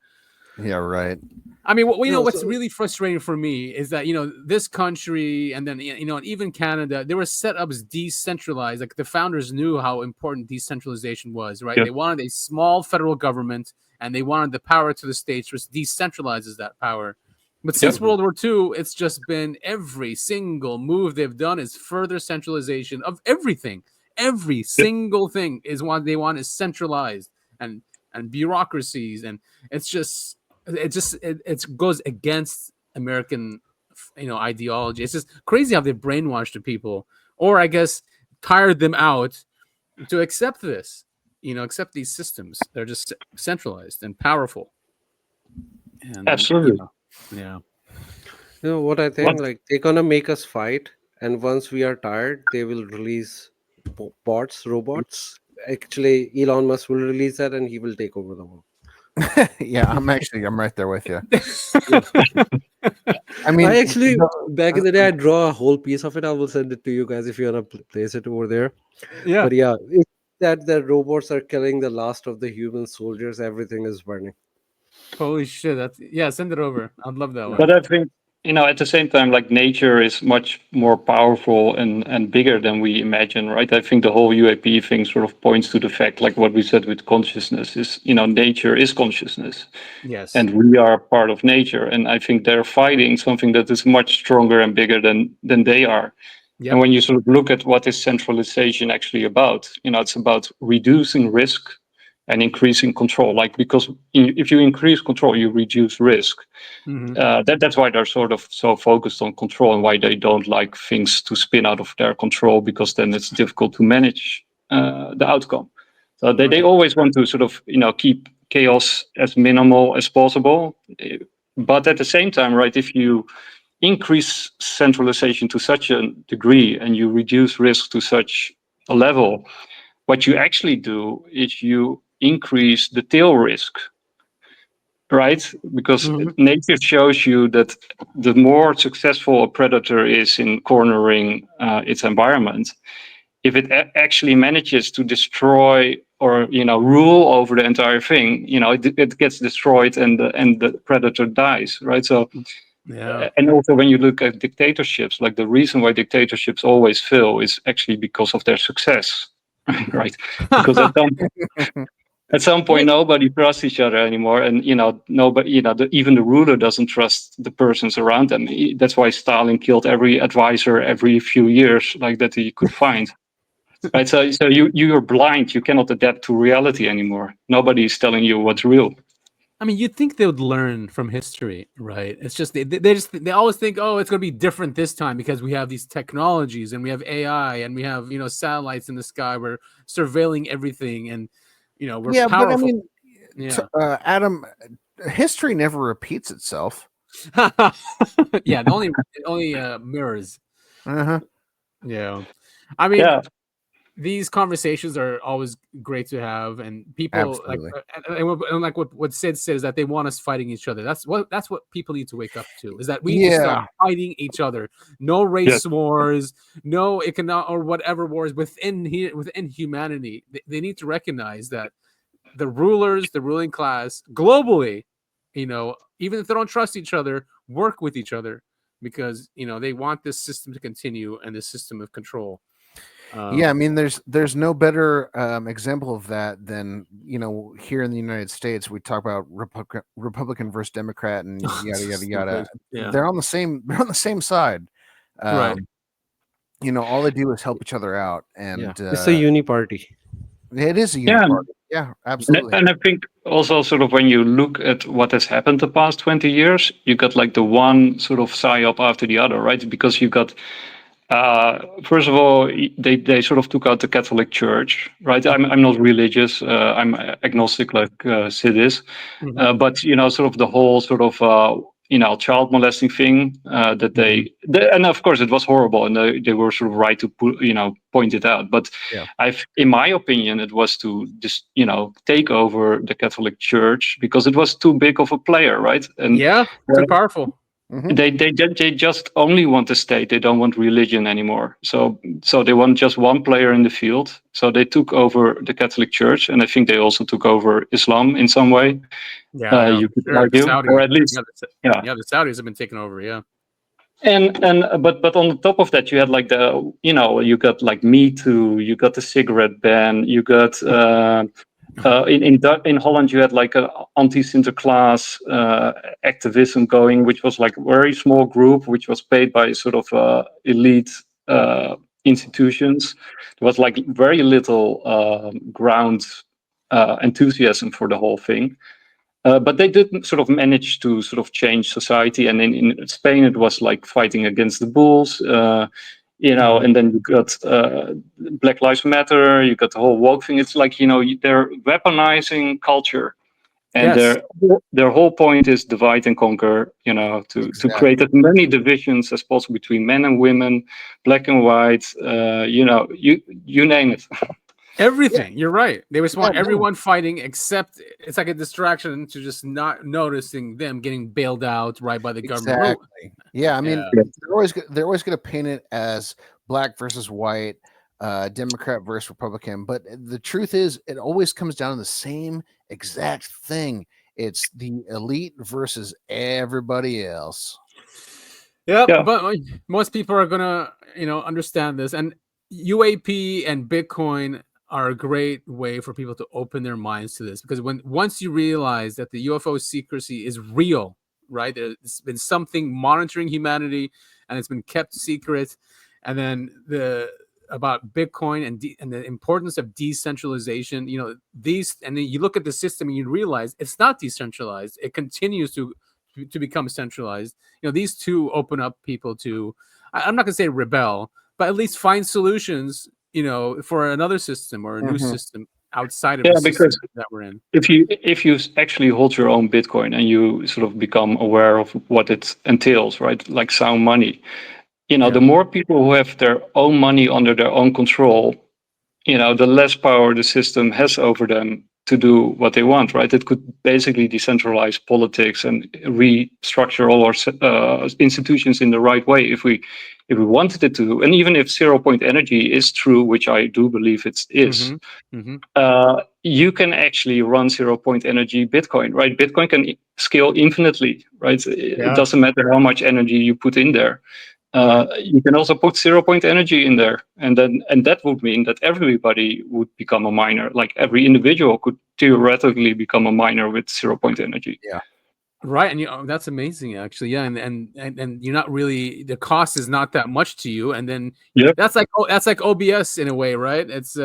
Yeah, right. I mean, what's really frustrating for me is that this country, and then even Canada, they were set up as decentralized. Like the founders knew how important decentralization was, right? They wanted a small federal government, and they wanted the power to the states, which decentralizes that power. But since World War II, it's just been every single move they've done is further centralization of everything. Every single thing is what they want is centralized, and bureaucracies, and it goes against American ideology. It's just crazy how they brainwashed the people, or I guess tired them out to accept this, accept these systems. They're just centralized and powerful. And, absolutely. What I think, like they're gonna make us fight, and once we are tired, they will release robots. Actually, Elon Musk will release that, and he will take over the world. Yeah, I'm right there with you. I actually back in the day I draw a whole piece of it. I will send it to you guys if you want to place it over there. But it's that the robots are killing the last of the human soldiers. Everything is burning. Holy shit! Send it over. I'd love that one. But I think at the same time, like nature is much more powerful and bigger than we imagine, right? I think the whole UAP thing sort of points to the fact, like what we said with consciousness is, nature is consciousness. Yes. And we are part of nature. And I think they're fighting something that is much stronger and bigger than they are. Yep. And when you sort of look at what is centralization actually about, it's about reducing risk and increasing control. Like, because if you increase control, you reduce risk. Mm-hmm. That's why they're sort of so focused on control, and why they don't like things to spin out of their control, because then it's difficult to manage the outcome. So they always want to sort of keep chaos as minimal as possible. But at the same time, right, if you increase centralization to such a degree and you reduce risk to such a level, what you actually do is you increase the tail risk, right? Because nature shows you that the more successful a predator is in cornering its environment, if it actually manages to destroy or rule over the entire thing, it gets destroyed and the predator dies, right? So And also when you look at dictatorships, like the reason why dictatorships always fail is actually because of their success, right? Because at some point nobody trusts each other anymore, and nobody, even the ruler doesn't trust the persons around them. That's why Stalin killed every advisor every few years, like that he could find. Right, so you're blind. You cannot adapt to reality anymore. Nobody is telling you what's real. I mean, you'd think they would learn from history, right? It's just they always think, oh, it's going to be different this time because we have these technologies and we have AI and we have satellites in the sky. We're surveilling everything, and we're powerful. But I mean, Adam, history never repeats itself. Yeah, it only mirrors. Yeah, I mean. Yeah. These conversations are always great to have, and people like what Syd said is that they want us fighting each other. That's what people need to wake up to, is that we need to stop fighting each other. No race wars, no economic or whatever wars within humanity. They need to recognize that the rulers, the ruling class globally, even if they don't trust each other, work with each other, because they want this system to continue and this system of control. I mean, there's no better example of that than here in the United States. We talk about Republican versus Democrat and yada yada yada. Yeah. They're on the same side. Right. All they do is help each other out, and it's a uniparty. It is a uniparty. Yeah, absolutely. And I think also sort of when you look at what has happened the past 20 years, you got like the one sort of psyop after the other, right? Because you got. First of all, they sort of took out the Catholic Church, right? I'm not religious. I'm agnostic, like Syd is. But sort of the whole sort of child molesting thing that they and of course it was horrible, and they were sort of right to point it out. But in my opinion, it was to just take over the Catholic Church because it was too big of a player, right? And too powerful. They just only want the state. They don't want religion anymore. So they want just one player in the field. So they took over the Catholic Church, and I think they also took over Islam in some way. You could argue, or at least the Saudis have been taken over. Yeah. But on the top of that, you had like you got like Me Too, you got the cigarette ban, you got in Holland you had like an anti-Sinterklaas activism going, which was like a very small group, which was paid by sort of elite institutions. There was like very little ground enthusiasm for the whole thing. But they did sort of manage to sort of change society. And in Spain, it was like fighting against the bulls, and then you got Black Lives Matter, you got the whole woke thing. It's like, they're weaponizing culture. And their whole point is divide and conquer, to create as many divisions as possible between men and women, black and white, you name it. Everything. You're right. They just want everyone fighting, except it's like a distraction to just not noticing them getting bailed out right by the government. Exactly. Yeah, I mean, they're always going to paint it as black versus white, Democrat versus Republican, but the truth is, it always comes down to the same exact thing. It's the elite versus everybody else. Yeah, but most people are gonna, understand this, and UAP and Bitcoin are a great way for people to open their minds to this, because once you realize that the UFO secrecy is real, right? There's been something monitoring humanity, and it's been kept secret, and then about Bitcoin and the importance of decentralization, these, and then you look at the system and you realize it's not decentralized; it continues to become centralized. These two open up people to, I'm not gonna say rebel, but at least find solutions, for another system or a new system outside of the system that we're in. If you actually hold your own Bitcoin and you sort of become aware of what it entails, right? Like sound money, the more people who have their own money under their own control, the less power the system has over them to do what they want, right? It could basically decentralize politics and restructure all our institutions in the right way if we wanted it to. And even if 0 point energy is true, which I do believe it is, you can actually run 0-point energy Bitcoin, right? Bitcoin can scale infinitely, right? It doesn't matter how much energy you put in there. You can also put 0-point energy in there, and that would mean that everybody would become a miner. Like every individual could theoretically become a miner with 0-point energy. Yeah. Right, and that's amazing, actually. Yeah, and you're not really, the cost is not that much to you, and then that's like OBS in a way, right? It's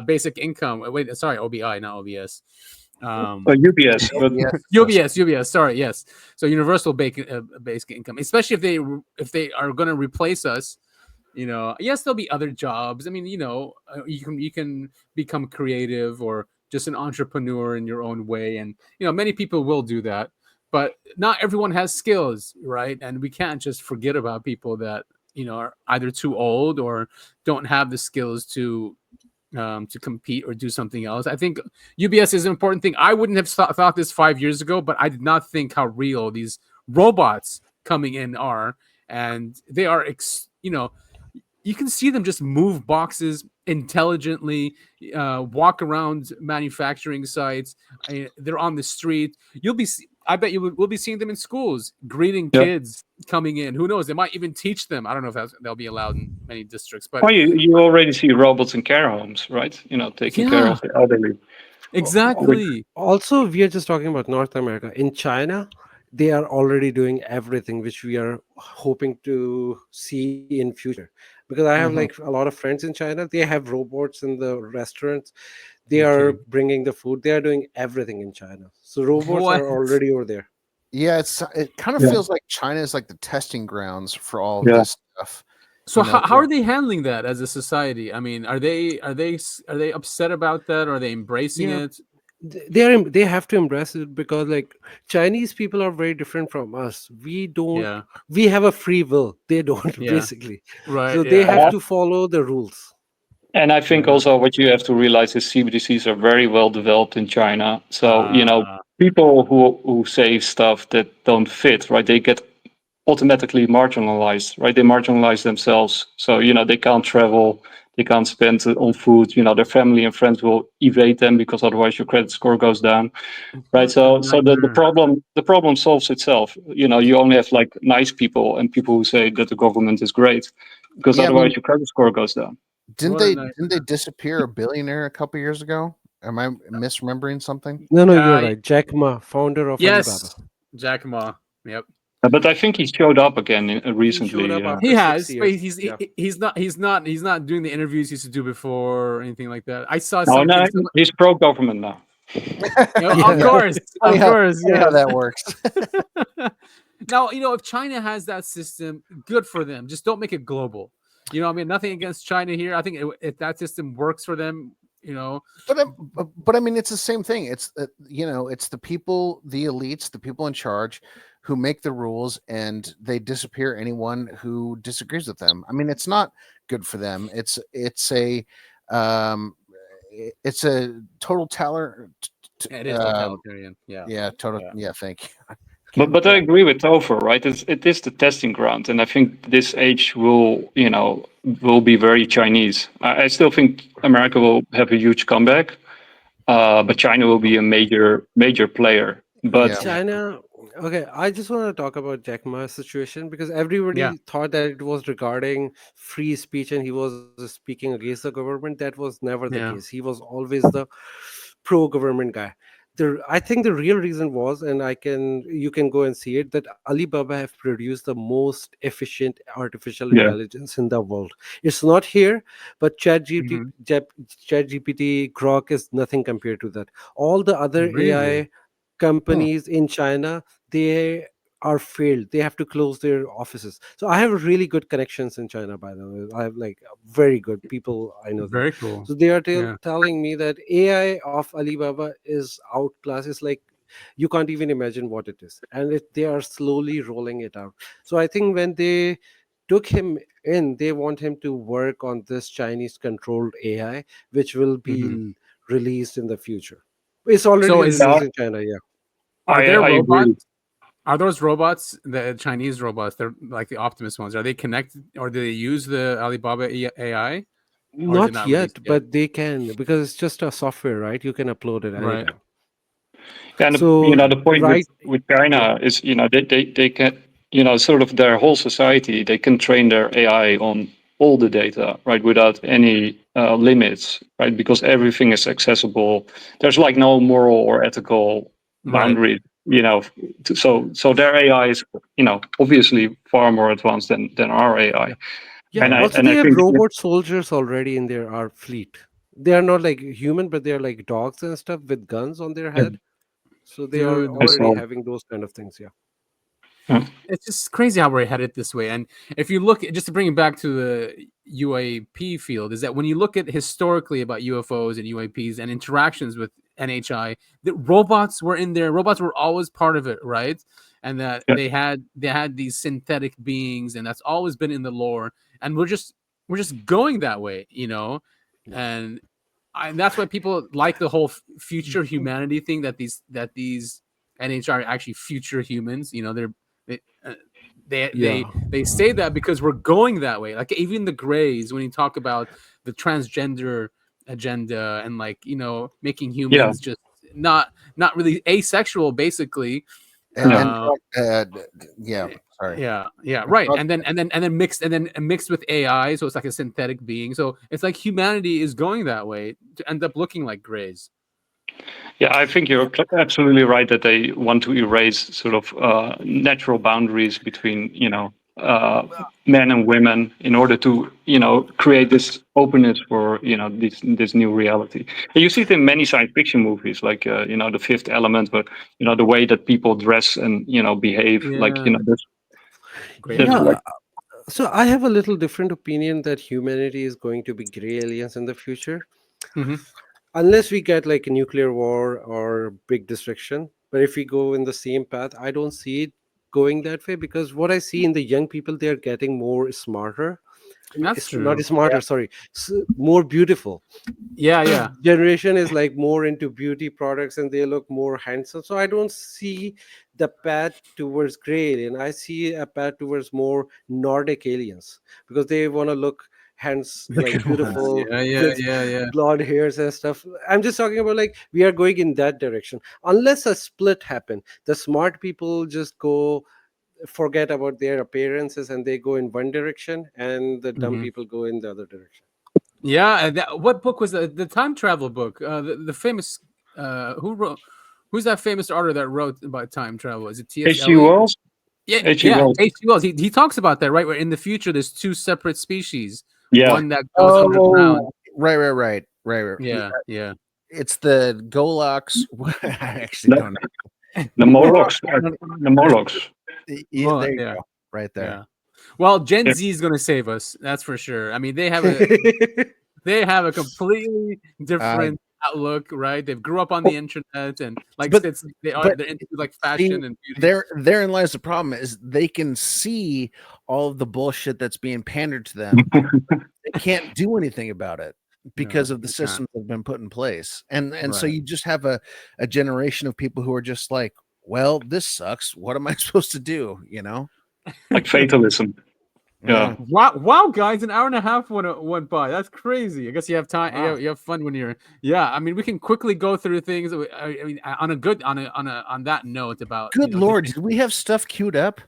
basic income. Wait, sorry, OBI, not OBS. UBS, but UBS. Sorry, yes. So universal basic income, especially if they are going to replace us. Yes, there'll be other jobs. I mean, you can become creative or just an entrepreneur in your own way, and many people will do that. But not everyone has skills, right? And we can't just forget about people that are either too old or don't have the skills to compete or do something else. I think UBS is an important thing. I wouldn't have thought this 5 years ago, but I did not think how real these robots coming in are, and they are. You can see them just move boxes intelligently, walk around manufacturing sites. They're on the street. I bet we'll be seeing them in schools, greeting kids coming in. Who knows? They might even teach them. I don't know if they'll be allowed in many districts. But you already see robots in care homes, right? Taking care of the elderly. Exactly. Also, we are just talking about North America. In China, they are already doing everything which we are hoping to see in future. Because I have like a lot of friends in China. They have robots in the restaurants. They are bringing the food. They are doing everything in China. So robots are already over there. Yeah, it kind of feels like China is like the testing grounds for all of this stuff. So how are they handling that as a society? I mean, are they upset about that? Or are they embracing it? They have to embrace it, because like Chinese people are very different from us. We have a free will. They don't basically. Right. So they have to follow the rules. And I think also what you have to realize is CBDCs are very well developed in China. So, people who say stuff that don't fit, right, they get automatically marginalized, right? They marginalize themselves. So, they can't travel, they can't spend on food, their family and friends will evade them because otherwise your credit score goes down. Right. So the problem solves itself. You only have like nice people and people who say that the government is great, because otherwise your credit score goes down. Didn't they disappear a billionaire a couple years ago? Am I misremembering something? No, you're right. Jack Ma, founder of Alibaba. Jack Ma. Yep. But I think he showed up again recently. He has, but he's not doing the interviews he used to do before or anything like that. I saw something. No, he's pro-government now. Of course. Yeah, how that works. Now, if China has that system, good for them. Just don't make it global. I mean, nothing against China here. I think if that system works for them, But I mean, it's the same thing. It's it's the people, the elites, the people in charge, who make the rules, and they disappear anyone who disagrees with them. I mean, it's not good for them. It's a total it is totalitarian. Yeah, total. Yeah, thank you. But I agree with Topher, right? It is the testing ground, and I think this age will be very Chinese. I still think America will have a huge comeback, but China will be a major player. But China, okay, I just want to talk about Jack Ma's situation, because everybody thought that it was regarding free speech and he was speaking against the government. That was never the case. He was always the pro-government guy. I think the real reason was, and you can go and see it, that Alibaba have produced the most efficient artificial intelligence in the world. It's not here, but ChatGPT, Grok is nothing compared to that. All the other AI companies in China, they are failed. They have to close their offices. So I have really good connections in China, by the way. I have like very good people. I know very them. cool. So they are telling me that AI of Alibaba is outclassed. It's like you can't even imagine what it is, and they are slowly rolling it out. So I think when they took him in, they want him to work on this Chinese controlled AI, which will be released in the future. It's already released in China. Are there I robots? agree. Are those robots, the Chinese robots, they're like the Optimus ones, are they connected, or do they use the Alibaba AI? Not yet, but they can, because it's just a software, right? You can upload it anytime. And so, the point with China is, they can, sort of their whole society, they can train their AI on all the data, right, without any limits, right, because everything is accessible. There's like no moral or ethical boundary, so their AI is, obviously far more advanced than our AI. Yeah, also they have robot soldiers already in their fleet. They are not like human, but they are like dogs and stuff with guns on their head. So they are already having those kind of things. It's just crazy how we're headed this way. And if you look, just to bring it back to the UAP field, is that when you look at historically about UFOs and UAPs and interactions with NHI, the robots were in there. Robots were always part of it, right? And that they had these synthetic beings, and that's always been in the lore. And we're just going that way, and that's why people like the whole future humanity thing. That these NHI are actually future humans. They say that because we're going that way. Like even the Greys, when you talk about the transgender agenda and making humans just not really asexual, basically. Right. And then mixed with AI, so it's like a synthetic being. So it's like humanity is going that way to end up looking like Greys. Yeah, I think you're absolutely right that they want to erase sort of natural boundaries between, men and women in order to, create this openness for, this new reality. And you see it in many science fiction movies, like, The Fifth Element, but, the way that people dress and, behave, So I have a little different opinion that humanity is going to be gray aliens in the future. Mm-hmm. Unless we get like a nuclear war or big destruction. But if we go in the same path, I don't see it going that way, because what I see in the young people, they're getting more smarter. That's true. Not smarter, sorry, more beautiful. Yeah. Generation is like more into beauty products and they look more handsome. So I don't see the path towards gray alien. I see a path towards more Nordic aliens, because they want to look like beautiful with blonde hairs and stuff. I'm just talking about like we are going in that direction. Unless a split happen, the smart people just forget about their appearances and they go in one direction, and the dumb people go in the other direction. Yeah, what book was the time travel book? The famous who's that famous author that wrote about time travel? Is it T.S. H.G. Wells? Yeah, H.G. Wells. He talks about that, right? Where in the future there's two separate species. Yeah. One that goes underground. Right. Yeah. It's the Goloks. I actually don't know. The Molochs. The Molochs. There you go. Right there. Yeah. Well, Gen Z is going to save us. That's for sure. I mean, they have a completely different outlook, right? They grew up on the internet, and they're into like fashion and beauty. Therein lies the problem: is they can see all of the bullshit that's being pandered to them. They can't do anything about it because of the systems that have been put in place, and so you just have a generation of people who are just like, well, this sucks. What am I supposed to do? Like fatalism. Yeah. Wow, guys, an hour and a half went by. That's crazy. I guess you have time. Wow. You have fun when you're. Yeah, I mean, we can quickly go through things. I mean, on that note about. Good Lord, did we have stuff queued up?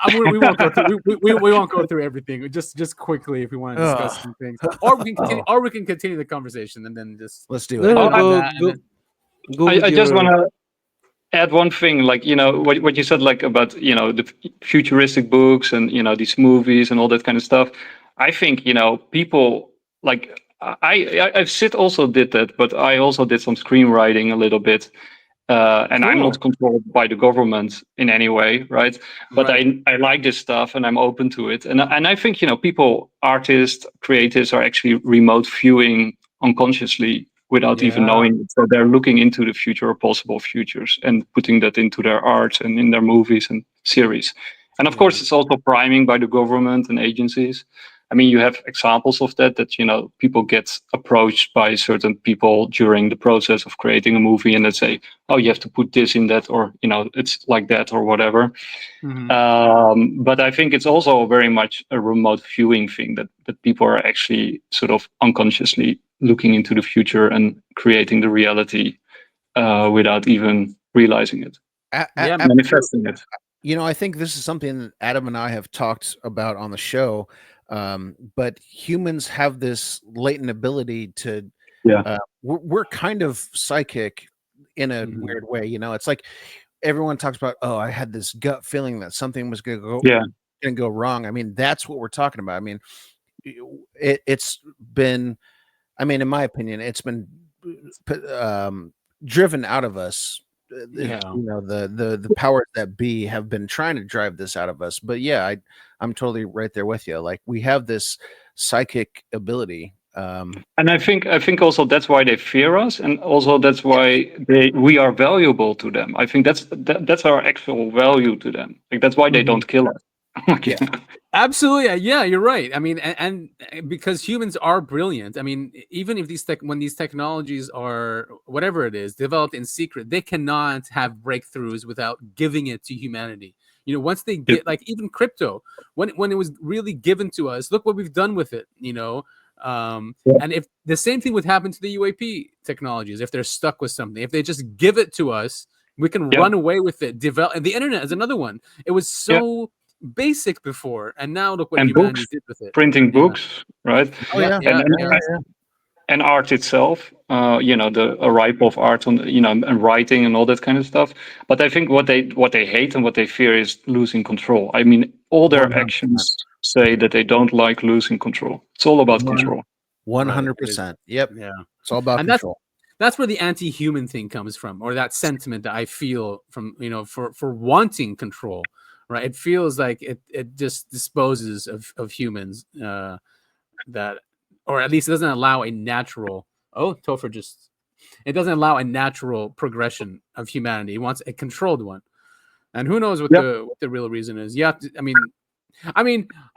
We won't go through. We won't go through everything. Just quickly, if we want to discuss some things, or we can continue the conversation and then just let's do it. I just want to add one thing, like, what you said, like about, the futuristic books and, these movies and all that kind of stuff. I think, people like I've Syd also did that, but I also did some screenwriting a little bit. And cool. I'm not controlled by the government in any way, right? But I like this stuff and I'm open to it. And I think, people, artists, creatives are actually remote viewing unconsciously without even knowing it. So they're looking into the future or possible futures and putting that into their art and in their movies and series. And of course, it's also priming by the government and agencies. I mean, you have examples of that, people get approached by certain people during the process of creating a movie, and they say, oh, you have to put this in that, or, it's like that or whatever. But I think it's also very much a remote viewing thing, that people are actually sort of unconsciously looking into the future and creating the reality without even realizing it. Manifesting it. I think this is something that Adam and I have talked about on the show. But humans have this latent ability to, we're kind of psychic in a weird way. It's like everyone talks about, oh, I had this gut feeling that something was going to go wrong. I mean, that's what we're talking about. I mean, it's been, in my opinion, it's been driven out of us. The powers that be have been trying to drive this out of us. But I'm totally right there with you. Like, we have this psychic ability. And I think also that's why they fear us, and also that's why we are valuable to them. I think that's our actual value to them. Like, that's why they don't kill us. Absolutely. Yeah, you're right. I mean, and because humans are brilliant. I mean, even if when these technologies are, whatever it is, developed in secret, they cannot have breakthroughs without giving it to humanity. Once they get, like, even crypto, when it was really given to us, look what we've done with it, and if the same thing would happen to the UAP technologies, if they're stuck with something, if they just give it to us, we can run away with it. And the internet is another one. It was so basic before, and now look what humanity did with it. Printing books, right? Oh, and art itself, the arrival of art on, and writing and all that kind of stuff. But I think what they hate and what they fear is losing control. I mean, all their 100%. Actions say that they don't like losing control. It's all about control. 100%. Yep. Yeah. It's all about control. That's where the anti-human thing comes from, or that sentiment that I feel from, for wanting control. Right, it feels like it just disposes of humans, that, or at least it doesn't allow a natural. Oh, Topher it doesn't allow a natural progression of humanity. It wants a controlled one, and who knows what the real reason is? I mean,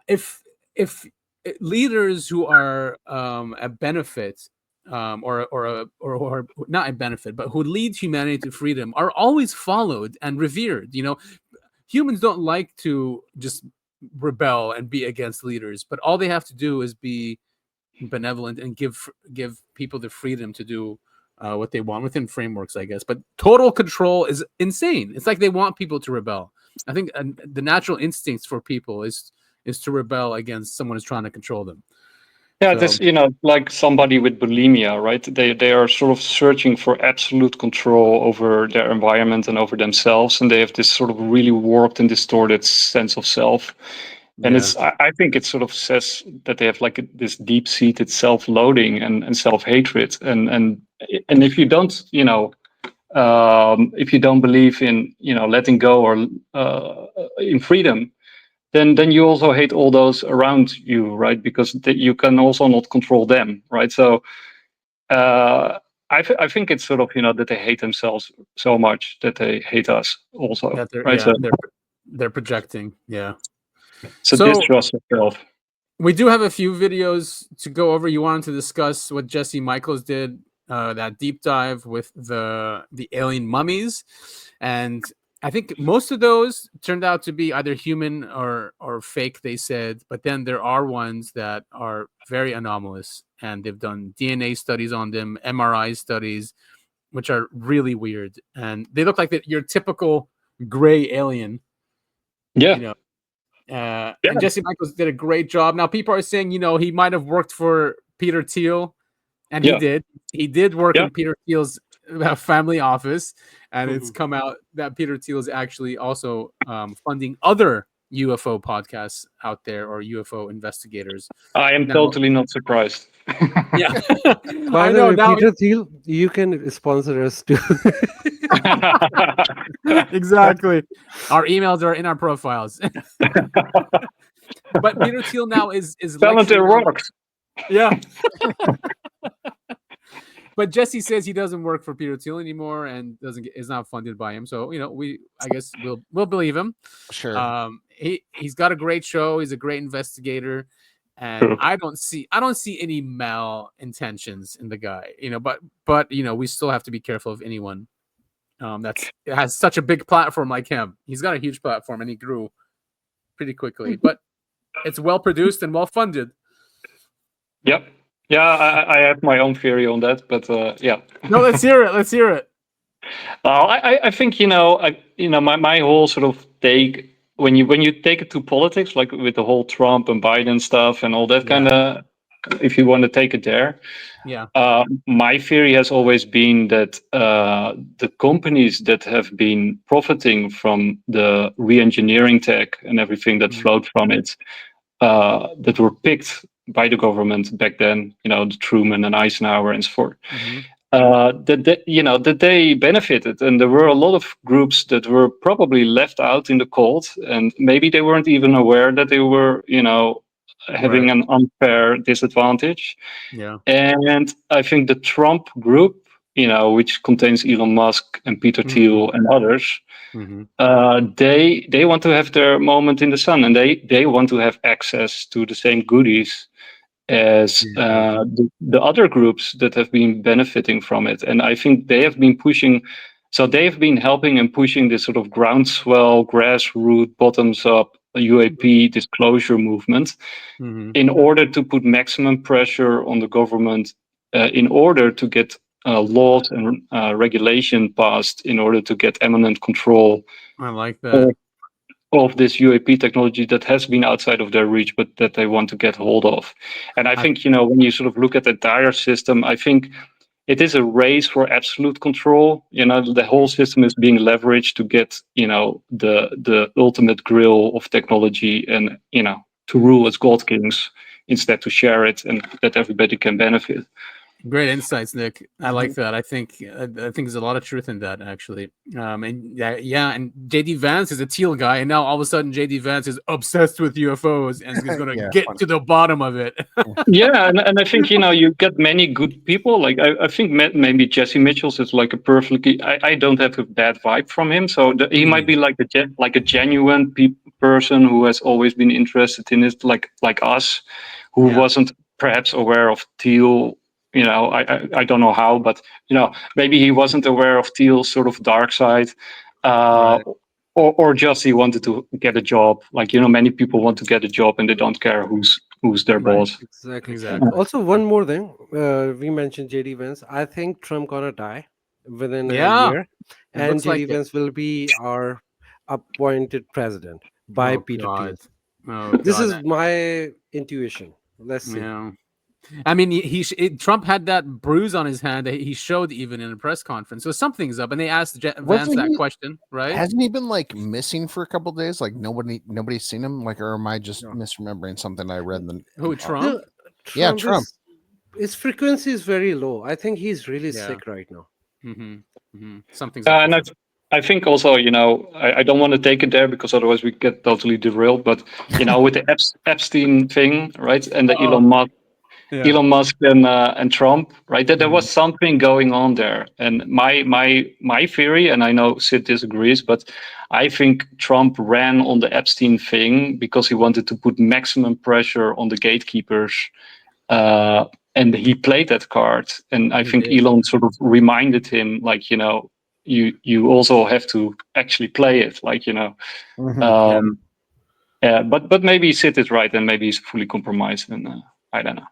if leaders who are a benefit, or not a benefit, but who lead humanity to freedom, are always followed and revered. Humans don't like to just rebel and be against leaders, but all they have to do is be benevolent and give people the freedom to do what they want within frameworks, I guess. But total control is insane. It's like they want people to rebel. I think the natural instincts for people is to rebel against someone who's trying to control them. Yeah, this, like somebody with bulimia, right? They are sort of searching for absolute control over their environment and over themselves, and they have this sort of really warped and distorted sense of self. And I think it sort of says that they have like this deep-seated self-loathing and self-hatred. And if you don't, if you don't believe in, letting go or in freedom, then you also hate all those around you, right? Because you can also not control them, right? So I think it's sort of, that they hate themselves so much that they hate us also, right? So they're projecting, So distrust yourself. We do have a few videos to go over. You wanted to discuss what Jesse Michaels did, that deep dive with the alien mummies, and I think most of those turned out to be either human or fake, they said, but then there are ones that are very anomalous, and they've done DNA studies on them, MRI studies, which are really weird, and they look like your typical gray alien. Yeah. And Jesse Michaels did a great job. Now, people are saying, he might have worked for Peter Thiel, and he did. He did work in Peter Thiel's family office, and it's come out that Peter Thiel is actually also funding other UFO podcasts out there, or UFO investigators. I am totally not surprised. Yeah. By the way, Peter Thiel, you can sponsor us too. Exactly. Our emails are in our profiles. But Peter Thiel now is talented works. Yeah. But Jesse says he doesn't work for Peter Thiel anymore and is not funded by him. So I guess we'll believe him. Sure. He's got a great show. He's a great investigator, And True. I don't see any malintentions in the guy, but we still have to be careful of anyone has such a big platform like him. He's got a huge platform and he grew pretty quickly, but it's well produced and well funded. Yep. Yeah, I have my own theory on that, but yeah. No, let's hear it. I think my whole sort of take when you take it to politics, like with the whole Trump and Biden stuff and all that kind of, if you want to take it there, my theory has always been that the companies that have been profiting from the re-engineering tech and everything that flowed from it, that were picked by the government back then, the Truman and Eisenhower and so forth. That they benefited, and there were a lot of groups that were probably left out in the cold, and maybe they weren't even aware that they were, having an unfair disadvantage. Yeah, and I think the Trump group, which contains Elon Musk and Peter Thiel and others, they want to have their moment in the sun, and they want to have access to the same goodies as the other groups that have been benefiting from it. And I think they have been pushing, so they've been helping and pushing this sort of groundswell, grassroots, bottoms up UAP disclosure movement in order to put maximum pressure on the government, in order to get laws and regulation passed, in order to get eminent control. I like that. Of this UAP technology that has been outside of their reach, but that they want to get hold of. And I think, when you sort of look at the entire system, I think it is a race for absolute control. The whole system is being leveraged to get, the ultimate grill of technology and, to rule as God kings instead to share it and that everybody can benefit. Great insights, Nick. I like that. I think there's a lot of truth in that, actually. And JD Vance is a Teal guy, and now all of a sudden JD Vance is obsessed with UFOs and is going to get to the bottom of it. And I think you get many good people. Like I think maybe Jesse Mitchell's is like a perfectly. I don't have a bad vibe from him, so he might be like a genuine person who has always been interested in it, like us, who wasn't perhaps aware of Teal. I don't know how, but maybe he wasn't aware of Thiel's sort of dark side, or just he wanted to get a job. Like many people want to get a job and they don't care who's their boss. Exactly. Also, one more thing, we mentioned JD Vance. I think Trump gonna die within a year, and JD Vance will be our appointed president by Peter Thiel. This is my intuition. Let's see. I mean, Trump had that bruise on his hand that he showed even in a press conference. So something's up, and they asked Vance that question, right? Hasn't he been like missing for a couple of days? Like nobody's seen him. Like, or am I just misremembering something I read? Who, Trump? Trump. His frequency is very low. I think he's really sick right now. Something's up. And I think also, I don't want to take it there because otherwise we get totally derailed. But with the Epstein thing, right, and the Elon Musk and Trump, right? That there was something going on there, and my theory, and I know Syd disagrees, but I think Trump ran on the Epstein thing because he wanted to put maximum pressure on the gatekeepers, and he played that card. And I think Elon sort of reminded him, like, you also have to actually play it, like, but maybe Syd is right, and maybe he's fully compromised, and I don't know.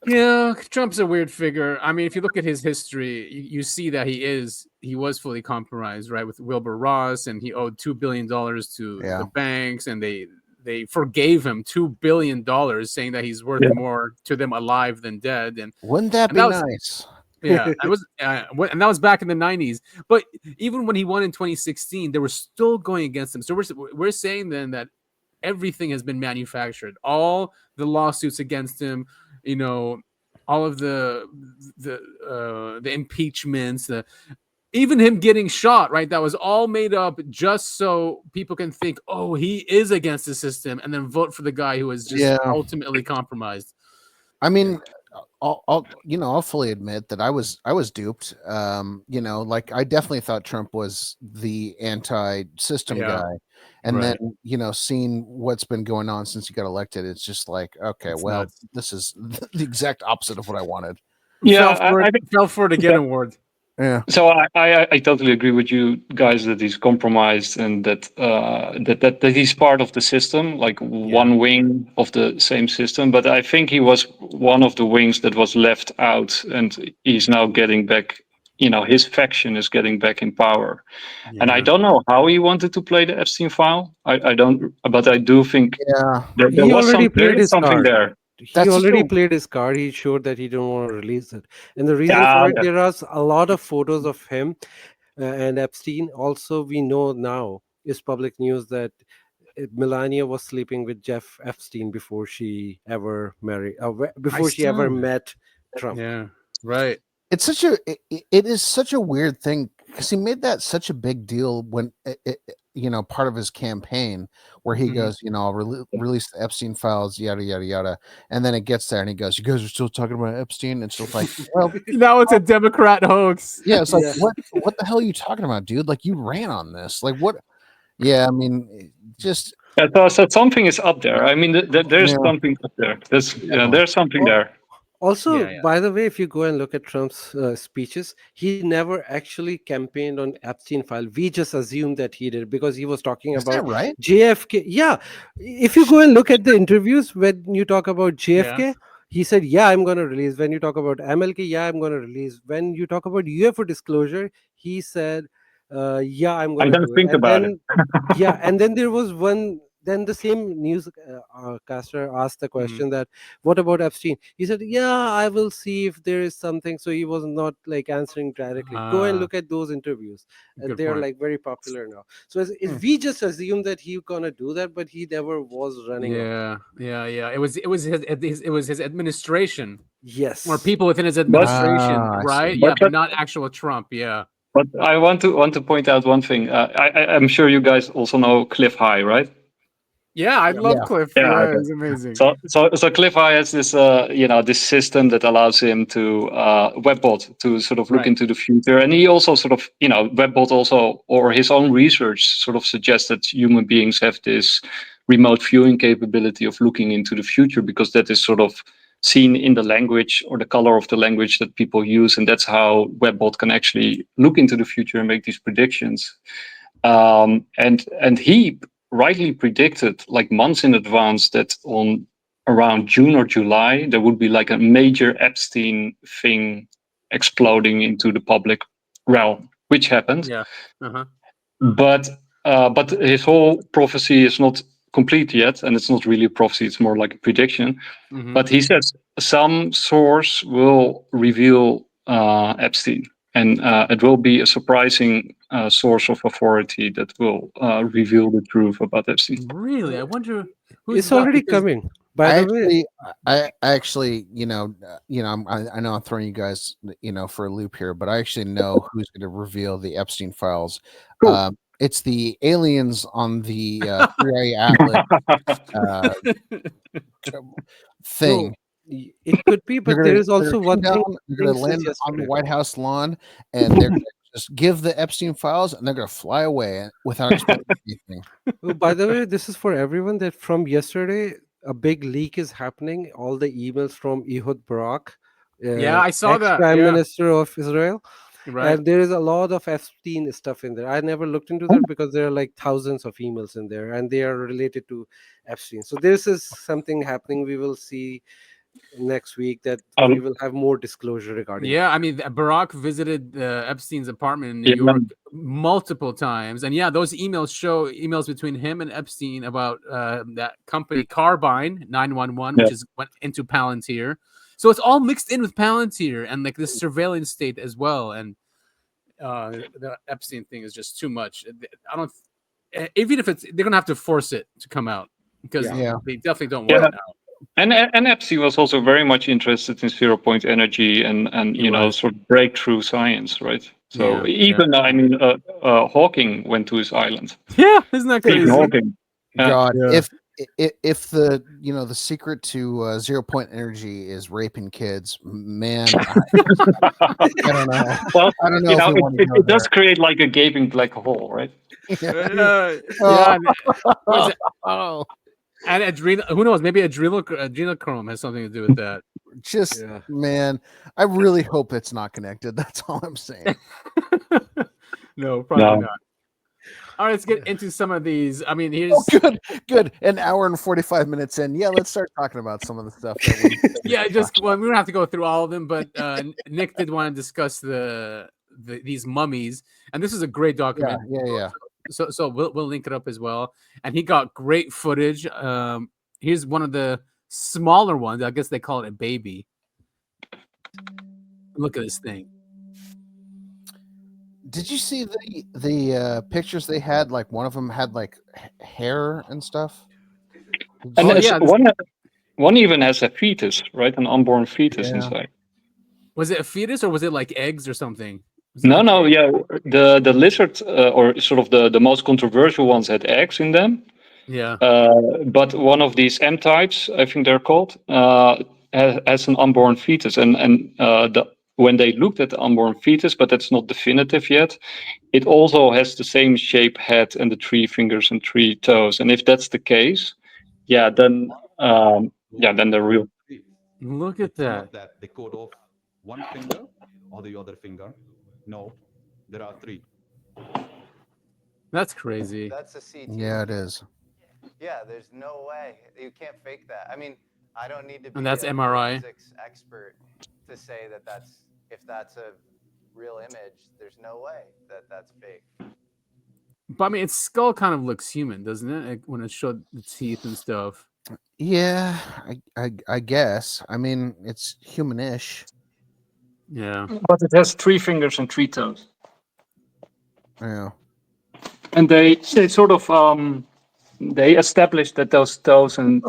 Yeah, Trump's a weird figure. I mean, if you look at his history, you see that he was fully compromised, right? With Wilbur Ross, and he owed $2 billion to the banks, and they forgave him $2 billion, saying that he's worth more to them alive than dead. And wouldn't that be nice? Yeah, and that was back in the 90s. But even when he won in 2016, they were still going against him. So we're saying then that everything has been manufactured. All the lawsuits against him, all of the impeachments, even him getting shot, right? That was all made up just so people can think, oh, he is against the system, and then vote for the guy who is just ultimately compromised. I mean, I'll fully admit that I was duped. Like I definitely thought Trump was the anti-system guy, and then seeing what's been going on since he got elected, it's just like, okay, this is the exact opposite of what I wanted. Yeah, fell for it again award. Yeah. So I totally agree with you guys that he's compromised and that he's part of the system, like one wing of the same system. But I think he was one of the wings that was left out, and he's now getting back. His faction is getting back in power, and I don't know how he wanted to play the Epstein file. I don't, but I do think there was something there. He already played his card. He showed that he didn't want to release it. And the reason for it, there are a lot of photos of him and Epstein. Also, we know now, is public news, that Melania was sleeping with Jeff Epstein before she ever married, she ever met Trump. Yeah, right. It's it is such a weird thing because he made that such a big deal when part of his campaign where he goes, I'll release the Epstein files, yada yada yada, and then it gets there and he goes, you guys are still talking about Epstein. It's just like, well, now it's a Democrat hoax. Yeah, it's like what the hell are you talking about, dude? Like you ran on this, like what? Yeah, I mean, just so something is up there. I mean, there's something up there. There's something there. Also, by the way, if you go and look at Trump's speeches, he never actually campaigned on Epstein file. We just assumed that he did because he was talking about JFK. Yeah. If you go and look at the interviews, when you talk about JFK, he said, I'm going to release. When you talk about MLK, I'm going to release. When you talk about UFO disclosure, he said, I'm going to think about it. And then there was one. Then the same newscaster asked the question that, what about Epstein? He said, I will see if there is something. So he was not like answering directly. Go and look at those interviews. They're like very popular now. So we just assume that he's going to do that, but he never was running. Yeah. It was his administration. Yes. Or people within his administration, right? But not actual Trump. Yeah. But I want to point out one thing. I'm sure you guys also know Cliff High, right? Yeah, I love Cliff. Yeah, it's amazing. So Cliff High has this, this system that allows him to Webbot to sort of look into the future, and he also sort of, Webbot also, or his own research sort of suggests that human beings have this remote viewing capability of looking into the future because that is sort of seen in the language or the color of the language that people use, and that's how Webbot can actually look into the future and make these predictions. And he rightly predicted like months in advance that on around June or July there would be like a major Epstein thing exploding into the public realm, which happened. But his whole prophecy is not complete yet, and it's not really a prophecy, it's more like a prediction. But he says some source will reveal Epstein, and it will be a surprising source of authority that will reveal the truth about Epstein. Really? I wonder it's already coming. By the way, I actually, I know I'm throwing you guys, for a loop here, but I actually know who's going to reveal the Epstein files. Cool. It's the aliens on the 3A Atlas thing. It could be, but there is also one thing. They're going to land on the White House lawn, and they're going to just give the Epstein files, and they're going to fly away without explaining anything. Oh, by the way, this is for everyone that from yesterday, a big leak is happening. All the emails from Ehud Barak, I saw that Prime Minister of Israel. Right. And there is a lot of Epstein stuff in there. I never looked into that because there are like thousands of emails in there, and they are related to Epstein. So this is something happening. We will see next week that we will have more disclosure regarding I mean, Barack visited Epstein's apartment in New York multiple times, and those emails show emails between him and Epstein about that company Carbine 911, which went into Palantir. So it's all mixed in with Palantir and like this surveillance state as well, and the Epstein thing is just too much. I don't, even if they're gonna have to force it to come out because they definitely don't want it out. And Epstein was also very much interested in 0-point energy and sort of breakthrough science, right? So I mean, Hawking went to his island. Yeah, isn't that crazy? Hawking. God, if the the secret to 0 point energy is raping kids, man, I don't know. Well, I don't know if we want to go it does create like a gaping black hole, right? Oh. And adrenal, who knows? Maybe adrenochrome has something to do with that. Just man, I really hope it's not connected. That's all I'm saying. No, probably not. All right, let's get into some of these. I mean, here's good. An hour and 45 minutes in. Yeah, let's start talking about some of the stuff. That we don't have to go through all of them, but Nick did want to discuss these mummies, and this is a great document. Yeah. So we'll link it up as well. And he got great footage. Here's one of the smaller ones. I guess they call it a baby. Look at this thing. Did you see the pictures they had? Like one of them had like hair and stuff. And one even has a fetus, right? An unborn fetus inside. Was it a fetus or was it like eggs or something? No, yeah. The lizard or sort of the most controversial ones had eggs in them. Yeah. But one of these M types, I think they're called, has an unborn fetus, and when they looked at the unborn fetus, but that's not definitive yet, it also has the same shape head and the 3 fingers and 3 toes. And if that's the case, then they're real. Look at that. They cut off one finger or the other finger. No, there are 3. That's crazy. That's a CT. Yeah, it is. Yeah, there's no way. You can't fake that. I mean, I don't need to be and that's MRI forensics expert to say that if that's a real image, there's no way that that's fake. But I mean, its skull kind of looks human, doesn't it? When it showed the teeth and stuff. Yeah, I guess. I mean, it's humanish. Yeah, but it has 3 fingers and 3 toes. Yeah, and they sort of they established that those toes and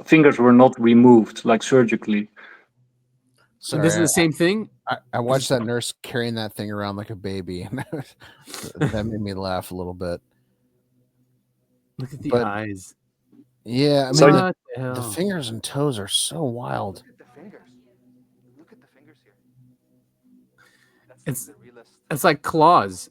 fingers were not removed like surgically. So this is the same thing. I watched that nurse carrying that thing around like a baby, and that made me laugh a little bit. Look at the eyes. Yeah, I mean, the fingers and toes are so wild. Look at the fingers. Look at the fingers here. It's like claws.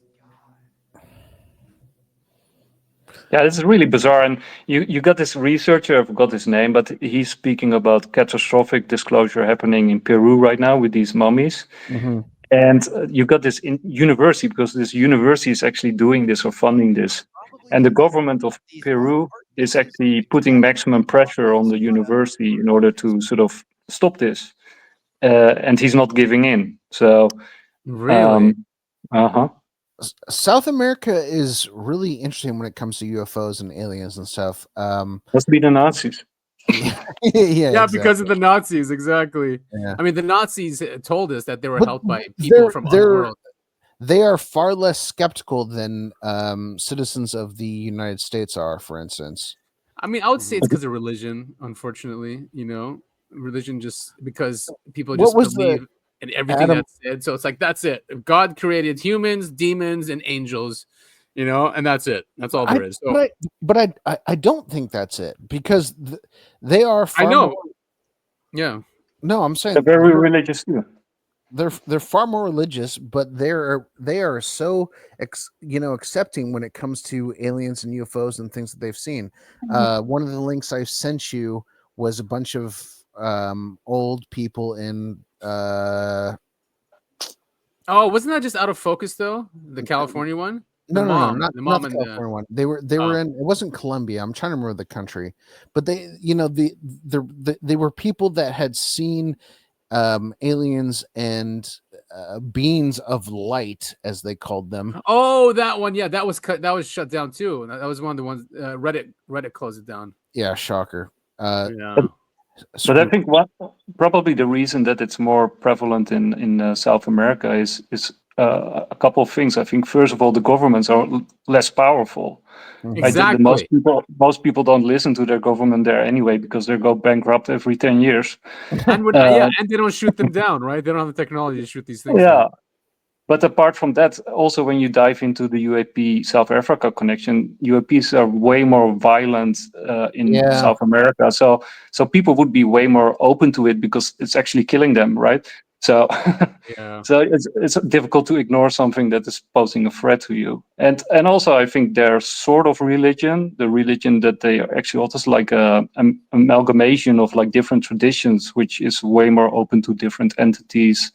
Yeah, this is really bizarre. And you got this researcher, I forgot his name, but he's speaking about catastrophic disclosure happening in Peru right now with these mummies. Mm-hmm. And you got this in university, because this university is actually doing this or funding this. And the government of Peru is actually putting maximum pressure on the university in order to sort of stop this. And he's not giving in. So, really? South America is really interesting when it comes to UFOs and aliens and stuff. Must be the Nazis. Yeah, exactly. Because of the Nazis, exactly. Yeah. I mean, the Nazis told us that they were helped by people from other world. They are far less skeptical than citizens of the United States are, for instance. I mean, I would say it's because of religion, unfortunately. Religion just because people just believe in everything that's said. So it's like, that's it. God created humans, demons, and angels, and that's it. That's all there is. So, but I don't think that's it, because they are far I know. More, yeah. No, I'm saying they're very religious too. They're far more religious, but they are so accepting when it comes to aliens and UFOs and things that they've seen. One of the links I sent you was a bunch of old people in wasn't that just Out of Focus though? The California one? No, not the California one. They were in. It wasn't Colombia. I'm trying to remember the country, but they were people that had seen aliens and beings of light, as they called them. Oh, that one. Yeah, that was shut down too. That was one of the ones. Reddit closed it down. Yeah, shocker. But I think probably the reason that it's more prevalent in South America is a couple of things. I think first of all, the governments are less powerful. Exactly. Most people don't listen to their government there anyway, because they go bankrupt every 10 years. And and they don't shoot them down, right? They don't have the technology to shoot these things down. But apart from that, also when you dive into the UAP South Africa connection, UAPs are way more violent in South America. So people would be way more open to it because it's actually killing them, right? So so it's difficult to ignore something that is posing a threat to you. And also I think their sort of religion, the religion that they are actually also like an amalgamation of like different traditions, which is way more open to different entities.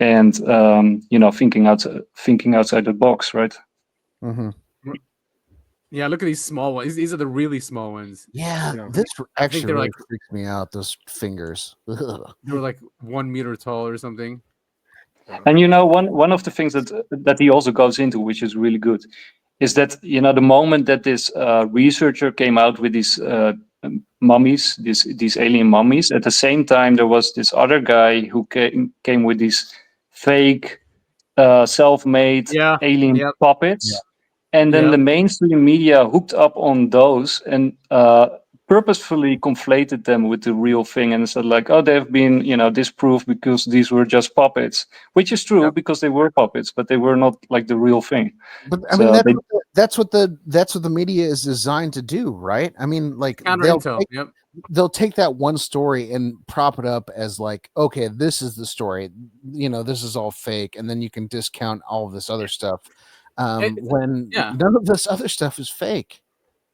And thinking outside the box, right? Mm-hmm. Yeah, look at these small ones. These are the really small ones. Yeah, this actually really freaks me out. Those fingers. Ugh. They were like 1 meter tall or something. And one of the things that he also goes into, which is really good, is that the moment that this researcher came out with these mummies, these alien mummies, at the same time there was this other guy who came with these fake self-made alien puppets, and then the mainstream media hooked up on those and purposefully conflated them with the real thing and said like, oh, they've been disproved because these were just puppets, which is true because they were puppets, but they were not like the real thing. But I mean, that's what the media is designed to do, right? I mean, like they'll take that one story and prop it up as like, okay, this is the story, this is all fake, and then you can discount all of this other stuff when none of this other stuff is fake.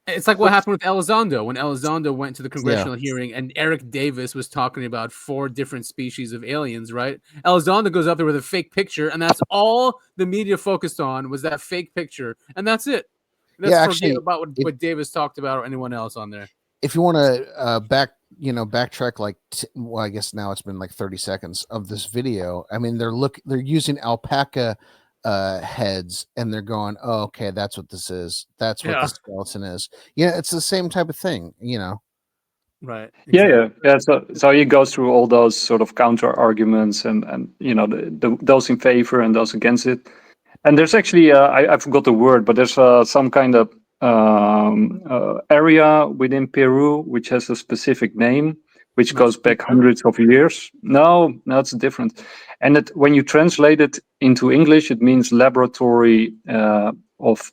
It's like what happened with Elizondo when Elizondo went to the congressional hearing and Eric Davis was talking about 4 different species of aliens, right? Elizondo goes up there with a fake picture, and that's all the media focused on was that fake picture, and that's it. Let's forget about what Davis talked about or anyone else on there. If you want to backtrack like I guess now it's been like 30 seconds of this video. I mean, they're using alpaca heads and they're going, oh, okay, that's what this is. That's what the skeleton is. Yeah, it's the same type of thing, Right. Exactly. Yeah. So he goes through all those sort of counter arguments and those in favor and those against it. And there's actually I forgot the word, but there's some kind of area within Peru which has a specific name, which goes back hundreds of years. No, it's different. And when you translate it into English, it means laboratory of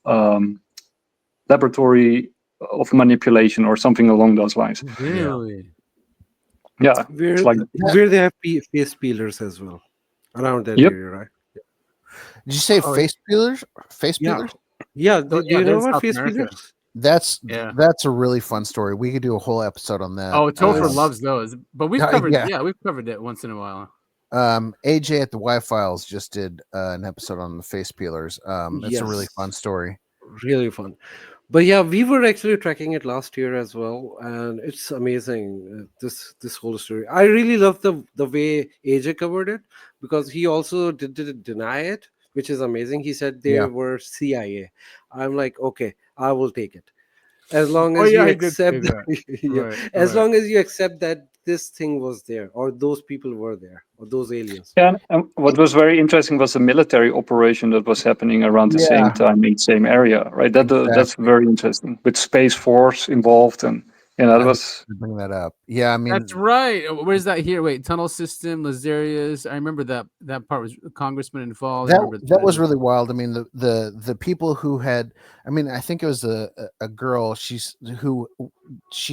manipulation or something along those lines. Really? Yeah. Where they have face peelers as well around that area, right? Did you say face peelers? Face peelers? Yeah. Do you know about face peelers? That's a really fun story. We could do a whole episode on that. Oh, Topher loves those, but we've covered we've covered it once in a while. AJ at the Y-Files just did an episode on the face peelers. It's a really fun story. Really fun. But yeah, we were actually tracking it last year as well, and it's amazing. This whole story. I really love the way AJ covered it because he also didn't deny it, which is amazing. He said they were CIA. I'm like, okay, I will take it as long as you accept. As long as you accept that this thing was there, or those people were there, or those aliens. Yeah, and what was very interesting was the military operation that was happening around the same time in the same area, right? That's very interesting, with Space Force involved, and that was bring that up. Yeah, I mean that's right. Where's that here? Wait, tunnel system, Lazarius. I remember that part was Congressman involved. That was really wild. I mean, the people who had, I mean, I think it was a girl. She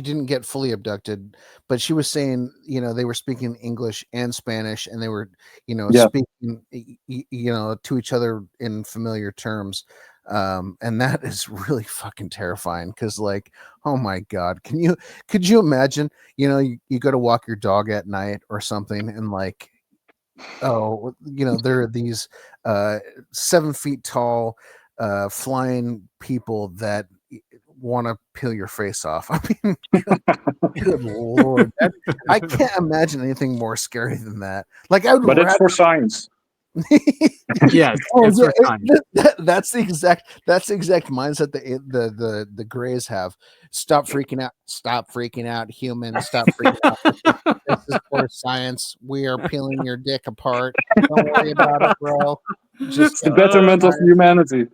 didn't get fully abducted, but she was saying, they were speaking English and Spanish, and they were, speaking, to each other in familiar terms. And that is really fucking terrifying because, like, oh my god, could you imagine, you go to walk your dog at night or something, and like, oh, there are these 7 feet tall flying people that want to peel your face off. I mean, good lord, I can't imagine anything more scary than that. Like, but it's for science. Yes, that's the exact mindset the Greys have. Stop freaking out, humans. Stop freaking out. This is for science. We are peeling your dick apart. Don't worry about it, bro. Just the betterment of humanity.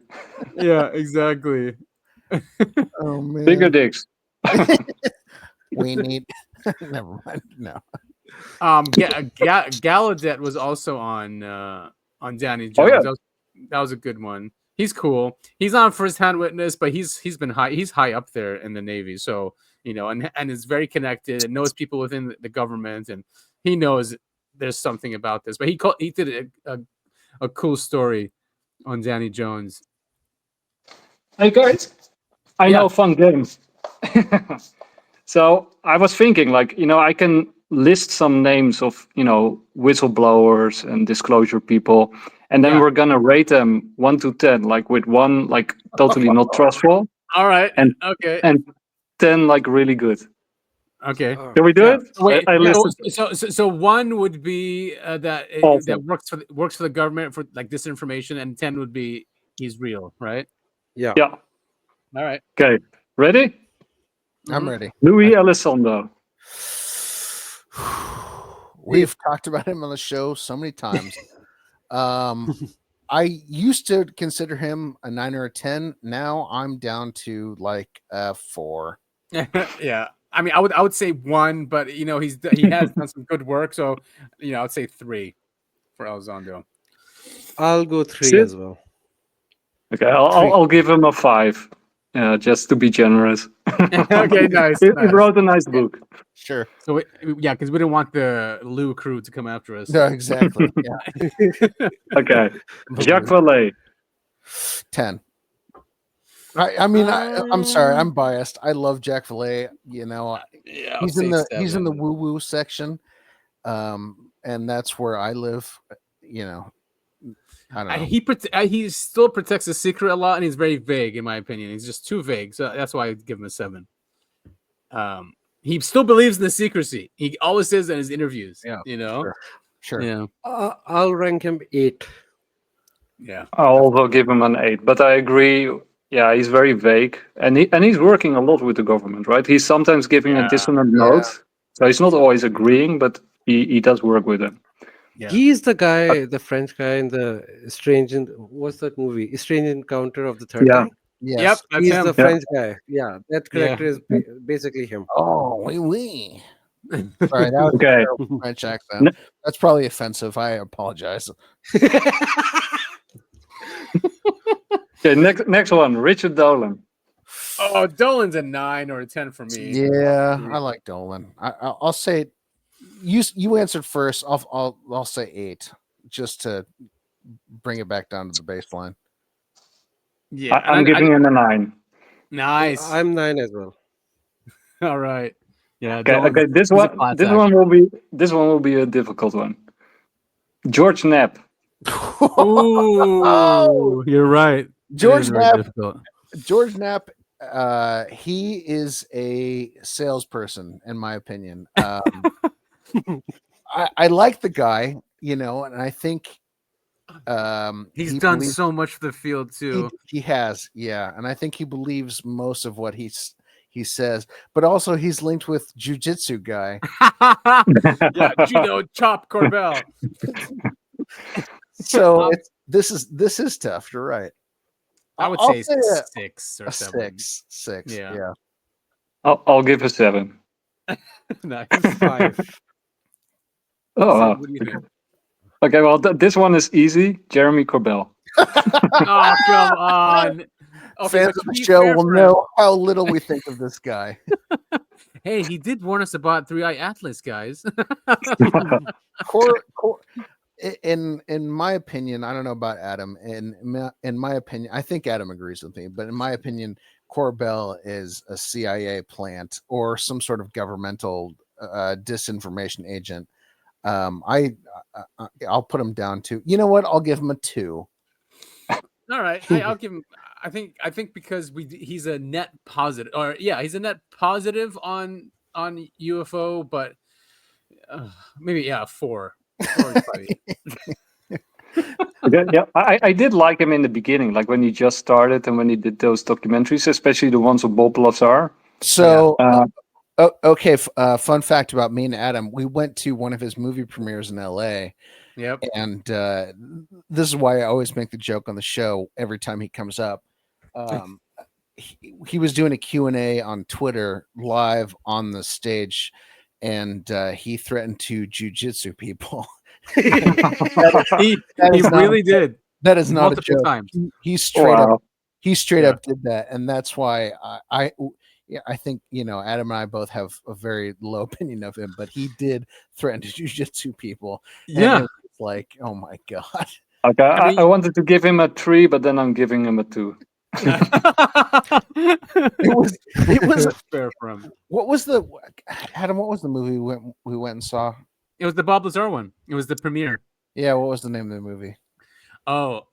Yeah, exactly. Oh man, bigger dicks. We need. Never mind. No. Gallaudet was also on on Danny Jones. Oh, yeah. That was a good one. He's cool. He's not a first-hand witness, but he's been high. He's high up there in the Navy, so and is very connected and knows people within the government, and he knows there's something about this. But he did a cool story on Danny Jones. Hey guys, I know fun games. So I was thinking, like, I can list some names of whistleblowers and disclosure people, and then we're gonna rate them 1 to 10, like with 1 like totally not trustful. All right. And okay. And 10 like really good. Okay. Can we do it? Wait. I listed. So 1 would be that works for the government for like disinformation, and 10 would be he's real, right? Yeah. Yeah. All right. Okay. Ready? I'm ready. Louis Elizondo. We've talked about him on the show so many times. I used to consider him a 9 or a 10. Now I'm down to like a 4. Yeah. I mean, I would say 1, but he has done some good work, so I would say 3 for Elizondo. I'll go 3 as well. Okay, I'll give him a 5, just to be generous. Okay, nice. He wrote a nice book. Sure. So because we didn't want the Lou crew to come after us. No, exactly. Yeah. Okay, Jacques Vallée. 10. I mean, I'm sorry, I'm biased. I love Jacques Vallée. He's in the woo woo section, and that's where I live. I don't know. He still protects the secret a lot, and he's very vague, in my opinion. He's just too vague, so that's why I give him a 7. He still believes in the secrecy. He always says in his interviews. Yeah, Sure. Yeah, I'll rank him 8. yeah. I'll also give him an 8, but I agree. Yeah, he's very vague, and he's working a lot with the government, right? He's sometimes giving a dissonant note, so he's not always agreeing, but he does work with them. Yeah. He's the guy, the French guy in the what's that movie? Strange Encounter of the Third Kind? Yes. Yep, that's He's him. the French guy. Yeah, that character is basically him. Oh, oui. Sorry, that was a Okay. terrible French accent. That's probably offensive. I apologize. Okay, next one, Richard Dolan. Oh, Dolan's a 9 or a 10 for me. Yeah, I like Dolan. I'll say you answered first. I'll say 8, just to bring it back down to the baseline. Yeah, I'm giving him a 9. Nice. I'm 9 as well. All right. Yeah. Okay. This one will be a difficult one. George Knapp. Ooh, you're right. George Knapp. He is a salesperson, in my opinion. I like the guy, and I think he's done so much for the field too. He has, and I think he believes most of what he says, but also he's linked with jiu-jitsu guy. Yeah, Judo Chop Corbell. So this is tough. You're right. I would say 6 or 7. 6. Yeah. I'll give a 7. Nice. 5. Oh, wow. What do you think? Okay, well, this one is easy. Jeremy Corbell. Oh, come on. Okay, fans of the show will know how little we think of this guy. Hey, he did warn us about 3-Eye Atlas, guys. In my opinion, I don't know about Adam. In my opinion, I think Adam agrees with me, but in my opinion, Corbell is a CIA plant or some sort of governmental disinformation agent. I'll put him down to. You know what? I'll give him a 2. All right, I'll give him. I think because he's a net positive, he's a net positive on UFO, but maybe 4. Yeah, I did like him in the beginning, like when he just started and when he did those documentaries, especially the ones with Bob Lazar. So, okay. Fun fact about me and Adam: we went to one of his movie premieres in LA. Yep. And this is why I always make the joke on the show every time he comes up. He was doing a Q&A on Twitter live on the stage, and he threatened to jiu-jitsu people. He really did. That is not a multiple joke. times. He straight up did that, and that's why I think Adam and I both have a very low opinion of him, but he did threaten to jujitsu people. Yeah, and it's like, oh my god. Okay, I wanted to give him a 3, but then I'm giving him a 2. It was fair for him. What was the Adam? What was the movie we went and saw? It was the Bob Lazar one. It was the premiere. Yeah, what was the name of the movie? Oh,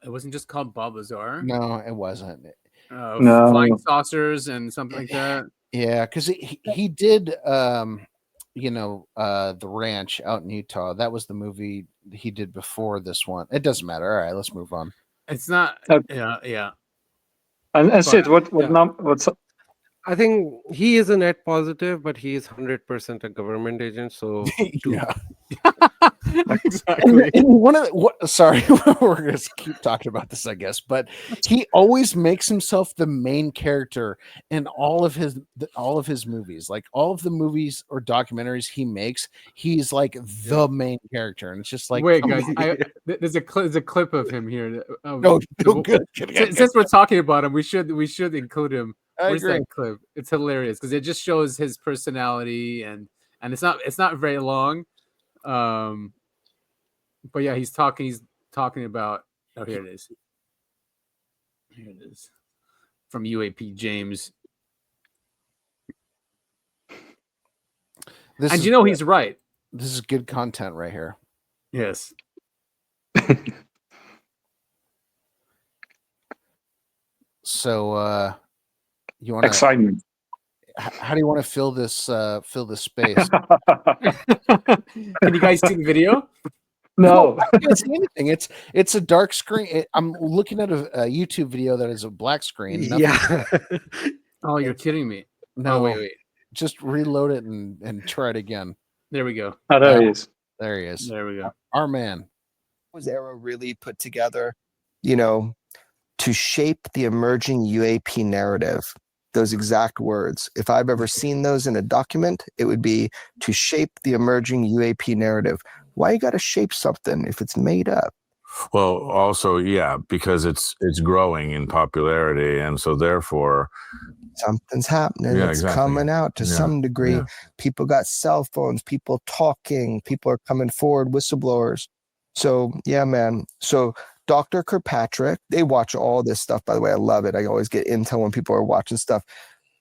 it wasn't just called Bob Lazar. No, it wasn't. No. Flying saucers and something like that. Yeah, because he did the ranch out in Utah. That was the movie he did before this one. It doesn't matter. All right, let's move on. It's not. Okay. Yeah. And Syd, what's I think he is a net positive, but he is 100% a government agent. So yeah, exactly. And one of sorry, we're gonna keep talking about this, I guess, but he always makes himself the main character in all of his movies. Like all of the movies or documentaries he makes, he's like the main character, and it's just like, wait, guys, there's a clip of him here. No, good. Since we're talking about him, we should include him. I Where's agree. that clip? It's hilarious because it just shows his personality and it's not very long. But yeah, he's talking about. Oh, here it is. Here it is from UAP James. He's right. This is good content right here. Yes. So you want excitement? How do you want to fill this space? Can you guys see the video? No, I can't see anything. It's a dark screen. I'm looking at a YouTube video that is a black screen. Yeah. Oh, you're kidding me. No, oh, wait. Just reload it and try it again. There we go. Oh, there he is. There he is. There we go. Our man. Was Arrow really put together, to shape the emerging UAP narrative? Those exact words. If I've ever seen those in a document, it would be to shape the emerging UAP narrative. Why you got to shape something if it's made up? Well, also, yeah, because it's growing in popularity, and so therefore something's happening. Yeah, it's exactly. coming out to some degree. Yeah. People got cell phones, people talking, people are coming forward, whistleblowers. So yeah, man. So Dr. Kirkpatrick, they watch all this stuff, by the way. I love it. I always get intel when people are watching stuff.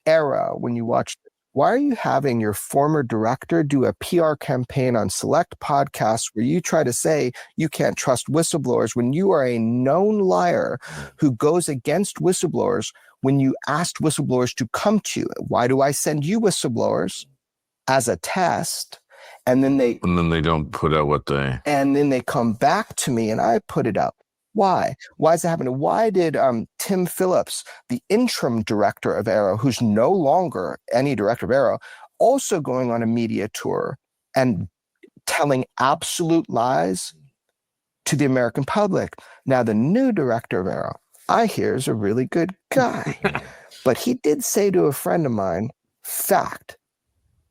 Era, when you watch, why are you having your former director do a PR campaign on select podcasts where you try to say you can't trust whistleblowers when you are a known liar who goes against whistleblowers when you asked whistleblowers to come to you? Why do I send you whistleblowers as a test? And then they don't put out what they... And then they come back to me and I put it out. Why? Why is that happening? Why did Tim Phillips, the interim director of Arrow, who's no longer any director of Arrow, also going on a media tour and telling absolute lies to the American public? Now, the new director of Arrow, I hear, is a really good guy. But he did say to a friend of mine, fact,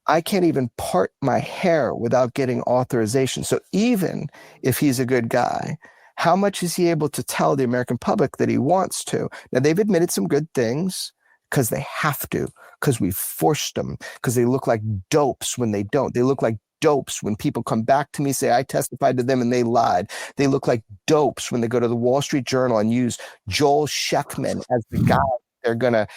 I can't even part my hair without getting authorization. So even if he's a good guy, how much is he able to tell the American public that he wants to? Now, they've admitted some good things because they have to, because we forced them, because they look like dopes when they don't. They look like dopes when people come back to me, say, I testified to them and they lied. They look like dopes when they go to the Wall Street Journal and use Joel Sheckman as the guy. They're going to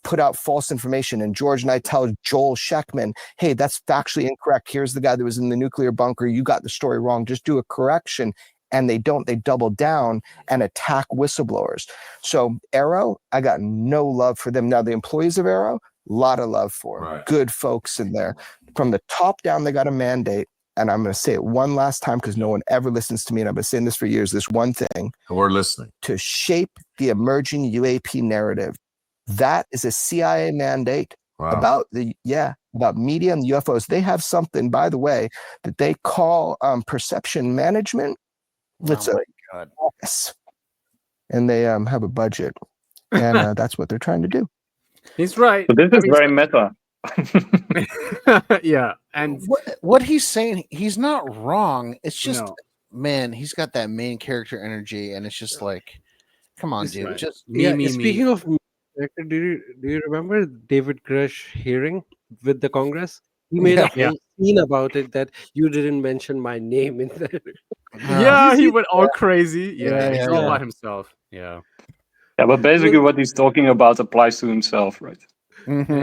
put out false information. And George and I tell Joel Sheckman, hey, that's factually incorrect. Here's the guy that was in the nuclear bunker. You got the story wrong. Just do a correction. And they don't. They double down and attack whistleblowers. So Arrow, I got no love for them. Now, the employees of Arrow, a lot of love for them. Right. Good folks in there. From the top down, they got a mandate. And I'm going to say it one last time because no one ever listens to me. And I've been saying this for years. This one thing. We're listening. To shape the emerging UAP narrative. That is a CIA mandate. Wow. About media and UFOs. They have something, by the way, that they call perception management. It's office. And they have a budget. And that's what they're trying to do. He's right. But this is very meta. Yeah, and what he's saying, he's not wrong. It's just, man, he's got that main character energy, and it's just like, come on, dude. Right. Just Speaking of character, do you remember David Grush hearing with the Congress? He made a whole scene about it that you didn't mention my name in there. Yeah, he went all crazy. Yeah, he's all by himself. Yeah. Yeah, but basically what he's talking about applies to himself, right? Mm-hmm.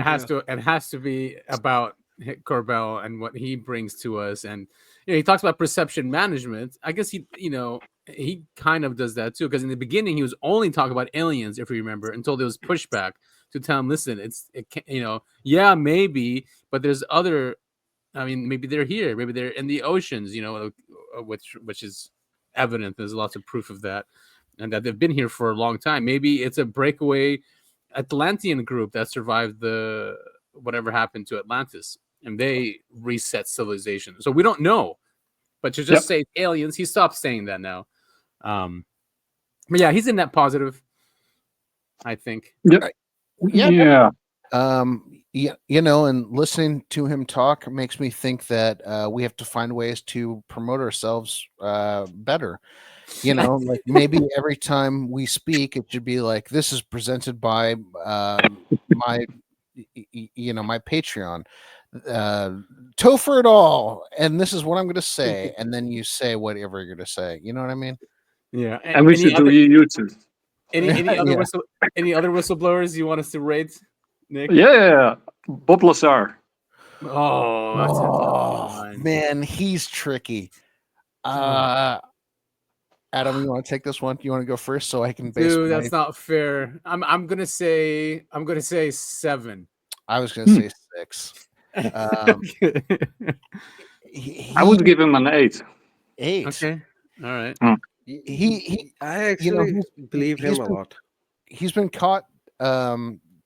It has to be about Corbell and what he brings to us. And he talks about perception management. I guess he kind of does that too, because in the beginning he was only talking about aliens, if you remember, until there was pushback to tell him, listen, yeah, maybe, but there's other. I mean, maybe they're here, maybe they're in the oceans, which is evident. There's lots of proof of that, and that they've been here for a long time. Maybe it's a breakaway Atlantean group that survived the whatever happened to Atlantis, and they reset civilization. So we don't know, but to just say aliens, he stopped saying that now. But yeah, he's in that positive, I think. Yeah. And listening to him talk makes me think that we have to find ways to promote ourselves better. Like maybe every time we speak, it should be like, this is presented by my Patreon, Topher it all, and this is what I'm going to say, and then you say whatever you're going to say. You know what I mean? Yeah. And we should do YouTube. Any other whistleblowers you want us to rate, Nick? Yeah. Bob Lazar. Oh, that's a tough one. Man, he's tricky. Adam, you want to take this one? You want to go first so I can base? Dude, that's not fair. I'm gonna say 7. I was gonna say 6. I would give him an 8. 8. Okay. All right. I actually believe him a lot. He's been caught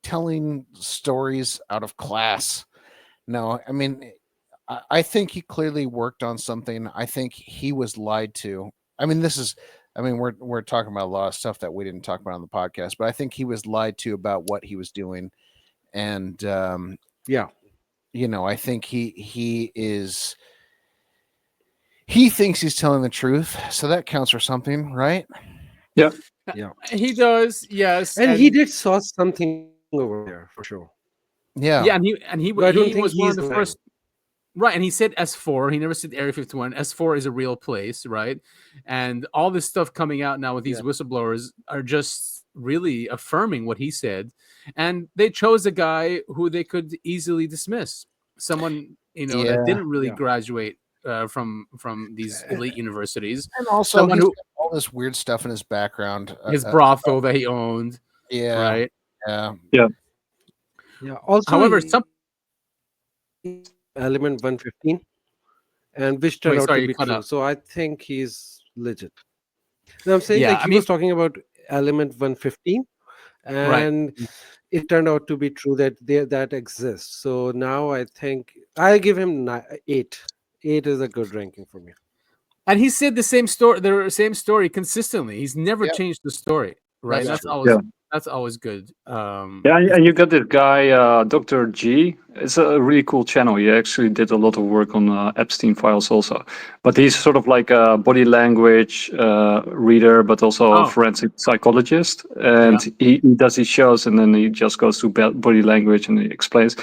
telling stories out of class. No, I mean, I think he clearly worked on something. I think he was lied to. I mean, we're talking about a lot of stuff that we didn't talk about on the podcast, but I think he was lied to about what he was doing. And I think he thinks he's telling the truth, so that counts for something, right? Yeah. He does, yes. And he did saw something over there for sure. Yeah. And he was one of the first. Right, and he said S4. He never said Area 51. S4 is a real place, right? And all this stuff coming out now with these whistleblowers are just really affirming what he said. And they chose a guy who they could easily dismiss. Someone, that didn't really graduate from these elite universities. And also, someone who all this weird stuff in his background. His brothel that he owned. Yeah. Right? Yeah. Also, however, some Element 115, and which turned out to be true. So I think he's legit. Now I'm saying he was talking about Element 115, and it turned out to be true that that exists. So now I think I'll give him 8. 8 is a good ranking for me. And he said the same story consistently. He's never changed the story. Right. That's always good. And you got this guy, Dr. G. It's a really cool channel. He actually did a lot of work on Epstein files also. But he's sort of like a body language reader, but also a forensic psychologist. And he does these shows, and then he just goes through body language and he explains.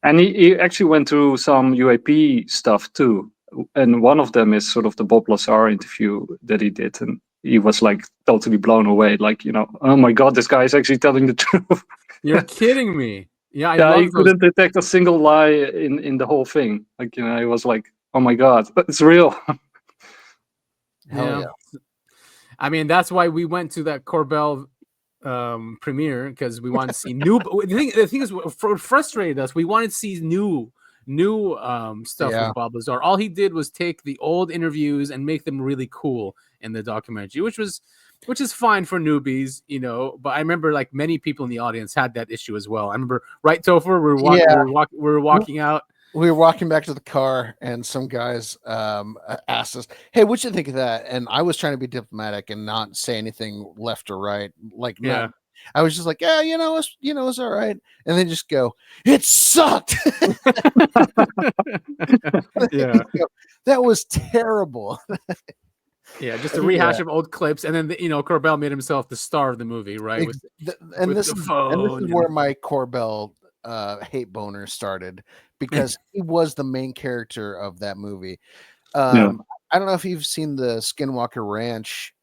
And he actually went through some UAP stuff too. And one of them is sort of the Bob Lazar interview that he did. And he was like totally blown away. Like, oh my God, this guy is actually telling the truth. You're kidding me. Yeah, he couldn't detect a single lie in the whole thing. Like, he was like, oh my God, it's real. Hell yeah. I mean, that's why we went to that Corbell premiere, because we wanted to see new. The thing is, what frustrated us, we wanted to see new stuff with Bob Lazar. All he did was take the old interviews and make them really cool in the documentary, which is fine for newbies, but I remember like many people in the audience had that issue as well. I remember, right, Topher, we were walking out. We were walking back to the car, and some guys asked us, hey, what'd you think of that? And I was trying to be diplomatic and not say anything left or right. Like, I was just like, yeah, it's all right, and then just go, it sucked. Yeah, that was terrible. Yeah, just a rehash of old clips, and then Corbell made himself the star of the movie, right? This is where my Corbell hate boner started, because he was the main character of that movie. I don't know if you've seen the Skinwalker Ranch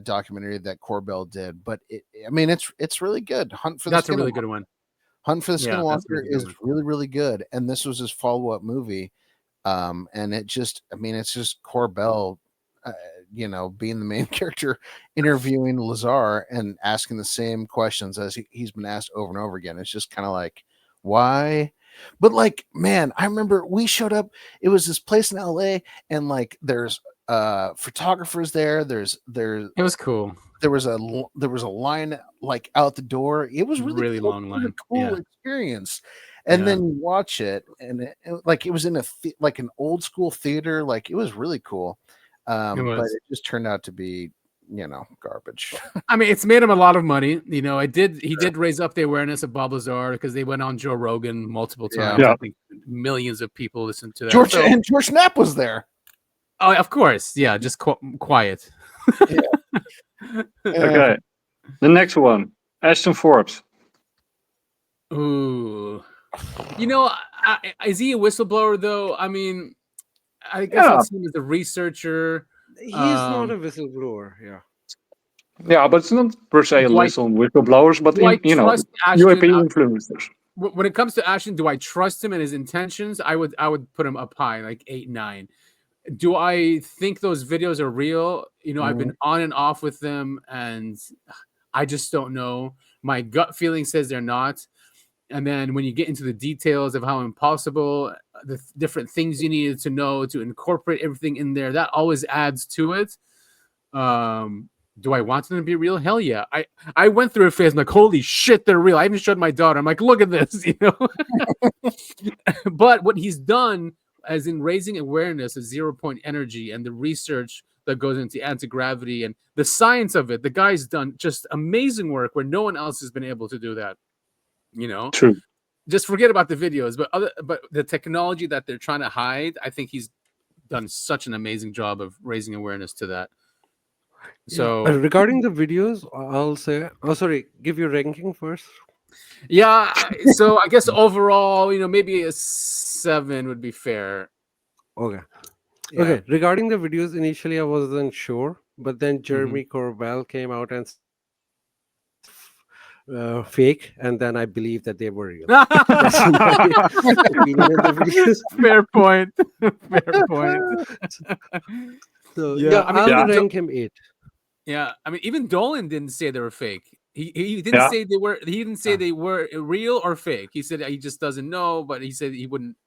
documentary that Corbell did, but it's really good. That's a really good one. Hunt for the Skinwalker is really, really good, and this was his follow-up movie. And it's just Corbell, being the main character, interviewing Lazar and asking the same questions as he's been asked over and over again. It's just kind of like, why? But like, man, I remember we showed up. It was this place in LA, and like, there's photographers there. It was cool. There was a line like out the door. It was really cool. Long line. Cool experience. And then you watch it, and it was in like an old school theater. Like, it was really cool. But it just turned out to be, garbage. I mean, it's made him a lot of money. He did raise up the awareness of Bob Lazar, because they went on Joe Rogan multiple times. Yeah. I think millions of people listened to that. George Knapp was there. Oh, of course. Yeah, just quiet. Okay. The next one, Ashton Forbes. Ooh. Is he a whistleblower, though? I mean, I guess I'd see him as a researcher. He's not a whistleblower. Yeah, but it's not per se a list on whistleblowers, but UAP influencers. When it comes to Ashton, do I trust him and his intentions? I would put him up high, like 8, 9. Do I think those videos are real? I've been on and off with them, and I just don't know. My gut feeling says they're not. And then when you get into the details of how impossible, the different things you needed to know to incorporate everything in there, that always adds to it. Do I want them to be real? Hell yeah. I went through a phase. I'm like, holy shit, they're real. I even showed my daughter. I'm like, look at this, But what he's done, as in raising awareness of 0-point energy and the research that goes into anti-gravity and the science of it, the guy's done just amazing work where no one else has been able to do that. True. Just forget about the videos, but the technology that they're trying to hide, I think he's done such an amazing job of raising awareness to that. So regarding the videos, I'll say, give your ranking first. Yeah, so I guess overall, maybe a 7 would be fair. Okay. Okay. Regarding the videos, initially I wasn't sure, but then Jeremy Corbell came out and fake, and then I believe that they were real. Fair point. Fair point. So I'll rank him 8. Yeah, I mean, even Dolan didn't say they were fake. He didn't say they were. He didn't say they were real or fake. He said he just doesn't know, but he said he wouldn't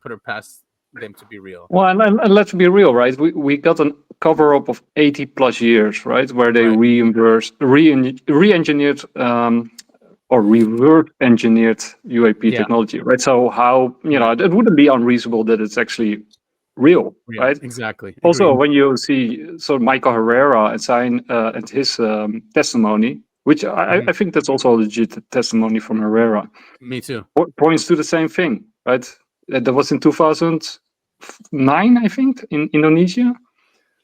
put it past them to be real. Well, and let's be real, right? We got a cover up of 80 plus years, right, where they re-engineered or reverse engineered UAP technology, right? So how it wouldn't be unreasonable that it's actually real, right? Exactly. Also, when you see Michael Herrera and his testimony, which I think that's also a legit testimony from Herrera. Me too. Points to the same thing, right? That was in 2009, I think, in Indonesia.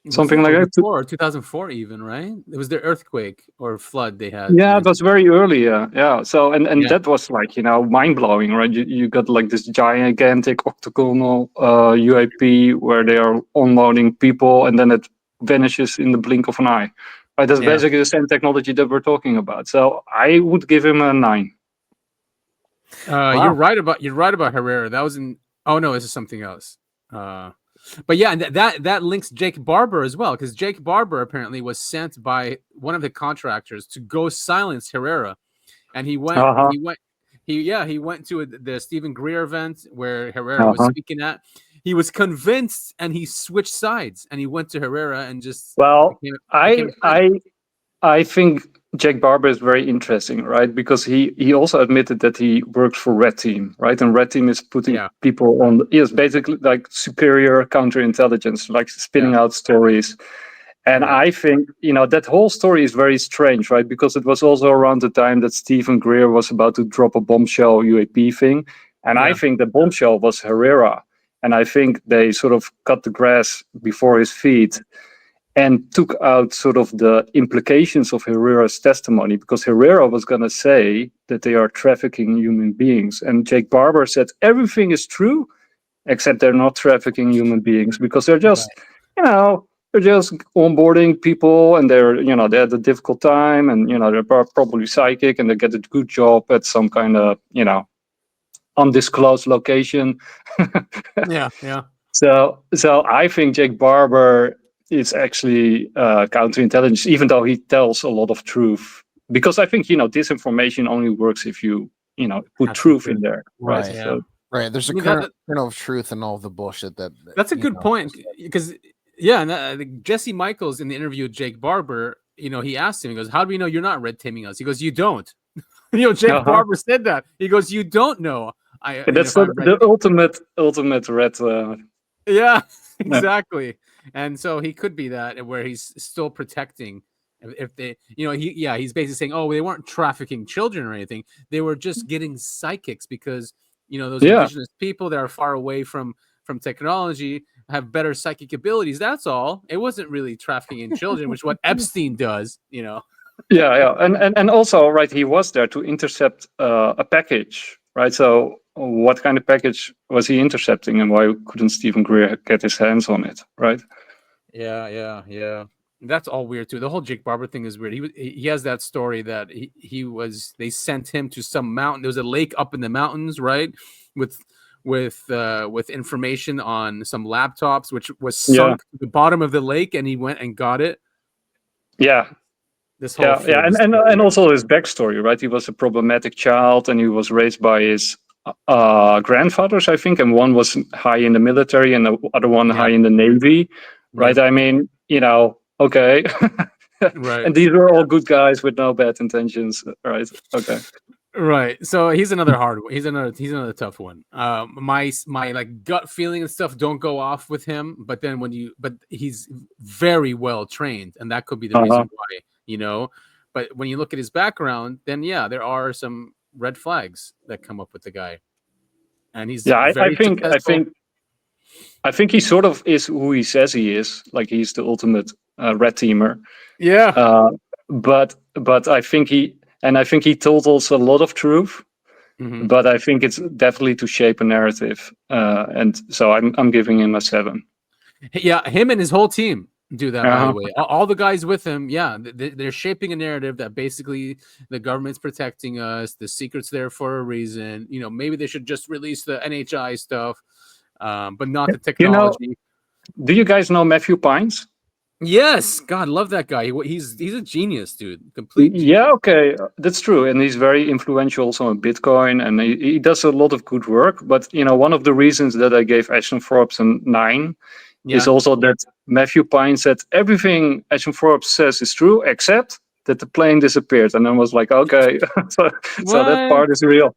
Something like that. Or 2004 even, right? It was the earthquake or flood they had. Yeah, it was very early, yeah. So, and that was like, mind-blowing, right? You got like this gigantic octagonal UAP where they are unloading people, and then it vanishes in the blink of an eye. Right, that's basically the same technology that we're talking about. So I would give him a 9. Wow. You're right about Herrera. That was in. Oh no, this is something else. But yeah, and that links Jake Barber as well, because Jake Barber apparently was sent by one of the contractors to go silence Herrera, and he went. He went to the Stephen Greer event where Herrera was speaking at. He was convinced, and he switched sides, and he went to Herrera and just. Well, I think Jake Barber is very interesting, right? Because he also admitted that he worked for Red Team, right? And Red Team is putting people on, basically like superior counterintelligence, like spinning out stories. And I think, that whole story is very strange, right? Because it was also around the time that Stephen Greer was about to drop a bombshell UAP thing. And I think the bombshell was Herrera. And I think they sort of cut the grass before his feet and took out sort of the implications of Herrera's testimony, because Herrera was going to say that they are trafficking human beings. And Jake Barber said everything is true, except they're not trafficking human beings, because they're just, they're just onboarding people, and they're, they had a difficult time, and, they're probably psychic, and they get a good job at some kind of, undisclosed location. Yeah. So I think Jake Barber is actually counterintelligence, even though he tells a lot of truth. Because I think, disinformation only works if you, put truth in there. Right. Yeah. So, right. There's a kernel of truth in all the bullshit that's a good point, because Jesse Michaels in the interview with Jake Barber, he asked him, he goes, how do we know you're not red teaming us? He goes, you don't. Jake Barber said that. He goes, you don't know. That's the ultimate red. Yeah, exactly. And so he could be that, where he's still protecting. If they, he's basically saying, oh, they weren't trafficking children or anything. They were just getting psychics because, those indigenous people that are far away from technology have better psychic abilities. That's all. It wasn't really trafficking in children, which is what Epstein does, Yeah. And also, right, he was there to intercept a package, right? So what kind of package was he intercepting, and why couldn't Stephen Greer get his hands on it, right? Yeah. That's all weird too. The whole Jake Barber thing is weird. He has that story that they sent him to some mountain. There was a lake up in the mountains, right? With information on some laptops, which was sunk to the bottom of the lake, and he went and got it. Yeah. This whole and also his backstory, right? He was a problematic child, and he was raised by his grandfathers, I think, and one was high in the military, and the other one high in the Navy, right? Yeah. I mean, okay. Right. And these were all good guys with no bad intentions, right? Okay. Right. So he's another hard one. He's another tough one. My like gut feeling and stuff don't go off with him, but then but he's very well trained, and that could be the reason why, but when you look at his background, then there are some red flags that come up with the guy. And he's I think he sort of is who he says he is. Like, he's the ultimate red teamer. Yeah. But I think he told us a lot of truth. Mm-hmm. But I think it's definitely to shape a narrative. And so I'm giving him a 7. Yeah, him and his whole team do that, by the way. All the guys with him, they're shaping a narrative that basically the government's protecting us, the secret's there for a reason. Maybe they should just release the NHI stuff, but not the technology. Do you guys know Matthew Pines? Yes, God, love that guy. He's a genius, dude. Complete genius. Yeah, okay, that's true, and he's very influential also on Bitcoin, and he does a lot of good work. But one of the reasons that I gave Ashton Forbes a 9 is also that Matthew Pine said everything Ashton Forbes says is true, except that the plane disappeared, and I was like, okay, so that part is real.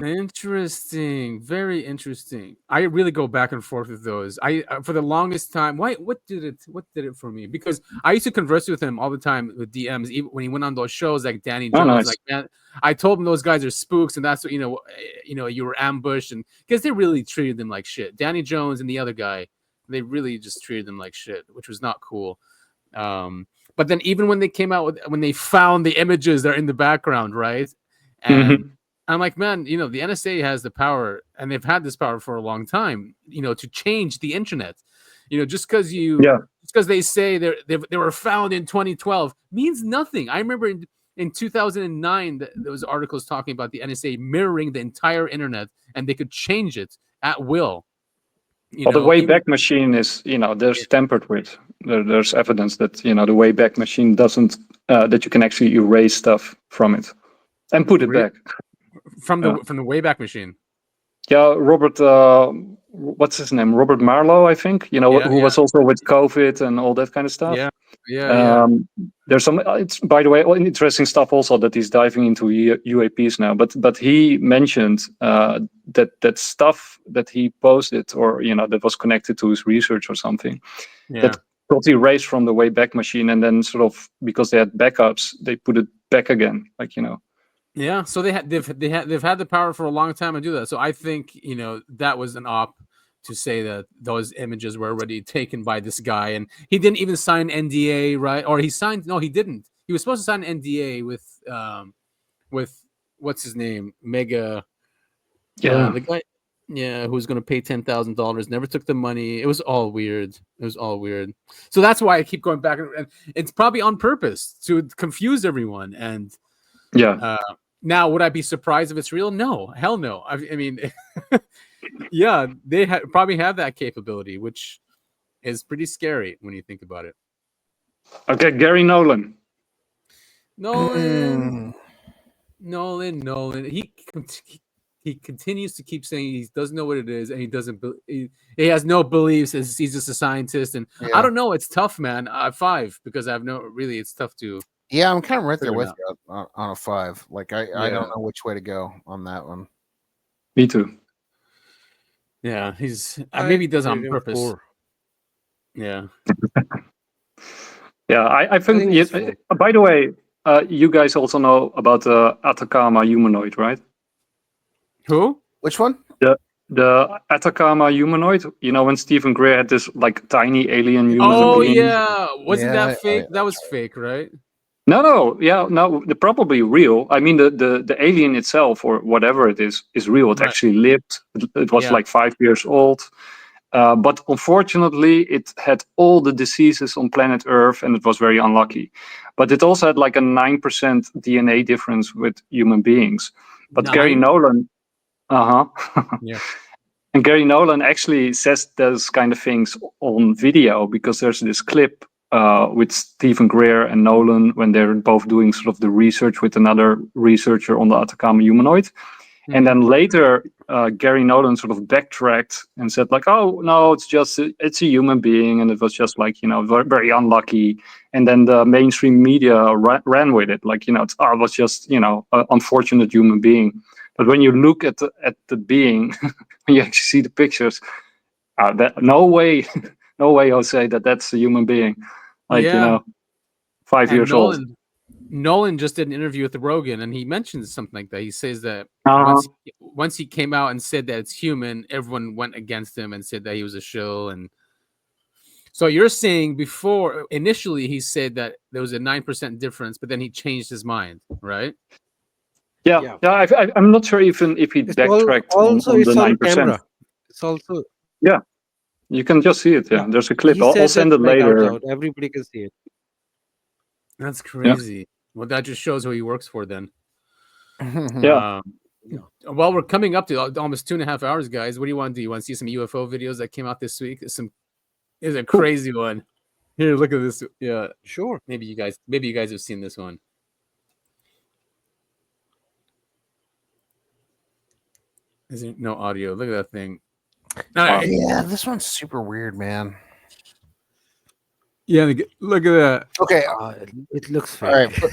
Interesting, very interesting. I really go back and forth with those. I for the longest time, what did it for me? Because I used to converse with him all the time with DMs, even when he went on those shows like Danny Jones. Nice. Like, man, I told him those guys are spooks, and that's what you were ambushed, and because they really treated them like shit. Danny Jones and the other guy, they really just treated them like shit, which was not cool. But then even when they came out when they found the images that are in the background, right? And I'm like, man, the NSA has the power, and they've had this power for a long time, to change the internet. Just because they say they were found in 2012 means nothing. I remember in 2009 there was articles talking about the NSA mirroring the entire internet, and they could change it at will. The Wayback Machine is, there's tampered with. There's evidence that, the Wayback Machine doesn't, that you can actually erase stuff from it and put it back. From the Wayback Machine. Yeah, Robert, what's his name? Robert Marlowe, I think, who was also with COVID and all that kind of stuff. Yeah. There's some, it's, by the way, interesting stuff also that he's diving into UAPs now. But he mentioned that stuff that he posted, or that was connected to his research or something, that got erased from the Wayback Machine, and then sort of because they had backups, they put it back again, like, you know. Yeah, so they've had the power for a long time to do that. So I think, you know, that was an op to say that those images were already taken by this guy, and he didn't even sign NDA, right? Or he signed? No, he didn't. He was supposed to sign an NDA with what's his name, Mega, the guy, yeah, who's going to pay $10,000. Never took the money. It was all weird. So that's why I keep going back, and it's probably on purpose to confuse everyone. And now, would I be surprised if it's real? No, hell no. I mean, yeah, they probably have that capability, which is pretty scary when you think about it. Okay, Gary Nolan. Nolan. He continues to keep saying he doesn't know what it is, and he doesn't. He has no beliefs. He's just a scientist, and I don't know. It's tough, man. 5 because I have no. Really, it's tough to. Yeah, I'm kind of right there with you on a 5. Like I don't know which way to go on that one. Me too. Yeah, maybe he does on purpose. 4. Yeah. Yeah, I think by the way, you guys also know about the Atacama humanoid, right? Who? Which one? The Atacama humanoid. You know, when Stephen Greer had this like tiny alien human. Oh yeah, wasn't that fake? That was fake, right? No, they're probably real. I mean, the alien itself or whatever it is real. It actually lived. It was like 5 years old. But unfortunately, it had all the diseases on planet Earth, and it was very unlucky. But it also had like a 9% DNA difference with human beings. But Gary Nolan, yeah. And Gary Nolan actually says those kind of things on video, because there's this clip with Stephen Greer and Nolan when they're both doing sort of the research with another researcher on the Atacama humanoid. Mm-hmm. And then later, Gary Nolan sort of backtracked and said like, oh, no, it's a human being. And it was just like, you know, very, very unlucky. And then the mainstream media ran with it. Like, you know, it was just, you know, an unfortunate human being. But when you look at the being, when you actually see the pictures, no way I'll say that's a human being. Like, you know, 5 years old. Nolan just did an interview with Rogan, and he mentions something like that. He says that once he came out and said that it's human, everyone went against him and said that he was a shill. And so you're saying initially he said that there was a 9% difference, but then he changed his mind, right? Yeah. I'm not sure even if he backtracked on the 9%. It's also you can just see it. Yeah, there's a clip. I'll send it later. Everybody can see it. That's crazy. Yeah. Well, that just shows who he works for then. Yeah. Well, we're coming up to almost 2.5 hours, guys. What do you want to do? You want to see some UFO videos that came out this week? It's a crazy one. Here, look at this. Yeah, sure. Maybe you guys have seen this one. Is there no audio? Look at that thing. Yeah, this one's super weird, man. Yeah, look at that. Okay, it looks fake. All right.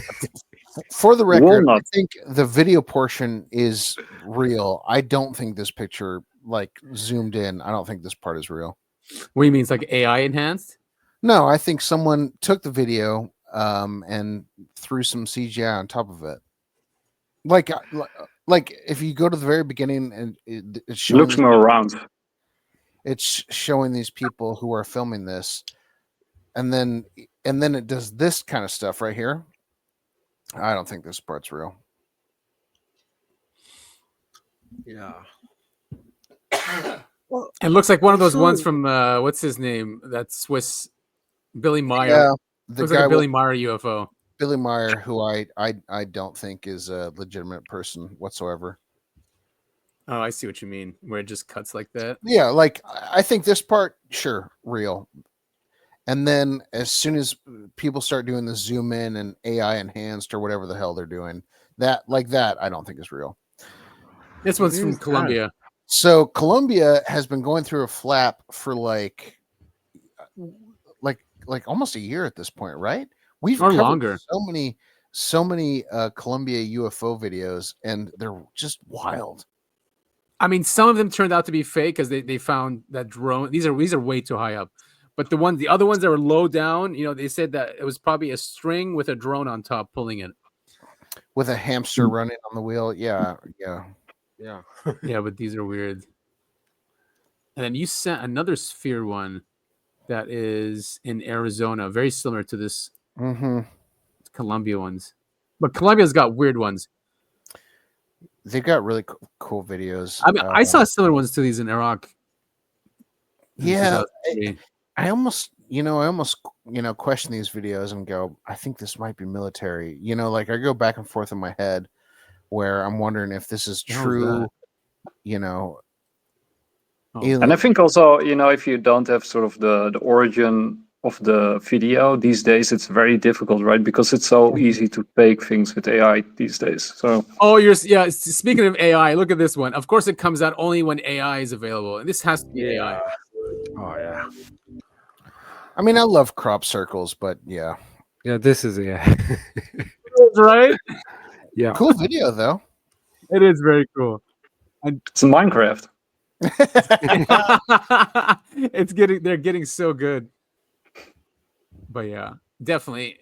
For the record, I think the video portion is real. I don't think this picture, like zoomed in, I don't think this part is real. What do you mean? It's like AI enhanced? No, I think someone took the video and threw some CGI on top of it. Like if you go to the very beginning and it looks more round. It's showing these people who are filming this, and then it does this kind of stuff right here. I don't think this part's real. Yeah. Well, it looks like one of those ones from what's his name? That Swiss Billy Meyer. Yeah, the looks guy like a Billy Meyer UFO. Billy Meyer, who I don't think is a legitimate person whatsoever. Oh, I see what you mean. Where it just cuts like that. Yeah, like I think this part, sure, real. And then as soon as people start doing the zoom in and AI enhanced or whatever the hell they're doing, that I don't think is real. This one's from Colombia. So Colombia has been going through a flap for like almost a year at this point, right? We've or longer. So many Colombia UFO videos, and they're just wild. I mean, some of them turned out to be fake because they found that drone. These are way too high up. But the other ones that were low down, they said that it was probably a string with a drone on top pulling it. With a hamster running on the wheel. Yeah. Yeah, but these are weird. And then you sent another sphere one that is in Arizona, very similar to this Colombia ones. But Colombia's got weird ones. They've got really cool videos. I mean, I saw similar ones to these in Iraq. Yeah, I almost question these videos and go, I think this might be military. Like I go back and forth in my head where I'm wondering if this is true. And I think also, if you don't have sort of the origin of the video these days, it's very difficult, right? Because it's so easy to fake things with AI these days. So speaking of AI, look at this one. Of course it comes out only when AI is available, and this has to be AI. Oh yeah. I mean, I love crop circles, but yeah, this is right. Yeah, cool video though. It is very cool. And it's in Minecraft. They're getting so good. But yeah, definitely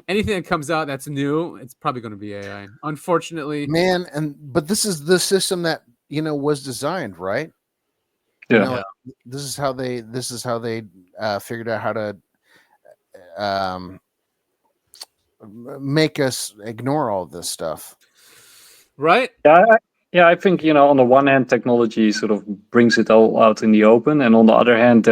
anything that comes out that's new, it's probably going to be AI. Unfortunately, man. But this is the system that was designed, right? Yeah. This is how they figured out how to make us ignore all this stuff, right? Yeah, I think on the one hand, technology sort of brings it all out in the open, and on the other hand,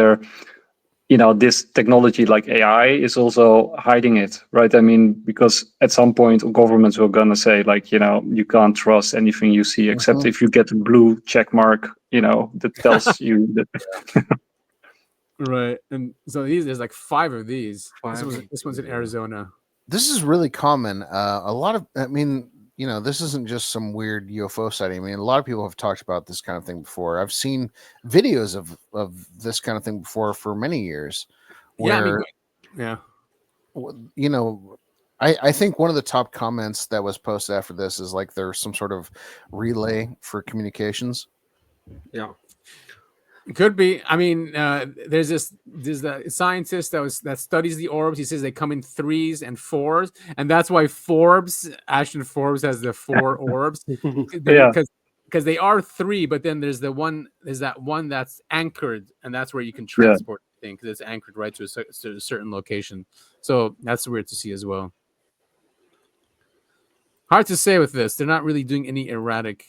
this technology like AI is also hiding it, right? I mean, because at some point governments are gonna say like, you can't trust anything you see except if you get a blue check mark, that tells you that. Right, and so there's like 5 of these. This one's in Arizona. This is really common. A lot of, I mean, this isn't just some weird UFO sighting. I mean, a lot of people have talked about this kind of thing before. I've seen videos of this kind of thing before for many years. Where, I think one of the top comments that was posted after this is like there's some sort of relay for communications. Yeah. It could be. I mean, there's the scientist that studies the orbs. He says they come in 3s and 4s, and that's why Ashton Forbes has the 4 orbs. Because they are 3, but then there's that one that's anchored, and that's where you can transport the thing because it's anchored right to a certain location. So that's weird to see as well. Hard to say with this. They're not really doing any erratic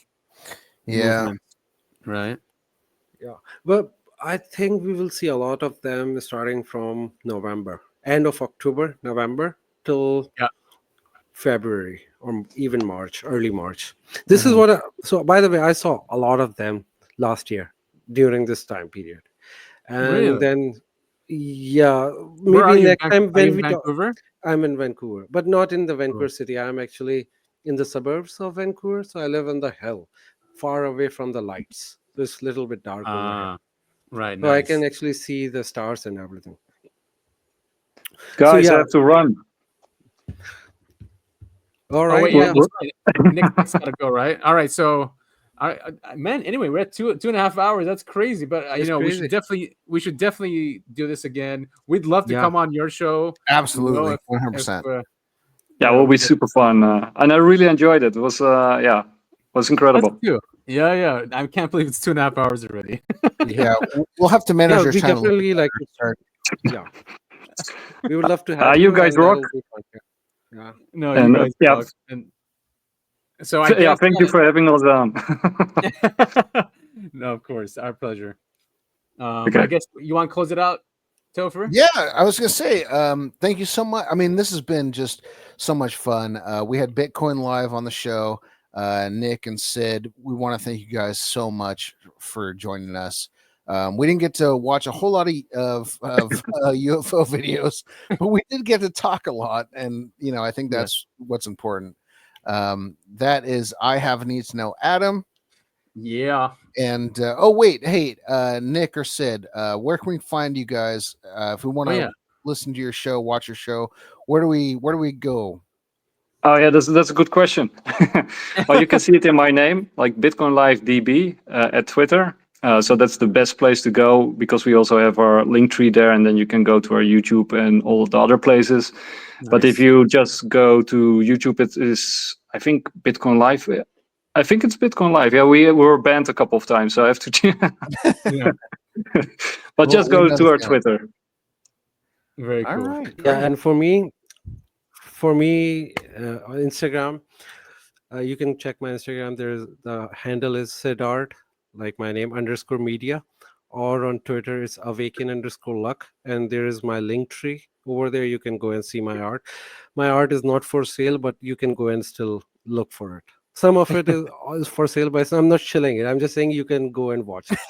movements, right? Yeah, but I think we will see a lot of them starting from end of October, November till February or even March, early March. This is what. So, by the way, I saw a lot of them last year during this time period, and then maybe next time when we talk. I'm in Vancouver, but not in the Vancouver city. I'm actually in the suburbs of Vancouver, so I live on the hill, far away from the lights. It's a little bit dark over here. Right. So I can actually see the stars and everything. Guys, I have to run. All right. Nick's got to go, right? All right. So, man, anyway, we're at 2.5 hours. That's crazy. But, crazy. we should definitely do this again. We'd love to come on your show. Absolutely. 100%. It will be super fun. And I really enjoyed it. It was, was incredible. Yeah. I can't believe it's 2.5 hours already. We'll have to manage your channel. Definitely like to start. Yeah. We would love to have you guys rock. Yeah. No, you guys rock. And so thank you for having us on. No, of course. Our pleasure. I guess you want to close it out, Topher? Yeah, I was going to say, thank you so much. I mean, this has been just so much fun. We had BitcoinLive on the show. Nick and Syd, we want to thank you guys so much for joining us. We didn't get to watch a whole lot of UFO videos, but we did get to talk a lot, and I think that's what's important. That is, I have need to know Adam. Yeah. And Nick or Syd, where can we find you guys if we want to listen to your show, watch your show? Where do we go? Oh yeah, that's a good question. Well, you can see it in my name, like BitcoinLive DB at Twitter. So that's the best place to go, because we also have our link tree there, and then you can go to our YouTube and all of the other places. Nice. But if you just go to YouTube, it is, I think, BitcoinLive. I think it's BitcoinLive. Yeah, we were banned a couple of times, so I have to. Yeah. But just go to our Twitter. Very cool. All right. Yeah, and for me, on Instagram, you can check my Instagram. The handle is Sydart, like my name, _media, or on Twitter it's awaken_luck, and there is my link tree over there. You can go and see my art. My art is not for sale, but you can go and still look for it. Some of it is for sale, but I'm not shilling it. I'm just saying you can go and watch it.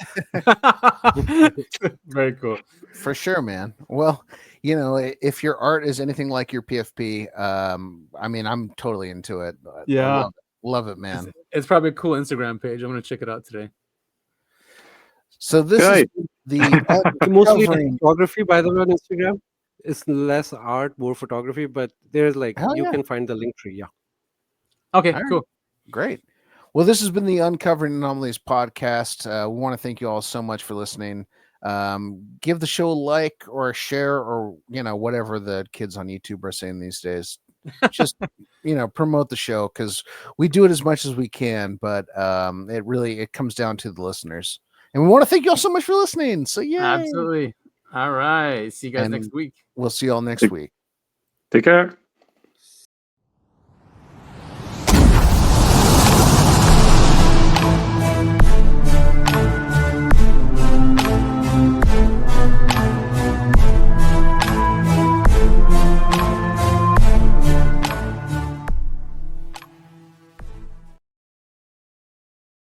Very cool. For sure, man. Well, if your art is anything like your PFP, I mean, I'm totally into it. Yeah. Love it, man. It's probably a cool Instagram page. I'm going to check it out today. So this is the mostly photography, by the way, on Instagram. It's less art, more photography, but there's you can find the link tree. Yeah. Okay, cool. Great. Well, this has been the Uncovering Anomalies podcast. We want to thank you all so much for listening. Give the show a like or a share, or whatever the kids on YouTube are saying these days. Just promote the show, because we do it as much as we can, but it comes down to the listeners. And we want to thank you all so much for listening. So yeah, absolutely. All right. See you guys next week. We'll see you all next week. Take care.